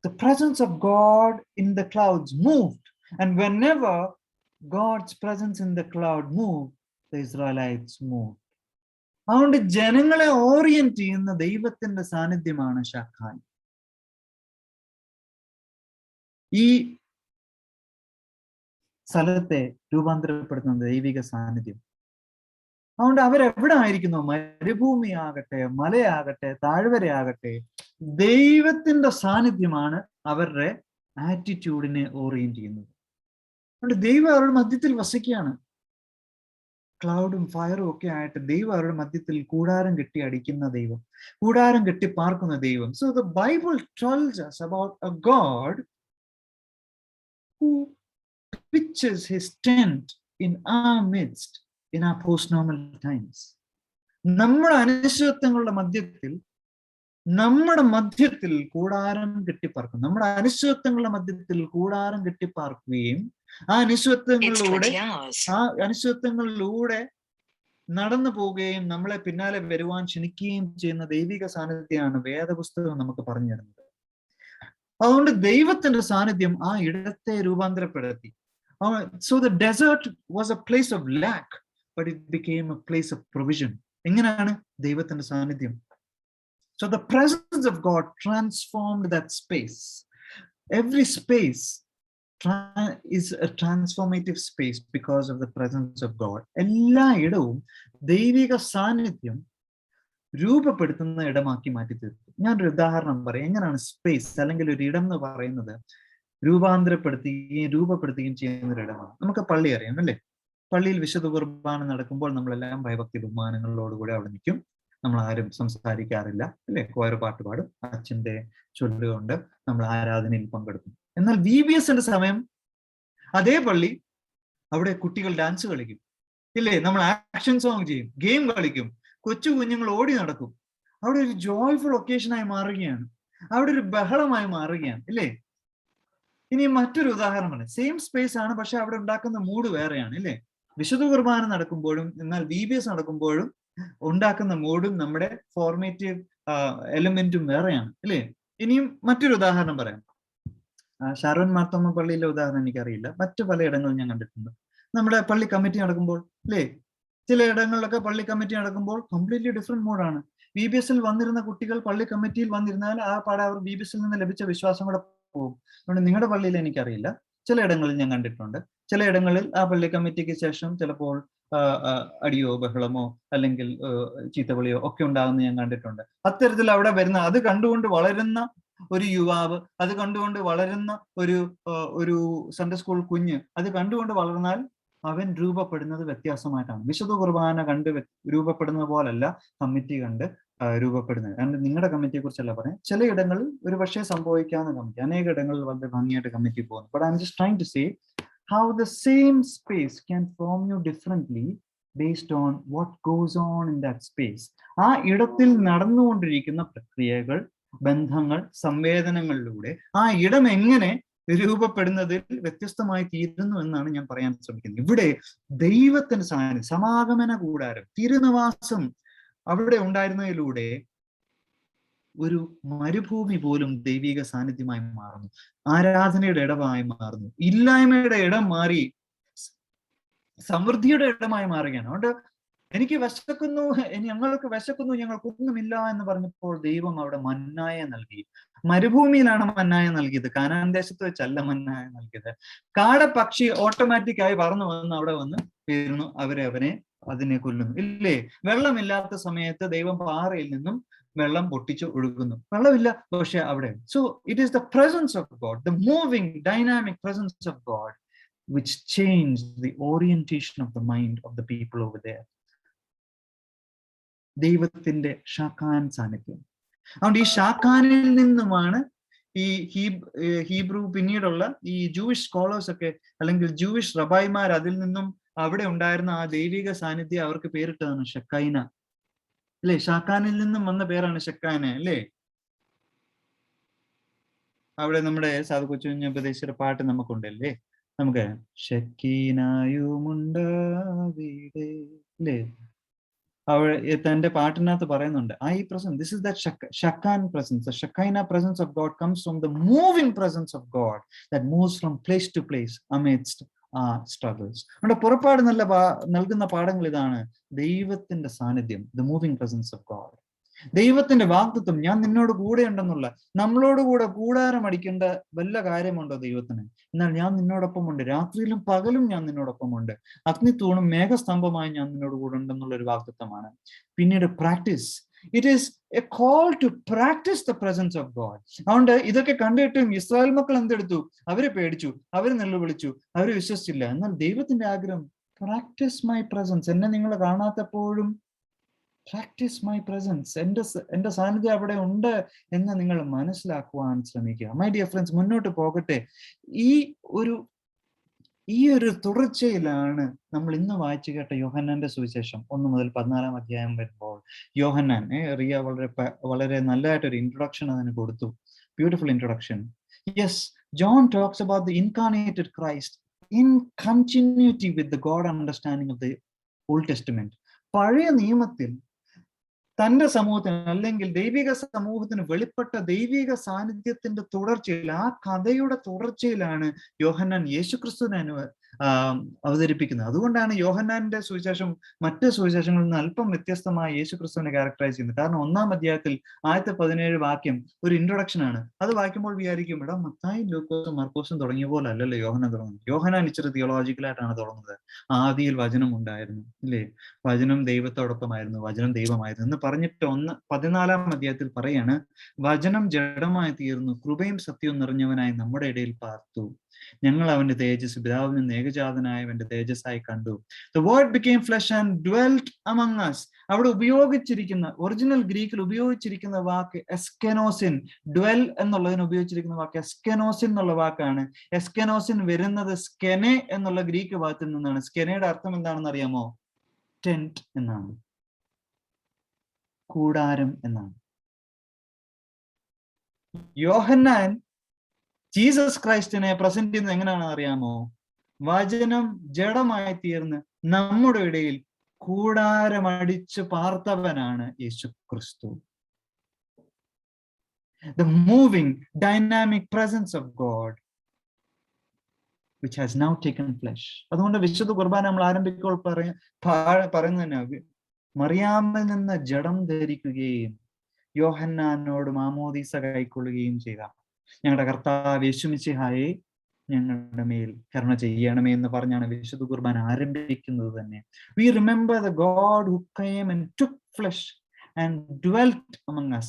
the presence of God in the clouds moved, and whenever God's presence in the cloud moved, the Israelites moved. അതുകൊണ്ട് ജനങ്ങളെ ഓറിയന്റ് ചെയ്യുന്ന ദൈവത്തിന്റെ സാന്നിധ്യമാണ് ഷാഖാൻ. ഈ സ്ഥലത്തെ രൂപാന്തരപ്പെടുത്തുന്ന ദൈവിക സാന്നിധ്യം. അതുകൊണ്ട് അവരെവിടെ ആയിരിക്കുന്നു, മരുഭൂമിയാകട്ടെ, മലയാകട്ടെ, താഴ്വരയാകട്ടെ, ദൈവത്തിന്റെ സാന്നിധ്യമാണ് അവരുടെ ആറ്റിറ്റ്യൂഡിനെ ഓറിയന്റ് ചെയ്യുന്നത്. അതുകൊണ്ട് ദൈവം അവരുടെ മധ്യത്തിൽ വസിക്കുകയാണ്. ക്ലൗഡും ഫയറും ഒക്കെ ആയിട്ട് ദൈവം അവരുടെ മധ്യത്തിൽ കൂടാരം കെട്ടി അടിക്കുന്ന ദൈവം, കൂടാരം കെട്ടി പാർക്കുന്ന ദൈവം. So the Bible tells us about a God who pitches his tent in our midst in our post-normal times. നമ്മുടെ അനിശ്ചിതത്വങ്ങളുടെ മധ്യത്തിൽ കൂടാരം കെട്ടിപ്പാർക്കും. നമ്മുടെ അനിശ്ചിതത്വങ്ങളുടെ മധ്യത്തിൽ കൂടാരം കെട്ടിപ്പാർക്കുകയും ആ അനിശ്ചിതത്വങ്ങളിലൂടെ നടന്നു പോവുകയും നമ്മളെ പിന്നാലെ വരുവാൻ ക്ഷണിക്കുകയും ചെയ്യുന്ന ദൈവിക സാന്നിധ്യമാണ് വേദപുസ്തകം നമുക്ക് പറഞ്ഞു തരുന്നത്. അതുകൊണ്ട് ദൈവത്തിന്റെ സാന്നിധ്യം ആ ഇടത്തെ രൂപാന്തരപ്പെടുത്തി. So the desert was a place of lack, but it became a place of provision. എങ്ങനെയാണ് ദൈവത്തിന്റെ സാന്നിധ്യം? So the presence of God transformed that space. Every space is a transformative space because of the presence of God. എല്ലാ ഇടവും ദൈവിക സാന്നിധ്യം രൂപപ്പെടുത്തുന്ന ഇടമാക്കി മാറ്റി തീർത്തു. ഞാനൊരു ഉദാഹരണം പറയാം. എങ്ങനെയാണ് സ്പേസ് അല്ലെങ്കിൽ ഒരു ഇടം എന്ന് പറയുന്നത് രൂപപ്പെടുത്തുകയും ചെയ്യുന്ന ഒരു ഇടമാണ്. നമുക്ക് പള്ളി അറിയാം അല്ലേ? പള്ളിയിൽ വിശുദ്ധ കുർബാന നടക്കുമ്പോൾ നമ്മളെല്ലാം ഭയഭക്തി ബഹുമാനങ്ങളോടുകൂടി അവിടെ നിൽക്കും. നമ്മൾ ആരും സംസാരിക്കാറില്ല അല്ലെ? കോയർ പാട്ട് പാടും, അച്ഛന്റെ ചൊല്ലുകൊണ്ട് നമ്മൾ ആരാധനയിൽ പങ്കെടുക്കും. എന്നാൽ VBSന്റെ സമയം അതേ പള്ളി, അവിടെ കുട്ടികൾ ഡാൻസ് കളിക്കും ഇല്ലേ? നമ്മൾ ആക്ഷൻ സോങ് ചെയ്യും, ഗെയിം കളിക്കും, കൊച്ചു കുഞ്ഞുങ്ങൾ ഓടി നടക്കും. അവിടെ ഒരു ജോയ്ഫുൾ ഒക്കേഷനായി മാറുകയാണ്, അവിടെ ഒരു ബഹളമായി മാറുകയാണ് ഇല്ലേ? ഇനി മറ്റൊരു ഉദാഹരണമാണ്. സെയിം സ്പേസ് ആണ്, പക്ഷെ അവിടെ ഉണ്ടാക്കുന്ന മൂഡ് വേറെയാണ് ഇല്ലേ? വിശുദ്ധ കുർബാന നടക്കുമ്പോഴും എന്നാൽ VBS നടക്കുമ്പോഴും ഉണ്ടാക്കുന്ന മൂഡും നമ്മുടെ ഫോർമേറ്റീവ് എലിമെന്റും വേറെയാണ് അല്ലേ? ഇനിയും മറ്റൊരു ഉദാഹരണം പറയാം. ഷാരോൺ മാർത്തോമ പള്ളിയിലെ ഉദാഹരണം എനിക്കറിയില്ല, മറ്റു പലയിടങ്ങളും ഞാൻ കണ്ടിട്ടുണ്ട്. നമ്മുടെ പള്ളി കമ്മിറ്റി നടക്കുമ്പോൾ അല്ലേ, ചില ഇടങ്ങളിലൊക്കെ പള്ളി കമ്മിറ്റി നടക്കുമ്പോൾ കംപ്ലീറ്റ്ലി ഡിഫറെന്റ് മൂഡാണ്. VBSൽ വന്നിരുന്ന കുട്ടികൾ പള്ളി കമ്മിറ്റിയിൽ വന്നിരുന്നാൽ ആ പാടെ അവർ VBSൽ നിന്ന് ലഭിച്ച വിശ്വാസം കൂടെ പോകും. അതുകൊണ്ട് നിങ്ങളുടെ പള്ളിയിൽ എനിക്കറിയില്ല, ചിലയിടങ്ങളിൽ ഞാൻ കണ്ടിട്ടുണ്ട്. ചിലയിടങ്ങളിൽ ആ പള്ളി കമ്മിറ്റിക്ക് ശേഷം ചിലപ്പോൾ അടിയോ ബഹളമോ അല്ലെങ്കിൽ ചീത്തവിളിയോ ഒക്കെ ഉണ്ടാകുന്ന ഞാൻ കണ്ടിട്ടുണ്ട്. അത്തരത്തിൽ അവിടെ വരുന്ന, അത് കണ്ടുകൊണ്ട് വളരുന്ന ഒരു യുവാവ്, അത് കണ്ടുകൊണ്ട് വളരുന്ന ഒരു സൺഡേ സ്കൂൾ കുഞ്ഞ്, അത് കണ്ടുകൊണ്ട് വളർന്നാൽ അവൻ രൂപപ്പെടുന്നത് വ്യത്യാസമായിട്ടാണ്. വിശുദ്ധ കുർബാന കണ്ട് രൂപപ്പെടുന്നത് പോലല്ല കമ്മിറ്റി കണ്ട് രൂപപ്പെടുന്നത്. കാരണം നിങ്ങളുടെ കമ്മിറ്റിയെ കുറിച്ചല്ല പറയാം. ചിലയിടങ്ങളിൽ ഒരു പക്ഷേ സംഭവിക്കാവുന്ന കമ്മിറ്റി, അനേക ഇടങ്ങളിൽ വളരെ ഭംഗിയായിട്ട് കമ്മിറ്റി പോകുന്നു. But I'm just trying to say how the same space can form you differently based on what goes on in that space. ആ ഇടത്തിൽ നടന്നുകൊണ്ടിരിക്കുന്ന പ്രക്രിയകൾ, ബന്ധങ്ങൾ, സംവേദനങ്ങളിലൂടെ ആ ഇടം എങ്ങനെ രൂപപ്പെടുന്നതിൽ വ്യത്യസ്തമായി തീരുന്നു എന്നാണ് ഞാൻ പറയാൻ ശ്രമിക്കുന്നത്. ഇവിടെ ദൈവത്തിന് സാന്നിധ്യം, സമാഗമന കൂടാരം, തിരുനിവാസം അവിടെ ഉണ്ടായിരുന്നതിലൂടെ ഒരു മരുഭൂമി പോലും ദൈവിക സാന്നിധ്യമായി മാറുന്നു, ആരാധനയുടെ ഇടമായി മാറുന്നു, ഇല്ലായ്മയുടെ ഇടം മാറി സമൃദ്ധിയുടെ ഇടമായി മാറുകയാണ്. അതുകൊണ്ട് എനിക്ക് വിശക്കുന്നു, ഞങ്ങൾക്ക് വിശക്കുന്നു, ഞങ്ങൾക്കൊന്നുമില്ല എന്ന് പറഞ്ഞപ്പോൾ ദൈവം അവിടെ മന്നായ നൽകി. മരുഭൂമിയിലാണ് മന്നായ നൽകിയത്, കാനാൻ ദേശത്ത് വെച്ചല്ല മന്നായ നൽകിയത്. കാടപ്പക്ഷി ഓട്ടോമാറ്റിക്കായി പറന്നു വന്ന് അവിടെ വന്ന് വീഴുന്നു, അവനെ അതിനെ കൊല്ലുന്നു, ഇല്ലേ? വെള്ളമില്ലാത്ത സമയത്ത് ദൈവം പാറയിൽ നിന്നും വെള്ളം പൊട്ടിച്ച് ഒഴുകുന്നു, വെള്ളമില്ല പക്ഷെ അവിടെ. So it is the presence of God, the moving dynamic presence of God which changed the orientation of the mind of the people over there. ദൈവത്തിന്റെ ഷാക്കാൻ സാന്നിധ്യം. അതുകൊണ്ട് ഈ ഷാക്കാനിൽ നിന്നുമാണ് ഈ ഹീബ്രു പിന്നീടുള്ള ഈ ജൂയിഷ് സ്കോളേഴ്സ് ഒക്കെ, അല്ലെങ്കിൽ ജൂയിഷ് റബായിമാർ, അതിൽ നിന്നും അവിടെ ഉണ്ടായിരുന്ന ആ ദൈവിക സാന്നിധ്യം അവർക്ക് പേരിട്ടതാണ് ഷക്കൈന, അല്ലെ? ഷാക്കാനിൽ നിന്നും വന്ന പേരാണ് ഷക്കൈന, അല്ലേ? അവിടെ നമ്മുടെ സാധു കൊച്ചുകുഞ്ഞ് ഉപദേശിയുടെ പാട്ട് നമുക്കുണ്ടല്ലേ, നമുക്ക് ഷക്കീനായുമുണ്ടാവിടെ, അല്ലേ? അവിടെ തന്റെ പാട്ടിനകത്ത് പറയുന്നുണ്ട്, I present, this is that Shakan presence, the Shekinah presence of God comes from the moving presence of God that moves from place to place amidst our struggles. നമ്മുടെ പുറപ്പാട് നൽകുന്ന പാഠങ്ങൾ ഇതാണ്: ദൈവത്തിന്റെ സാന്നിധ്യം, the moving presence of God. ദൈവത്തിന്റെ വാഗ്ദത്തം, ഞാൻ നിന്നോട് കൂടെ ഉണ്ടെന്നുള്ള, നമ്മളോട് കൂടെ കൂടാരം അടിക്കേണ്ട വല്ല കാര്യമുണ്ടോ ദൈവത്തിന്? എന്നാൽ ഞാൻ നിന്നോടൊപ്പമുണ്ട്, രാത്രിയിലും പകലും ഞാൻ നിന്നോടൊപ്പമുണ്ട്, അഗ്നിത്തൂണും മേഘസ്തംഭമായി ഞാൻ നിന്നോട് കൂടെ ഉണ്ടെന്നുള്ള ഒരു വാഗ്ദത്തമാണ്. പിന്നീട് practice, it is a call to practise the presence of God. അതുകൊണ്ട് ഇതൊക്കെ കണ്ടിട്ടും ഇസ്രായേൽ മക്കൾ എന്തെടുത്തു? അവരെ പേടിച്ചു, അവര് നിലവിളിച്ചു, അവര് വിശ്വസിച്ചില്ല. എന്നാൽ ദൈവത്തിന്റെ ആഗ്രഹം, പ്രാക്ടീസ് മൈ പ്രസൻസ്, എന്നെ നിങ്ങൾ കാണാത്തപ്പോഴും പ്രാക്ടീസ് മൈ പ്രസൻസ്, എന്റെ സാന്നിധ്യം അവിടെ ഉണ്ട് എന്ന് നിങ്ങൾ മനസ്സിലാക്കുവാൻ ശ്രമിക്കുക. മൈ ഡിയർ ഫ്രണ്ട്സ്, മുന്നോട്ട് പോകട്ടെ. ഈ ഒരു തുടർച്ചയിലാണ് നമ്മൾ ഇന്ന് വായിച്ചു കേട്ട യോഹന്നാന്റെ സുവിശേഷം 1 മുതൽ 14 അധ്യായം വരുമ്പോൾ യോഹന്നാൻ, റിയ വളരെ നല്ലതായിട്ടൊരു ഇൻട്രൊഡക്ഷൻ അതിന് കൊടുത്തു, beautiful introduction. Yes, John talks about the incarnated Christ in continuity with the God understanding of the old testament. പഴയ നിയമത്തിൽ തന്റെ സമൂഹത്തിന്, അല്ലെങ്കിൽ ദൈവിക സമൂഹത്തിന് വെളിപ്പെട്ട ദൈവിക സാന്നിധ്യത്തിന്റെ തുടർച്ചയിൽ, ആ കഥയുടെ തുടർച്ചയിലാണ് യോഹന്നാൻ യേശുക്രിസ്തുവിനെ അവതരിപ്പിക്കുന്നത്. അതുകൊണ്ടാണ് യോഹന്നാന്റെ സുവിശേഷം മറ്റ് സുവിശേഷങ്ങളിൽ നിന്ന് അല്പം വ്യത്യസ്തമായി യേശുക്രിസ്തുവിനെ ക്യാരക്ടറൈസ് ചെയ്യുന്നത്. കാരണം 1-ാം അധ്യായത്തിൽ 17 വാക്യം ഒരു ഇൻട്രൊഡക്ഷൻ ആണ്. അത് വായിക്കുമ്പോൾ വിചാരിക്കും, ഇവിടെ മത്തായി, ലൂക്കോസും മർക്കോസും തുടങ്ങിയ പോലെ അല്ലല്ലോ യോഹന്നാൻ തുടങ്ങുന്നത്. യോഹന്നാൻ ഇച്ചിരി തിയോളജിക്കലായിട്ടാണ് തുടങ്ങുന്നത്. ആദിയിൽ വചനം ഉണ്ടായിരുന്നു, ഇല്ലേ? വചനം ദൈവത്തോടൊപ്പമായിരുന്നു, വചനം ദൈവമായിരുന്നു എന്ന് പറഞ്ഞിട്ട് 14-ാം അധ്യായത്തിൽ പറയാണ്, വചനം ജഡമായി തീർന്നു, കൃപയും സത്യവും നിറഞ്ഞവനായി നമ്മുടെ ഇടയിൽ പാർത്തു, ഞങ്ങൾ അവന്റെ തേജസ് പിതാവിൽ നിന്ന് ഏകജാതനായവന്റെ തേജസ്സായി കണ്ടു. The word became flesh and dwelt among us. അവിടെ ഉപയോഗിച്ചിരിക്കുന്ന, ഒറിജിനൽ ഗ്രീക്കിൽ ഉപയോഗിച്ചിരിക്കുന്ന വാക്ക് എസ്കെനോസിൻ. ഡ്വെൽ എന്നുള്ളതിന് ഉപയോഗിച്ചിരിക്കുന്ന വാക്ക് എസ്കെനോസിൻ എന്നുള്ള വാക്കാണ്. എസ്കെനോസിൻ വരുന്നത് സ്കെനെ എന്നുള്ള ഗ്രീക്ക് വാക്കിൽ നിന്നാണ്. സ്കെനയുടെ അർത്ഥം എന്താണെന്ന് അറിയാമോ? ടെന്റ് എന്നാണ്, കൂടാരം എന്നാണ്. യോഹന്നാൻ ജീസസ് ക്രൈസ്റ്റിനെ പ്രസന്റ് ചെയ്യുന്നത് എങ്ങനെയാണെന്ന് അറിയാമോ? വചനം ജഡമായി തീർന്ന് നമ്മുടെ ഇടയിൽ കൂടാരമടിച്ച് പാർത്തവനാണ് യേശു ക്രിസ്തു. The moving dynamic presence of God which has now taken flesh. അതുകൊണ്ട് വിശുദ്ധ കുർബാന നമ്മൾ ആരംഭിക്കുമ്പോൾ പറയുന്നത് തന്നെ, മറിയാമിൽ നിന്ന് ജഡം ധരിക്കുകയും യോഹന്നാനോട് മാമോദീസ കൈക്കൊള്ളുകയും ചെയ്ത ഞങ്ങളുടെ കർത്താവ് യേശു മിശിഹായെ ഞങ്ങളുടെ മേൽ കരുണ ചെയ്യണമേ എന്ന് പറഞ്ഞാണ് വിശുദ്ധ കുർബാന ആരംഭിക്കുന്നത് തന്നെ. We remember the God who came and took flesh and dwelt among us.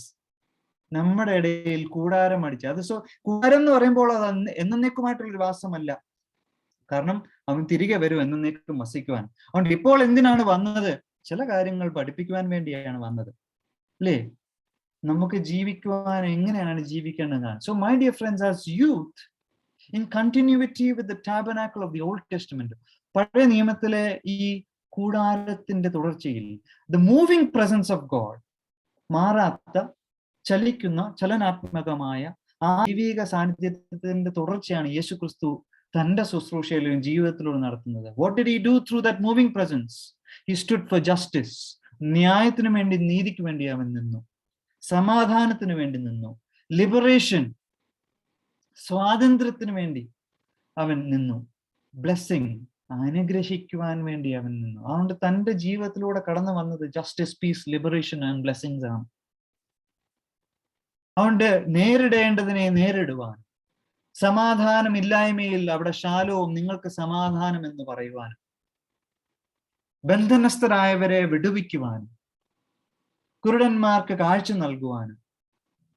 നമ്മുടെ ഇടയിൽ കൂടാരം അടിച്ചു. അത് കൂടാരം എന്ന് പറയുമ്പോൾ അത് എന്നേക്കുമായിട്ടുള്ളൊരു വാസമല്ല. കാരണം അവൻ തിരികെ വരും എന്നേക്കും വസിക്കുവാൻ. അതുകൊണ്ട് ഇപ്പോൾ എന്തിനാണ് വന്നത്? ചില കാര്യങ്ങൾ പഠിപ്പിക്കുവാൻ വേണ്ടിയാണ് വന്നത്, അല്ലേ? നമുക്ക് ജീവിക്കുവാൻ എങ്ങനെയാണ് ജീവിക്കേണ്ടതാണ്. So my dear friends, as youth, in continuity with the tabernacle of the Old Testament. പഴയ നിയമത്തിലെ ഈ കൂടാരത്തിന്റെ തുടർച്ചയിൽ the moving presence of God, മാറാത്ത ചലിക്കുന്ന ചലനാത്മകമായ ആ ദൈവിക സാന്നിധ്യത്തിന്റെ തുടർച്ചയാണ് യേശു ക്രിസ്തു തന്റെ ശുശ്രൂഷയിലും ജീവിതത്തിലൂടെ നടത്തുന്നത്. What did he do through that moving presence? He stood for justice. ന്യായത്തിനു വേണ്ടി, നീതിക്ക് വേണ്ടി അവൻ നിന്നു. സമാധാനത്തിന് വേണ്ടി നിന്നു. ലിബറേഷൻ, സ്വാതന്ത്ര്യത്തിന് വേണ്ടി അവൻ നിന്നു. ബ്ലെസ്സിങ്, അനുഗ്രഹിക്കുവാൻ വേണ്ടി അവൻ നിന്നു. അതുകൊണ്ട് തന്റെ ജീവിതത്തിലൂടെ കടന്നു വന്നത് justice, peace, liberation and blessings ആണ്. അതുകൊണ്ട് നേരിടേണ്ടതിനെ നേരിടുവാൻ, സമാധാനമില്ലായ്മയിൽ അവിടെ ശാലോം, നിങ്ങൾക്ക് സമാധാനം എന്ന് പറയുവാൻ, ബന്ധനസ്ഥരായവരെ വിടുവിക്കുവാനും, കുരുടന്മാർക്ക് കാഴ്ച നൽകുവാനും,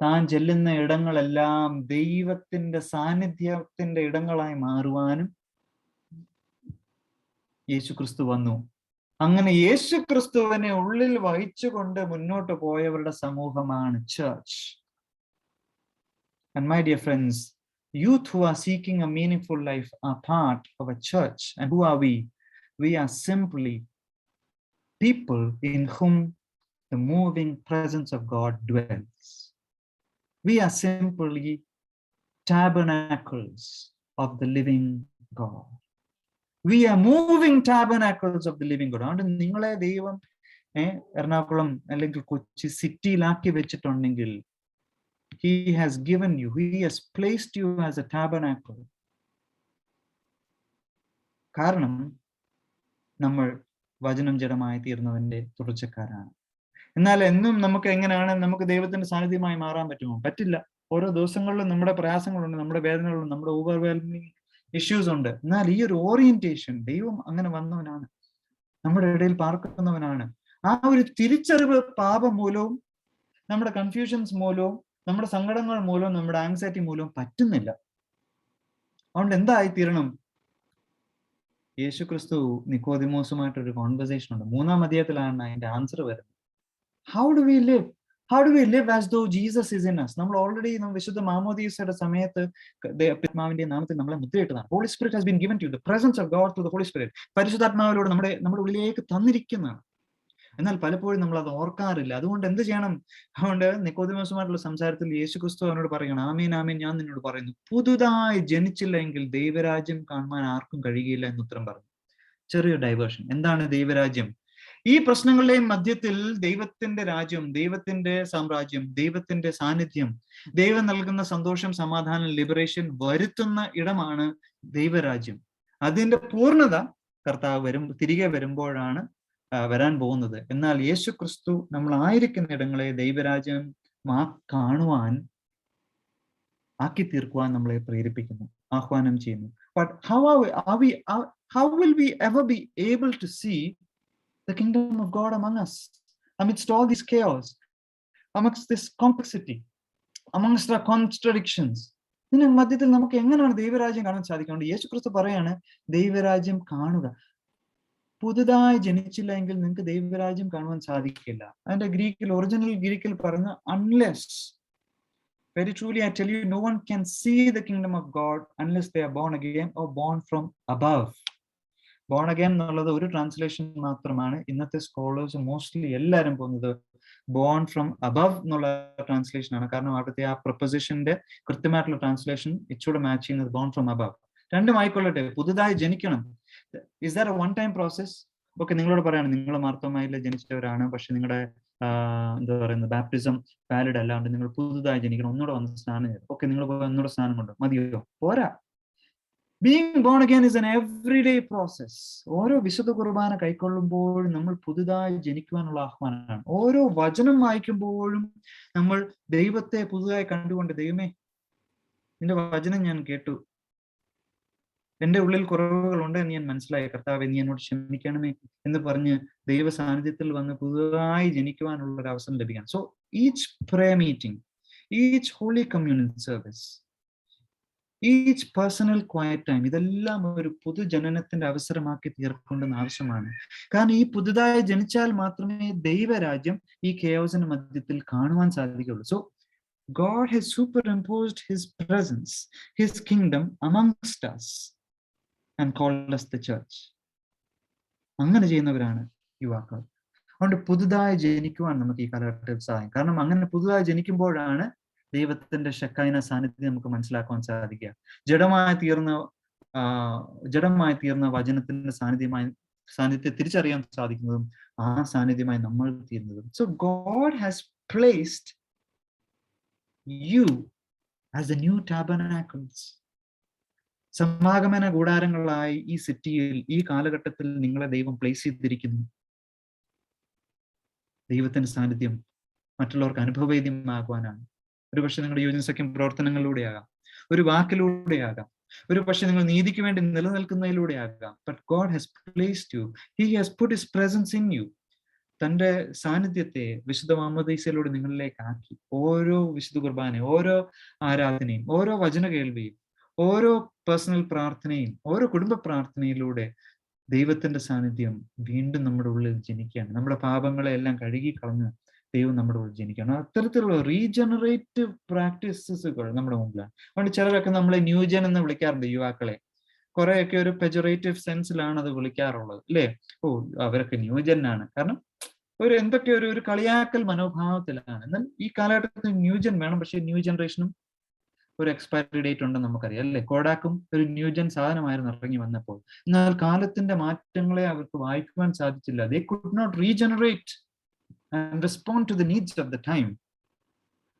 താൻ ചെല്ലുന്ന ഇടങ്ങളെല്ലാം ദൈവത്തിന്റെ സാന്നിധ്യത്തിന്റെ ഇടങ്ങളായി മാറുവാനും യേശു ക്രിസ്തു വന്നു. അങ്ങനെ യേശു ക്രിസ്തുവിനെ ഉള്ളിൽ വഹിച്ചുകൊണ്ട് മുന്നോട്ട് പോയവരുടെ സമൂഹമാണ് church. And my dear friends, youth who are seeking a meaningful life are part of a church. And who are we? We are simply people in whom the moving presence of God dwells. We are simply tabernacles of the living God. We are moving tabernacles of the living God. അതുകൊണ്ട് നിങ്ങളെ ദൈവം എറണാകുളം അല്ലെങ്കിൽ കൊച്ചി സിറ്റിയിലാക്കി വെച്ചിട്ടുണ്ടെങ്കിൽ, He has given you, He has placed you as a tabernacle. കാരണം നമ്മൾ വചനം ജഡമായി തീർന്നവന്റെ തുടർച്ചക്കാരാണ്. എന്നാൽ എന്നും നമുക്ക് എങ്ങനെയാണ് നമുക്ക് ദൈവത്തിന്റെ സാന്നിധ്യമായി മാറാൻ പറ്റുമോ? പറ്റില്ല. ഓരോ ദിവസങ്ങളിലും നമ്മുടെ പ്രയാസങ്ങളുണ്ട്, നമ്മുടെ വേദനകളുണ്ട്, നമ്മുടെ ഓവർവെൽമിങ് ഇഷ്യൂസ് ഉണ്ട്. എന്നാൽ ഈ ഒരു ഓറിയന്റേഷൻ, ദൈവം അങ്ങനെ വന്നവനാണ്, നമ്മുടെ ഇടയിൽ പാർക്കുന്നവനാണ്. ആ ഒരു തിരിച്ചറിവ് പാപം മൂലവും നമ്മുടെ കൺഫ്യൂഷൻസ് മൂലവും നമ്മുടെ സങ്കടങ്ങൾ മൂലവും നമ്മുടെ ആങ്സൈറ്റി മൂലവും പറ്റുന്നില്ല. അതുകൊണ്ട് എന്തായി തീരണം? യേശു ക്രിസ്തു നിക്കോദിമോസുമായിട്ടൊരു കോൺവെർസേഷൻ ഉണ്ട്. 3-ാം അധ്യായത്തിലാണ് അതിന്റെ ആൻസർ വരുന്നത്. How do we live? How do we live as though Jesus is in us? നമ്മൾ ഓൾറെഡി വിശുദ്ധ മാമോദീസയുടെ സമയത്ത് ആത്മാവിന്റെ നാമത്തിൽ നമ്മളെ മുദ്രയിട്ടതാണ്. Holy Spirit has been given to you. The presence of God through the Holy Spirit. പരിശുദ്ധാത്മാവിലൂടെ നമ്മുടെ ഉള്ളിലേക്ക് തന്നിരിക്കുന്നതാണ്. എന്നാൽ പലപ്പോഴും നമ്മൾ അത് ഓർക്കാറില്ല. അതുകൊണ്ട് എന്ത് ചെയ്യണം? അതുകൊണ്ട് നിക്കോദിമോസുമായിട്ടുള്ള സംസാരത്തിൽ യേശു ക്രിസ്തു അവനോട് പറയണം, ആമേൻ ആമേൻ ഞാൻ നിന്നോട് പറയുന്നു, പുതുതായി ജനിച്ചില്ല എങ്കിൽ ദൈവരാജ്യം കാണുവാൻ ആർക്കും കഴിയുകയില്ല എന്ന് ഉത്തരം പറഞ്ഞു. ചെറിയ ഡൈവേർഷൻ. എന്താണ് ദൈവരാജ്യം? ഈ പ്രശ്നങ്ങളുടെയും മധ്യത്തിൽ ദൈവത്തിന്റെ രാജ്യം, ദൈവത്തിന്റെ സാമ്രാജ്യം, ദൈവത്തിന്റെ സാന്നിധ്യം, ദൈവം നൽകുന്ന സന്തോഷം, സമാധാനം, ലിബറേഷൻ വരുത്തുന്ന ഇടമാണ് ദൈവരാജ്യം. അതിന്റെ പൂർണ്ണത കർത്താവ് തിരികെ വരുമ്പോഴാണ് വരാൻ പോകുന്നത്. എന്നാൽ യേശു ക്രിസ്തു നമ്മൾ ആയിരിക്കുന്ന ഇടങ്ങളെ ദൈവരാജ്യം കാണുവാൻ, ആക്കി തീർക്കുവാൻ നമ്മളെ പ്രേരിപ്പിക്കുന്നു, ആഹ്വാനം ചെയ്യുന്നു. But how will we ever be able to see the kingdom of God among us amidst all this chaos, amongst this complexity, amongst our contradictions? ഇതിന് മധ്യത്തിൽ നമുക്ക് എങ്ങനെയാണ് ദൈവരാജ്യം കാണാൻ സാധിക്കുന്നത്? യേശു ക്രിസ്തു പറയാണ്, ദൈവരാജ്യം കാണുക. പുതുതായി ജനിച്ചില്ല എങ്കിൽ നിങ്ങൾക്ക് ദൈവരാജ്യം കാണുവാൻ സാധിക്കില്ല. അതിന്റെ ഒറിജിനൽ ഗ്രീക്കിൽ പറഞ്ഞ unless, very truly I tell you, no one can see the kingdom of God unless they are born again or born from above. Born again എന്നുള്ളത് ഒരു ട്രാൻസ്ലേഷൻ മാത്രമാണ്. ഇന്നത്തെ സ്കോളേഴ്സ് മോസ്റ്റ്ലി എല്ലാവരും പോകുന്നത് born from above എന്നുള്ള translation ആണ്. കാരണം അവിടുത്തെ ആ പ്രൊപ്പോസിഷന്റെ കൃത്യമായിട്ടുള്ള ട്രാൻസ്ലേഷൻ ഇച്ചൂടെ മാച്ച് ചെയ്യുന്നത് born from above. രണ്ടും ആയിക്കൊള്ളട്ടെ. പുതുതായി ജനിക്കണം. Is that a one time process? Okay, നിങ്ങളോട് പറയാണ്, നിങ്ങൾ മാർത്തോമായിൽ ജനിച്ചവരാണ്, പക്ഷെ നിങ്ങളുടെ എന്താ പറയുന്നത് ബാപ്റ്റിസം വാലിഡ് അല്ലാണ്ട് നിങ്ങൾ പുതുതായി ജനിക്കണം, ഒന്നുകൂടെ വന്ന് സ്നാനം ചെയ്തു. ഓക്കെ, നിങ്ങൾ ഒന്നുകൂടെ സ്നാനം കൊണ്ട് മതിയോ? പോരാ. Being born again is an everyday process. ഓരോ വിശുദ്ധ കുർബാന കൈക്കൊള്ളുമ്പോഴും നമ്മൾ പുതുതായി ജനിക്കുവാനുള്ള ആഹ്വാനമാണ്. ഓരോ വചനം വായിക്കുമ്പോഴും നമ്മൾ ദൈവത്തെ പുതുതായി കണ്ടുകൊണ്ട്, ദൈവമേ നിന്റെ വചനം ഞാൻ കേട്ടു, എന്റെ ഉള്ളിൽ കുറവുകളുണ്ട് എന്ന് ഞാൻ മനസ്സിലായി, കർത്താവേ നീ എന്നോട് ക്ഷമിക്കണമേ എന്ന് പറഞ്ഞ് ദൈവ സാന്നിധ്യത്തിൽ വന്ന് പുതുതായി ജനിക്കുവാനുള്ള ഒരു അവസരം ലഭിക്കണം. So each prayer meeting, each holy communion service, each personal quiet time, ഇതെല്ലാം ഒരു പൊതുജനനത്തിന്റെ അവസരമാക്കി തീർക്കേണ്ടുന്ന ആവശ്യമാണ്. കാരണം ഈ പുതുതായി ജനിച്ചാൽ മാത്രമേ ദൈവരാജ്യം ഈ കെയോസിന് മധ്യത്തിൽ കാണുവാൻ സാധിക്കുകയുള്ളൂ. So God has superimposed his presence, his kingdom amongst us and called us the church. അങ്ങനെ ചെയ്യുന്നവരാണ് യുവാക്കൾ. അതുകൊണ്ട് പുതുതായി ജനിക്കുവാൻ നമുക്ക് ഈ കാലഘട്ടത്തിൽ സാധിക്കും. കാരണം അങ്ങനെ പുതുതായി ജനിക്കുമ്പോഴാണ് ദൈവത്തിന്റെ ഷെക്കൈന സാന്നിധ്യം നമുക്ക് മനസ്സിലാക്കുവാൻ സാധിക്കുക. ജഡമായി തീർന്ന വചനത്തിന്റെ സാന്നിധ്യത്തെ തിരിച്ചറിയാൻ സാധിക്കുന്നതും ആ സാന്നിധ്യമായി നമ്മൾ തീരുന്നതും. So God has placed you as the new tabernacles. സമാഗമന കൂടാരങ്ങളായി ഈ സിറ്റിയിൽ, ഈ കാലഘട്ടത്തിൽ നിങ്ങളെ ദൈവം പ്ലേസ് ചെയ്തിരിക്കുന്നു. ദൈവത്തിന്റെ സാന്നിധ്യം മറ്റുള്ളവർക്ക് അനുഭവവേദ്യമാകുവാനാണ്. ഒരുപക്ഷെ നിങ്ങളുടെ യുവജനസഖ്യം പ്രവർത്തനങ്ങളിലൂടെയാകാം, ഒരു വാക്കിലൂടെയാകാം, ഒരു പക്ഷെ നിങ്ങൾ നീതിക്ക് വേണ്ടി നിലനിൽക്കുന്നതിലൂടെയാകാം. But God has placed you, he has put his presence in you. തന്റെ സാന്നിധ്യത്തെ വിശുദ്ധ മാമോദീസയിലൂടെ നിങ്ങളിലേക്ക് ആക്കി. ഓരോ വിശുദ്ധ കുർബാനയും, ഓരോ ആരാധനയും, ഓരോ വചന കേൾവിയും, ഓരോ പേഴ്സണൽ പ്രാർത്ഥനയും, ഓരോ കുടുംബ പ്രാർത്ഥനയിലൂടെ ദൈവത്തിന്റെ സാന്നിധ്യം വീണ്ടും നമ്മുടെ ഉള്ളിൽ ജനിക്കുകയാണ്. നമ്മുടെ പാപങ്ങളെ എല്ലാം കഴുകി കളഞ്ഞ് ദൈവം നമ്മുടെ ഉള്ളിൽ ജനിക്കുകയാണ്. അത്തരത്തിലുള്ള റീജനറേറ്റീവ് പ്രാക്ടീസസുകൾ നമ്മുടെ മുമ്പിലാണ്. അതുകൊണ്ട് ചിലരൊക്കെ നമ്മളെ ന്യൂജൻ എന്ന് വിളിക്കാറുണ്ട് യുവാക്കളെ. കുറെയൊക്കെ ഒരു പെജറേറ്റീവ് സെൻസിലാണ് അത് വിളിക്കാറുള്ളത്, അല്ലേ? ഓ, അവരൊക്കെ ന്യൂജനാണ്. കാരണം എന്തൊക്കെ ഒരു കളിയാക്കൽ മനോഭാവത്തിലാണ്. എന്നാൽ ഈ കാലഘട്ടത്തിൽ ന്യൂജൻ വേണം, പക്ഷെ ന്യൂ ജനറേഷനും ഒരു എക്സ്പയറി ഡേറ്റ് ഉണ്ടെന്ന് നമുക്കറിയാം, അല്ലേ? കോഡാക്കും ഒരു ന്യൂജൻ സാധനമായിരുന്നു ഇറങ്ങി വന്നപ്പോൾ. എന്നാൽ കാലത്തിന്റെ മാറ്റങ്ങളെ അവർക്ക് വായിക്കുവാൻ സാധിച്ചില്ല. They could not regenerate and respond to the needs of the time.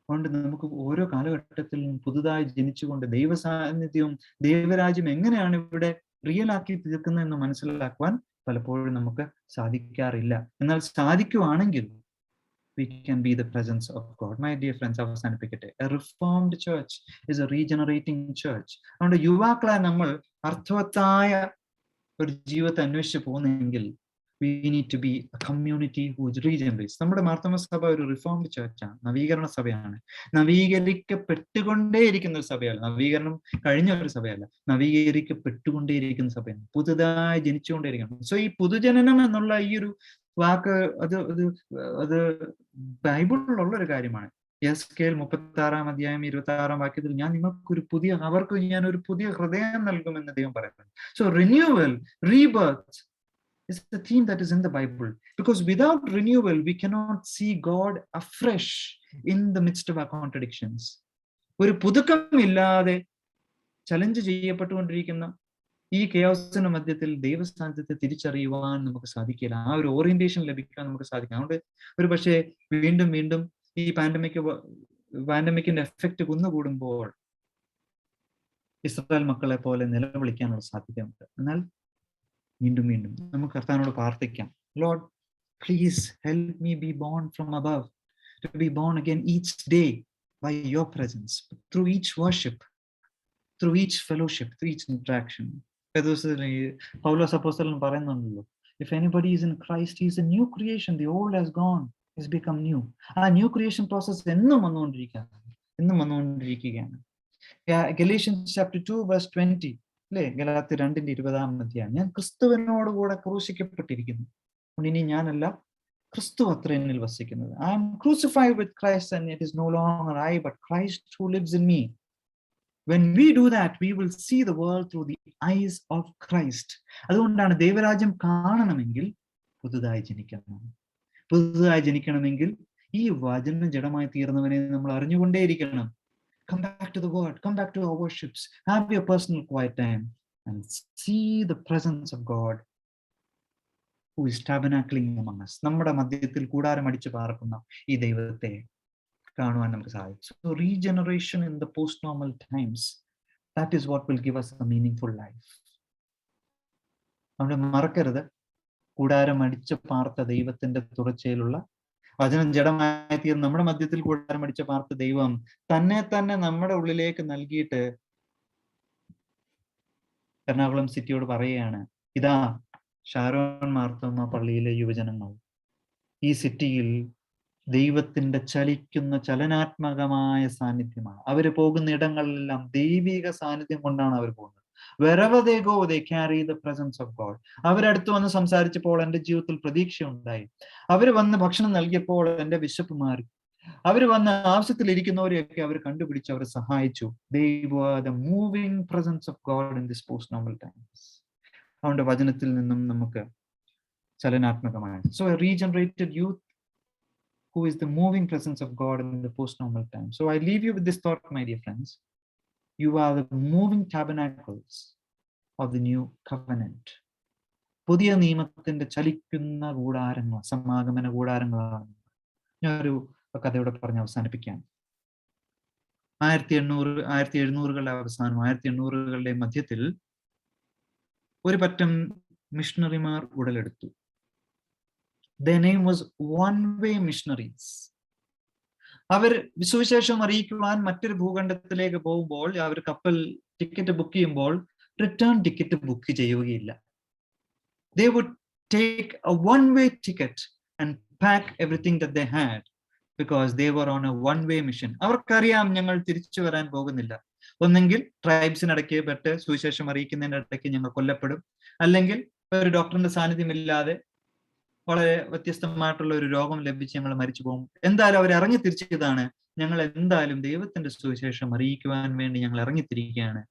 അതുകൊണ്ട് നമുക്ക് ഓരോ കാലഘട്ടത്തിലും പുതുതായി ജനിച്ചുകൊണ്ട് ദൈവ സാന്നിധ്യവും ദൈവരാജ്യം എങ്ങനെയാണ് ഇവിടെ റിയൽ ആക്കി തീർക്കുന്നതെന്ന് മനസ്സിലാക്കുവാൻ പലപ്പോഴും നമുക്ക് സാധിക്കാറില്ല. എന്നാൽ സാധിക്കുവാണെങ്കിൽ we can be the presence of God. My dear friends, അവസാനിപ്പിക്കട്ടെ. A reformed church is a regenerating church. അതുകൊണ്ട് യുവാക്കളെ നമ്മൾ അർത്ഥവത്തായ ഒരു ജീവിതത്തെ അന്വേഷിച്ച് പോകുന്നെങ്കിൽ we need to be a community who regenerates. നമ്മുടെ മാർത്തോമാ സഭ ഒരു റിഫോംഡ് ചർച്ചാണ്, നവീകരണ സഭയാണ്. നവീകരിക്കപ്പെട്ടുകൊണ്ടേയിരിക്കുന്ന ഒരു സഭയല്ല, നവീകരണം കഴിഞ്ഞ ഒരു സഭയല്ല, നവീകരിക്കപ്പെട്ടുകൊണ്ടേയിരിക്കുന്ന സഭയാണ്, പുതുതായി ജനിച്ചുകൊണ്ടേയിരിക്കണം. സോ ഈ പുതുജനനം എന്നുള്ള ഈ ഒരു വാക്ക് അത് ബൈബിളിലുള്ള ഒരു കാര്യമാണ്. യെസ്കേൽ 36 അധ്യായം 26 വാക്യത്തിൽ അവർക്ക് ഞാൻ ഒരു പുതിയ ഹൃദയം നൽകുമെന്ന് ദൈവം പറയുന്നത്. So renewal, rebirth is the theme that is in the Bible, because without renewal we cannot see God afresh in the midst of our contradictions. ഒരു പുതുക്കമില്ലാതെ ചലഞ്ച് ചെയ്യപ്പെട്ടുകൊണ്ടിരിക്കുന്ന ഈ കെയോസിന്റെ മധ്യത്തിൽ ദൈവസ്ഥാനത്തെ തിരിച്ചറിയുവാൻ നമുക്ക് സാധിക്കില്ല. ആ ഒരു ഓറിയന്റേഷൻ ലഭിക്കാൻ നമുക്ക് സാധിക്കും. അതുകൊണ്ട് ഒരു പക്ഷേ വീണ്ടും ഈ പാൻഡമിക്കിന്റെ എഫക്റ്റ് കുന്നുകൂടുമ്പോൾ ഇസ്രായേൽ മക്കളെ പോലെ നിലവിളിക്കാനുള്ള സാധ്യതയുണ്ട്. എന്നാൽ വീണ്ടും നമുക്ക് കർത്താവിനോട് പ്രാർത്ഥിക്കാം. Lord, please help me be born from above, to be born again each day by your presence, through each worship, through each fellowship, through each interaction. പൗലോസ് അപ്പോസ്തലൻ പറയുന്നുണ്ടല്ലോ, if anybody is in Christ, he is a new creation, the old has gone, has become new. ആ new creation process എന്നും വന്നുകൊണ്ടിരിക്കുകയാണ്. Galatians chapter 2 verse 20, അല്ലേ? ഗലാത്യർ 2:20 ഞാൻ ക്രിസ്തുവിനോടുകൂടെ ക്രൂശിക്കപ്പെട്ടിരിക്കുന്നു, ഇനി ഞാനല്ല, ക്രിസ്തു അത്ര എന്നിൽ വസിക്കുന്നത്. I am crucified with Christ and it is no longer I but Christ who lives in me. When we do that, we will see the world through the eyes of Christ. അതുകൊണ്ടാണ് ദൈവരാജ്യം കാണണമെങ്കിൽ പുതുതായി ജനിക്കണമെങ്കിൽ ഈ വചനം ജഡമായി തീർന്നവനെ നമ്മൾ അറിഞ്ഞുകൊണ്ടേയിരിക്കണം. Come back to the word, come back to our worships, have your personal quiet time and see the presence of God who is tabernacling among us. നമ്മുടെ മധ്യത്തിൽ കൂടാരം അടിച്ചു പാർക്കുന്ന ഈ ദൈവത്തെ കാണുവാൻ നമുക്ക് സാധിക്കും. So regeneration in the post-normal times, that is what will give us a meaningful life. നമ്മൾ മറക്കരുത്, കൂടാരം അടിച്ചു പാർത്ത ദൈവത്തിന്റെ തുടർച്ചയിലുള്ള വചനം ജഡമായി തീർന്ന് നമ്മുടെ മധ്യത്തിൽ കൂടാരം അടിച്ചു പാർത്ത ദൈവം തന്നെ നമ്മുടെ ഉള്ളിലേക്ക് നൽകിയിട്ട് എറണാകുളം സിറ്റിയോട് പറയുകയാണ്, ഇതാ ഷാരോൺ മാർത്തോമ പള്ളിയിലെ യുവജനങ്ങൾ ഈ സിറ്റിയിൽ ദൈവത്തിന്റെ ചലിക്കുന്ന ചലനാത്മകമായ സാന്നിധ്യമാണ്. അവര് പോകുന്ന ഇടങ്ങളിലെല്ലാം ദൈവിക സാന്നിധ്യം കൊണ്ടാണ് അവർ പോകുന്നത്. Wherever they go, they carry the presence of God. അവരടുത്ത് വന്ന് സംസാരിച്ചപ്പോൾ എൻ്റെ ജീവിതത്തിൽ പ്രതീക്ഷ ഉണ്ടായി. അവര് വന്ന് ഭക്ഷണം നൽകിയപ്പോൾ എൻ്റെ വിശപ്പ് മാറി. അവർ വന്ന് ആവശ്യത്തിൽ ഇരിക്കുന്നവരെയൊക്കെ അവർ കണ്ടുപിടിച്ച് അവരെ സഹായിച്ചു. They were the moving presence of God in this post normal times. അതുകൊണ്ട് വചനത്തിൽ നിന്നും നമുക്ക് ചലനാത്മകമായ so a regenerated youth who is the moving presence of God in the post normal time. So I leave you with this thought, my dear friends. You are the moving tabernacles of the new covenant. പുതിയ നിയമത്തിന്റെ ചലിക്കുന്ന കൂടാരങ്ങൾ, സമാഗമന കൂടാരങ്ങളാണ്. ഞാനൊരു കഥയോടെ പറഞ്ഞ് അവസാനിപ്പിക്കാം. 1700കളുടെ അവസാനം 1800കളുടെ മധ്യത്തിൽ ഒരു പറ്റം മിഷണറിമാർ ഉടലെടുത്തു. Their name was one-way missionaries. അവർ സുവിശേഷം അറിയിക്കുവാൻ മറ്റൊരു ഭൂഖണ്ഡത്തിലേക്ക് പോകുമ്പോൾ അവർ കപ്പൽ ടിക്കറ്റ് ബുക്ക് ചെയ്യുമ്പോൾ റിട്ടേൺ ടിക്കറ്റ് ബുക്ക് ചെയ്യുകയില്ല. They would take a one-way ticket and pack everything that they had because they were on a one-way mission. അവർക്കറിയാം ഞങ്ങൾ തിരിച്ചു വരാൻ പോകുന്നില്ല. ഒന്നെങ്കിൽ ട്രൈബ്സിനിടയ്ക്ക് പെട്ട് സുവിശേഷം അറിയിക്കുന്നതിനിടയ്ക്ക് ഞങ്ങൾ കൊല്ലപ്പെടും, അല്ലെങ്കിൽ ഒരു ഡോക്ടറിന്റെ സാന്നിധ്യമില്ലാതെ വളരെ വ്യത്യസ്തമായിട്ടുള്ള ഒരു രോഗം ലഭിച്ച് ഞങ്ങൾ മരിച്ചു പോകും. എന്തായാലും അവർ ഇറങ്ങി തിരിച്ചതാണ്, ഞങ്ങൾ എന്തായാലും ദൈവത്തിന്റെ സുവിശേഷം അറിയിക്കുവാൻ വേണ്ടി ഞങ്ങൾ ഇറങ്ങിത്തിരിക്കുകയാണ്.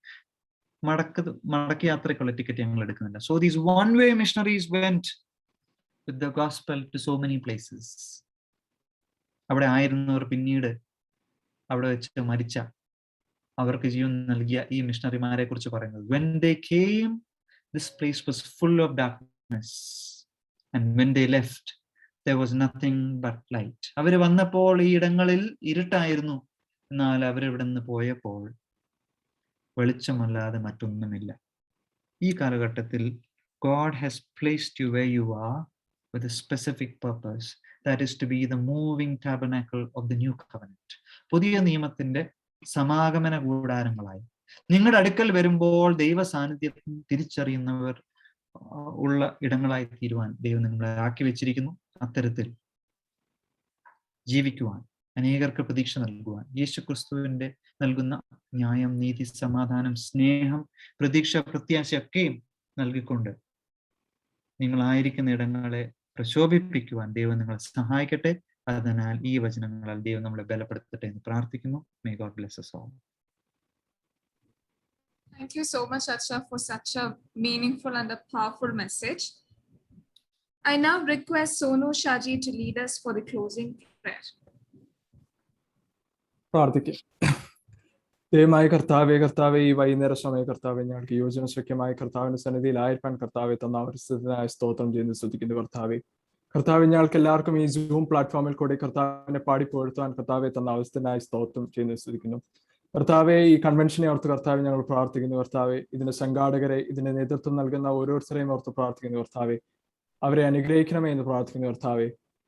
മടക്ക യാത്രയ്ക്കുള്ള ടിക്കറ്റ് ഞങ്ങൾ എടുക്കുന്നില്ല. So these one-way missionaries went with the gospel to so many places. അവിടെ ആയിരുന്നവർ പിന്നീട് അവിടെ വെച്ച് മരിച്ച, അവർക്ക് ജീവൻ നൽകിയ ഈ മിഷണറിമാരെ കുറിച്ച് പറയുന്നത്, when they came, this place was full of darkness, and when they left, there was nothing but light. അവർ വന്നപ്പോൾ ഈ ഇടങ്ങളിൽ ഇരുട്ടായിരുന്നു, എന്നാൽ അവരിവിടെ നിന്ന് പോയപ്പോൾ വെളിച്ചമല്ലാതെ മറ്റൊന്നുമില്ല. ഈ കാലഘട്ടത്തിൽ God has placed you where you are with a specific purpose, that is to be the moving tabernacle of the new covenant. പുതിയ നിയമത്തിന്റെ സമാഗമന കൂടാരങ്ങളായി നിങ്ങളുടെ അടുക്കൽ വരുമ്പോൾ ദൈവ സാന്നിധ്യം തിരിച്ചറിയുന്നവർ ഉള്ള ഇടങ്ങളായി തീരുവാൻ ദൈവം നിങ്ങളെ ആക്കി വെച്ചിരിക്കുന്നു. അത്തരത്തിൽ ജീവിക്കുവാൻ, അനേകർക്ക് പ്രതീക്ഷ നൽകുവാൻ, യേശുക്രിസ്തുവിന്റെ നൽകുന്ന ന്യായം, നീതി, സമാധാനം, സ്നേഹം, പ്രതീക്ഷ, പ്രത്യാശയൊക്കെയും നൽകിക്കൊണ്ട് നിങ്ങളായിരിക്കുന്ന ഇടങ്ങളെ പ്രശോഭിപ്പിക്കുവാൻ ദൈവം നിങ്ങളെ സഹായിക്കട്ടെ. അതിനാൽ ഈ വചനങ്ങളാൽ ദൈവം നമ്മളെ ബലപ്പെടുത്തട്ടെ എന്ന് പ്രാർത്ഥിക്കുന്നു. May God bless us all. Thank you so much, Acha, for such a meaningful and a powerful message. I now request Sonu Shaji to lead us for the closing prayer. പ്രാർത്ഥിക്കാം. ദൈവമായ കർത്താവേ, ഈ വൈകുന്നേര സമയ കർത്താവെ, ഞങ്ങൾക്ക് യോജന ശക്യമായ കർത്താവിന്റെ സന്നിധിയിൽ ആയിരിക്കാൻ കർത്താവെ തന്ന അവസരത്തിനായ സ്തോത്രം ചെയ്യുന്ന സ്തുതിക്കുന്നു കർത്താവെ, ഞങ്ങൾക്ക് എല്ലാവർക്കും ഈ സൂം പ്ലാറ്റ്ഫോമിൽ കൂടി കർത്താവിനെ പാടി പുകഴ്ത്താൻ കർത്താവെ തന്ന അവസരത്തിനായ സ്തോത്രം ചെയ്യുന്ന സ്തുതിക്കുന്നു കർത്താവെ. ഈ കൺവെൻഷനെ ഓർത്ത് കർത്താവെ ഞങ്ങൾ പ്രാർത്ഥിക്കുന്നു കർത്താവെ. ഇതിന്റെ സംഘാടകരെ, ഇതിന്റെ നേതൃത്വം നൽകുന്ന ഓരോരുത്തരെയും ഓർത്ത് പ്രാർത്ഥിക്കുന്നു കർത്താവെ. അവരെ അനുഗ്രഹിക്കണമേ എന്ന് പ്രാർത്ഥിക്കുന്നു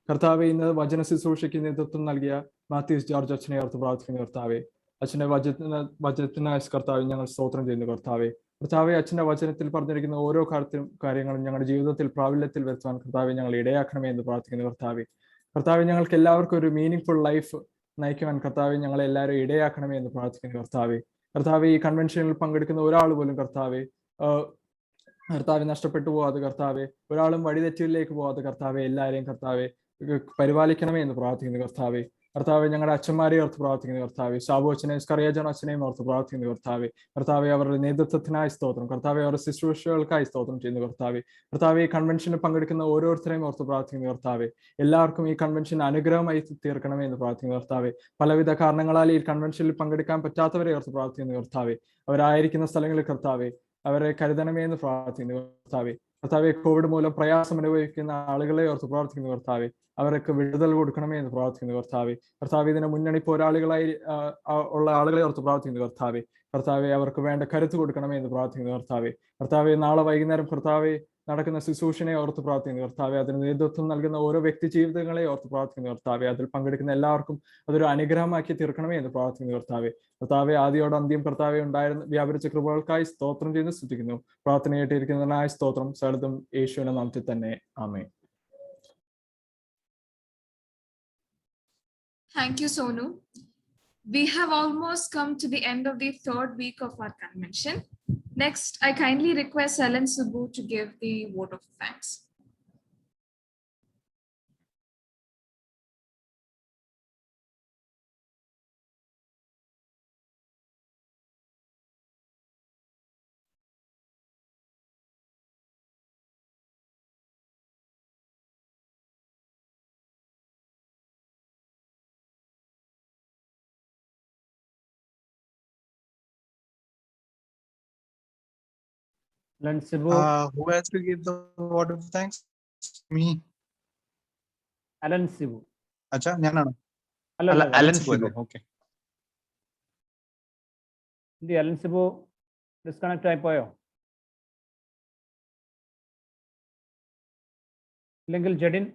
കർത്താവെ. ഇന്ന് വചന ശുശ്രൂഷയ്ക്ക് നേതൃത്വം നൽകിയ മാത്യൂസ് ജോർജ് അച്ഛനെ ഓർത്ത് പ്രാർത്ഥിക്കുന്നു കർത്താവെ. അച്ഛന്റെ വചനത്തിനായ കർത്താവെ ഞങ്ങൾ സ്തോത്രം ചെയ്യുന്നു കർത്താവെ. അച്ഛന്റെ വചനത്തിൽ പറഞ്ഞിരിക്കുന്ന ഓരോ കാര്യങ്ങളും ഞങ്ങളുടെ ജീവിതത്തിൽ പ്രാബല്യത്തിൽ വരുത്തുവാൻ കർത്താവെ ഞങ്ങൾ ഇടയാക്കണമേ എന്ന് പ്രാർത്ഥിക്കുന്നു കർത്താവെ. ഞങ്ങൾക്ക് എല്ലാവർക്കും ഒരു മീനിങ് ഫുൾ ലൈഫ് നയിക്കുവാൻ കർത്താവെ ഞങ്ങളെ എല്ലാവരും ഇടയാക്കണമേ എന്ന് പ്രാർത്ഥിക്കുന്നു കർത്താവെ. ഈ കൺവെൻഷനിൽ പങ്കെടുക്കുന്ന ഒരാൾ പോലും കർത്താവെ നഷ്ടപ്പെട്ടു പോവാതെ കർത്താവെ, ഒരാളും വഴിതെറ്റിലേക്ക് പോവാതെ കർത്താവെ എല്ലാവരെയും കർത്താവെ പരിപാലിക്കണമേ എന്ന് പ്രാർത്ഥിക്കുന്നു കർത്താവെ. ഞങ്ങളുടെ അച്ഛന്മാരെ ഓർത്ത് പ്രാർത്ഥിക്കുന്നു കർത്താവെ. സാബു അച്ഛനെയും സ്കറിയാജൻ അച്ഛനെയും ഓർത്ത് പ്രാർത്ഥിക്കുന്നു കർത്താവെ. അവരുടെ നേതൃത്വത്തിനായി സ്തോത്രം കർത്താവെ. അവരുടെ ശുശ്രൂഷകൾക്കായി സ്തോത്രം ചെയ്യുന്നു കർത്താവെ. ഈ കൺവെൻഷനിൽ പങ്കെടുക്കുന്ന ഓരോരുത്തരെയും ഓർത്ത് പ്രാർത്ഥിക്കുന്നു കർത്താവെ. എല്ലാവർക്കും ഈ കൺവെൻഷൻ അനുഗ്രഹമായി തീർക്കണമേ എന്ന് പ്രാർത്ഥിക്കുന്നു കർത്താവെ. പലവിധ കാരണങ്ങളാൽ ഈ കൺവെൻഷനിൽ പങ്കെടുക്കാൻ പറ്റാത്തവരെ ഓർത്ത് പ്രാർത്ഥിക്കുന്നു കർത്താവെ. അവരായിരിക്കുന്ന സ്ഥലങ്ങളിൽ കർത്താവെ അവരെ കരുതണമേ എന്ന് പ്രാർത്ഥിക്കുന്നു കർത്താവെ. കോവിഡ് മൂലം പ്രയാസം അനുഭവിക്കുന്ന ആളുകളെ ഓർത്ത് പ്രാർത്ഥിക്കുന്നു കർത്താവെ. അവർക്ക് വിടുതൽ കൊടുക്കണമേ എന്ന് പ്രാർത്ഥിക്കുന്നു കർത്താവെ. ഇതിന് മുന്നണി പോരാളികളായി ഉള്ള ആളുകളെ ഓർത്ത് പ്രാർത്ഥിക്കുന്നു കർത്താവെ. അവർക്ക് വേണ്ട കരുത്ത് കൊടുക്കണമേ എന്ന് പ്രാർത്ഥിക്കുന്നു കർത്താവെ. നാളെ വൈകുന്നേരം കർത്താവെ നടക്കുന്ന ശുശ്രൂഷനെ ഓർത്ത് പ്രാർത്ഥിക്കുന്നു കർത്താവെ. അതിന് നേതൃത്വം നൽകുന്ന ഓരോ വ്യക്തി ജീവിതങ്ങളെ ഓർത്ത് പ്രാർത്ഥിക്കുന്നു കർത്താവെ. അതിൽ പങ്കെടുക്കുന്ന എല്ലാവർക്കും അതൊരു അനുഗ്രഹമാക്കി തീർക്കണമേ എന്ന് പ്രാർത്ഥിക്കുന്നു കർത്താവെ. ആദിയോട് അന്ത്യം കർത്താവെ ഉണ്ടായിരുന്ന വ്യാപരിച്ച കൃപകൾക്കായി സ്തോത്രം ചെയ്ത് സ്തുതിക്കുന്നു. പ്രാർത്ഥന കേട്ടിരിക്കുന്നതിനായ സ്തോത്രം സകലതും യേശുവിന്റെ നാമത്തിൽ തന്നെ. ആമേൻ. Thank you, Sonu. We have almost come to the end of the third week of our convention. Next, I kindly request Ellen Subbu to give the vote of thanks. Alan Sibu. Who has to give the word of thanks? Me. Alan Sibu. Acha, ഞാനാണോ? അല്ല Alan Sibu അല്ലേ? Okay. The Alan Sibu disconnect ആയിപ്പോയോ? ഇല്ലെങ്കിൽ ജഡിൻ.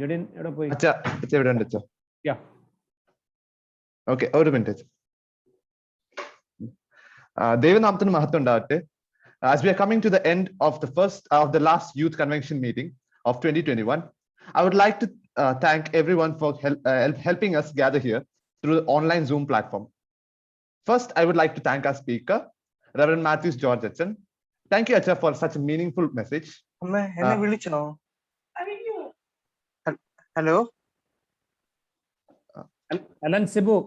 ജഡിൻ എവിടെ പോയി? അച്ഛാ എവിടെ ഉണ്ട് അച്ഛാ? Yeah. Okay, ഒരു മിനിറ്റ്. ദൈവനാമത്തിന് മഹത്വം ഉണ്ടാവട്ടെ. As we are coming to the end of the last youth convention meeting of 2021, I would like to thank everyone for helping us gather here through the online Zoom platform. First, I would like to thank our speaker, Reverend Matthews George Achan. Thank you, Acha, for such a meaningful message. എന്നെ വിളിച്ചോ? Hello Alan Sibu.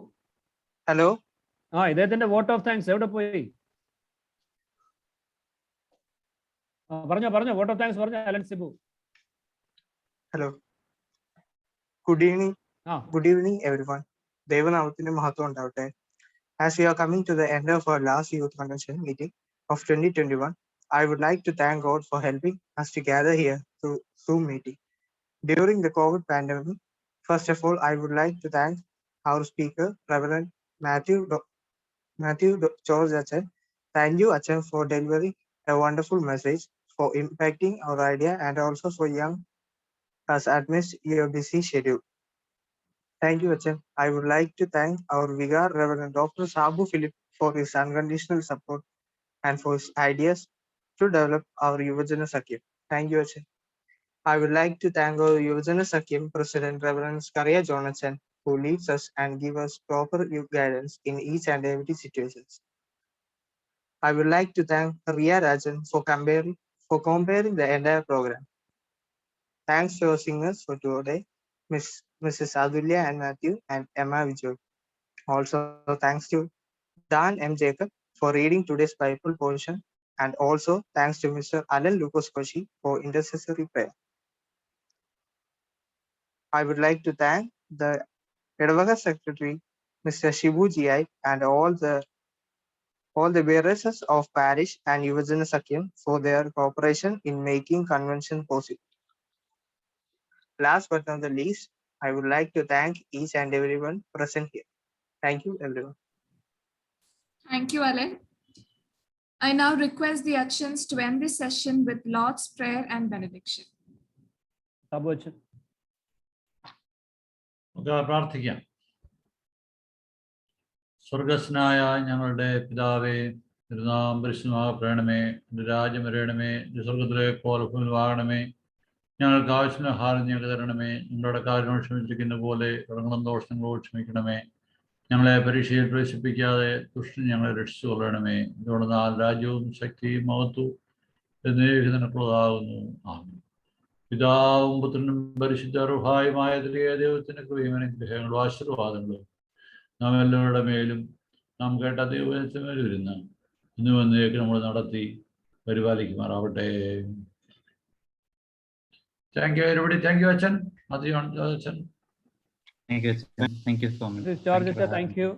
Hello ഇദ്ദേഹത്തിന്റെ vote of thanks എവിടെ പോയി? പറഞ്ഞോ vote of thanks പറഞ്ഞോ Alan Sibu. Hello good evening everyone. ദൈവനാമത്തിന്റെ മഹത്വം ഉണ്ടാവട്ടെ. As we are coming to the end of our last youth convention meeting of 2021, I would like to thank God for helping us to gather here through Zoom meeting during the COVID pandemic. First of all, I would like to thank our speaker, Reverend Matthew George Achan. Thank you, Achan, for delivering a wonderful message, for impacting our idea, and also for young us amidst your busy schedule. Thank you, Achan. I would like to thank our Vigar, Reverend Dr. Sabu Philip, for his unconditional support and for his ideas to develop our Yuvajana Sakyam. Thank you, Achan. I would like to thank our Yuvajana Sakyam President, Reverend Skaria Jonathan, who leads us and gives us proper guidance in each and every situation. I would like to thank Ria Rajan for comparing the entire program. Thanks to our singers for today, Mrs. Adulya and Matthew and Emma Vijay. Also thanks to Dan M. Jacob for reading today's Bible portion, and also thanks to Mr. Alan Lucas Koshi for intercessory prayer. I would like to thank the Edavaga Secretary, Mr. Shibu G.I. and all the bearers of parish and Yuvajana Sakyam for their cooperation in making convention possible. Last but not the least, I would like to thank each and everyone present here. Thank you, everyone. Thank you, Alan. I now request the Achans to end this session with Lord's Prayer and benediction. Sabu അച്ഛൻ. പ്രാർത്ഥിക്കാം. സ്വർഗസ്നായ ഞങ്ങളുടെ പിതാവേ, തിരുനാമം പരിശുദ്ധമാകപ്പെടണമേ, നിന്റെ രാജ്യം വരണമേ, നിന്റെ സ്വർഗത്തിലെ പോലെ ഭൂമിയിലുമാകണമേ. ഞങ്ങൾക്ക് ആവശ്യമായ ആഹാരം ഞങ്ങൾക്ക് തരണമേ, ഞങ്ങളുടെ കാര്യങ്ങൾ ക്ഷമിച്ചിരിക്കുന്ന പോലെ കടങ്ങളും ദോഷങ്ങളോട് ക്ഷമിക്കണമേ. ഞങ്ങളെ പരീക്ഷയിൽ പ്രവേശിപ്പിക്കാതെ ദുഷ്ടൻ ഞങ്ങളെ രക്ഷിച്ചു കൊള്ളണമേ. ഇതോടെ രാജ്യവും ശക്തിയും മഹത്വവും എന്നേക്കും നിനക്കുള്ളതാകുന്നു. ആമേൻ. പിതാവും പുത്രനും പരിശുദ്ധ റൂഹായുമായ ദൈവത്തിന്റെ കൃപയും അനുഗ്രഹങ്ങളും ആശീർവാദങ്ങളും നാം എല്ലാവരുടെ മേലും നാം കേട്ട ദൈവത്തിന്മേലും ഇരുന്ന് ഇന്ന് വന്നേക്ക് നമ്മൾ നടത്തി പരിപാലിക്കുമാറാവട്ടെ. Thank you everybody. Thank you അച്ഛൻ. അച്ഛൻ Thank you so much. George അച്ഛൻ, താങ്ക് യു.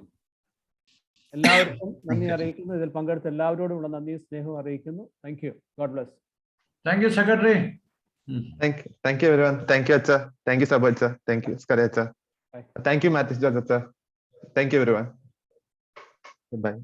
എല്ലാവർക്കും നന്ദി അറിയിക്കുന്നു. ഇതിൽ പങ്കെടുത്ത എല്ലാവരോടുമുള്ള നന്ദിയും സ്നേഹവും അറിയിക്കുന്നു. Thank you. God bless. Thank you secretary. Thank you everyone. Thank you Acha. Thank you Sabu Acha. Thank you Skaria Acha. Thank you Matthews George Acha. Thank you everyone. Goodbye.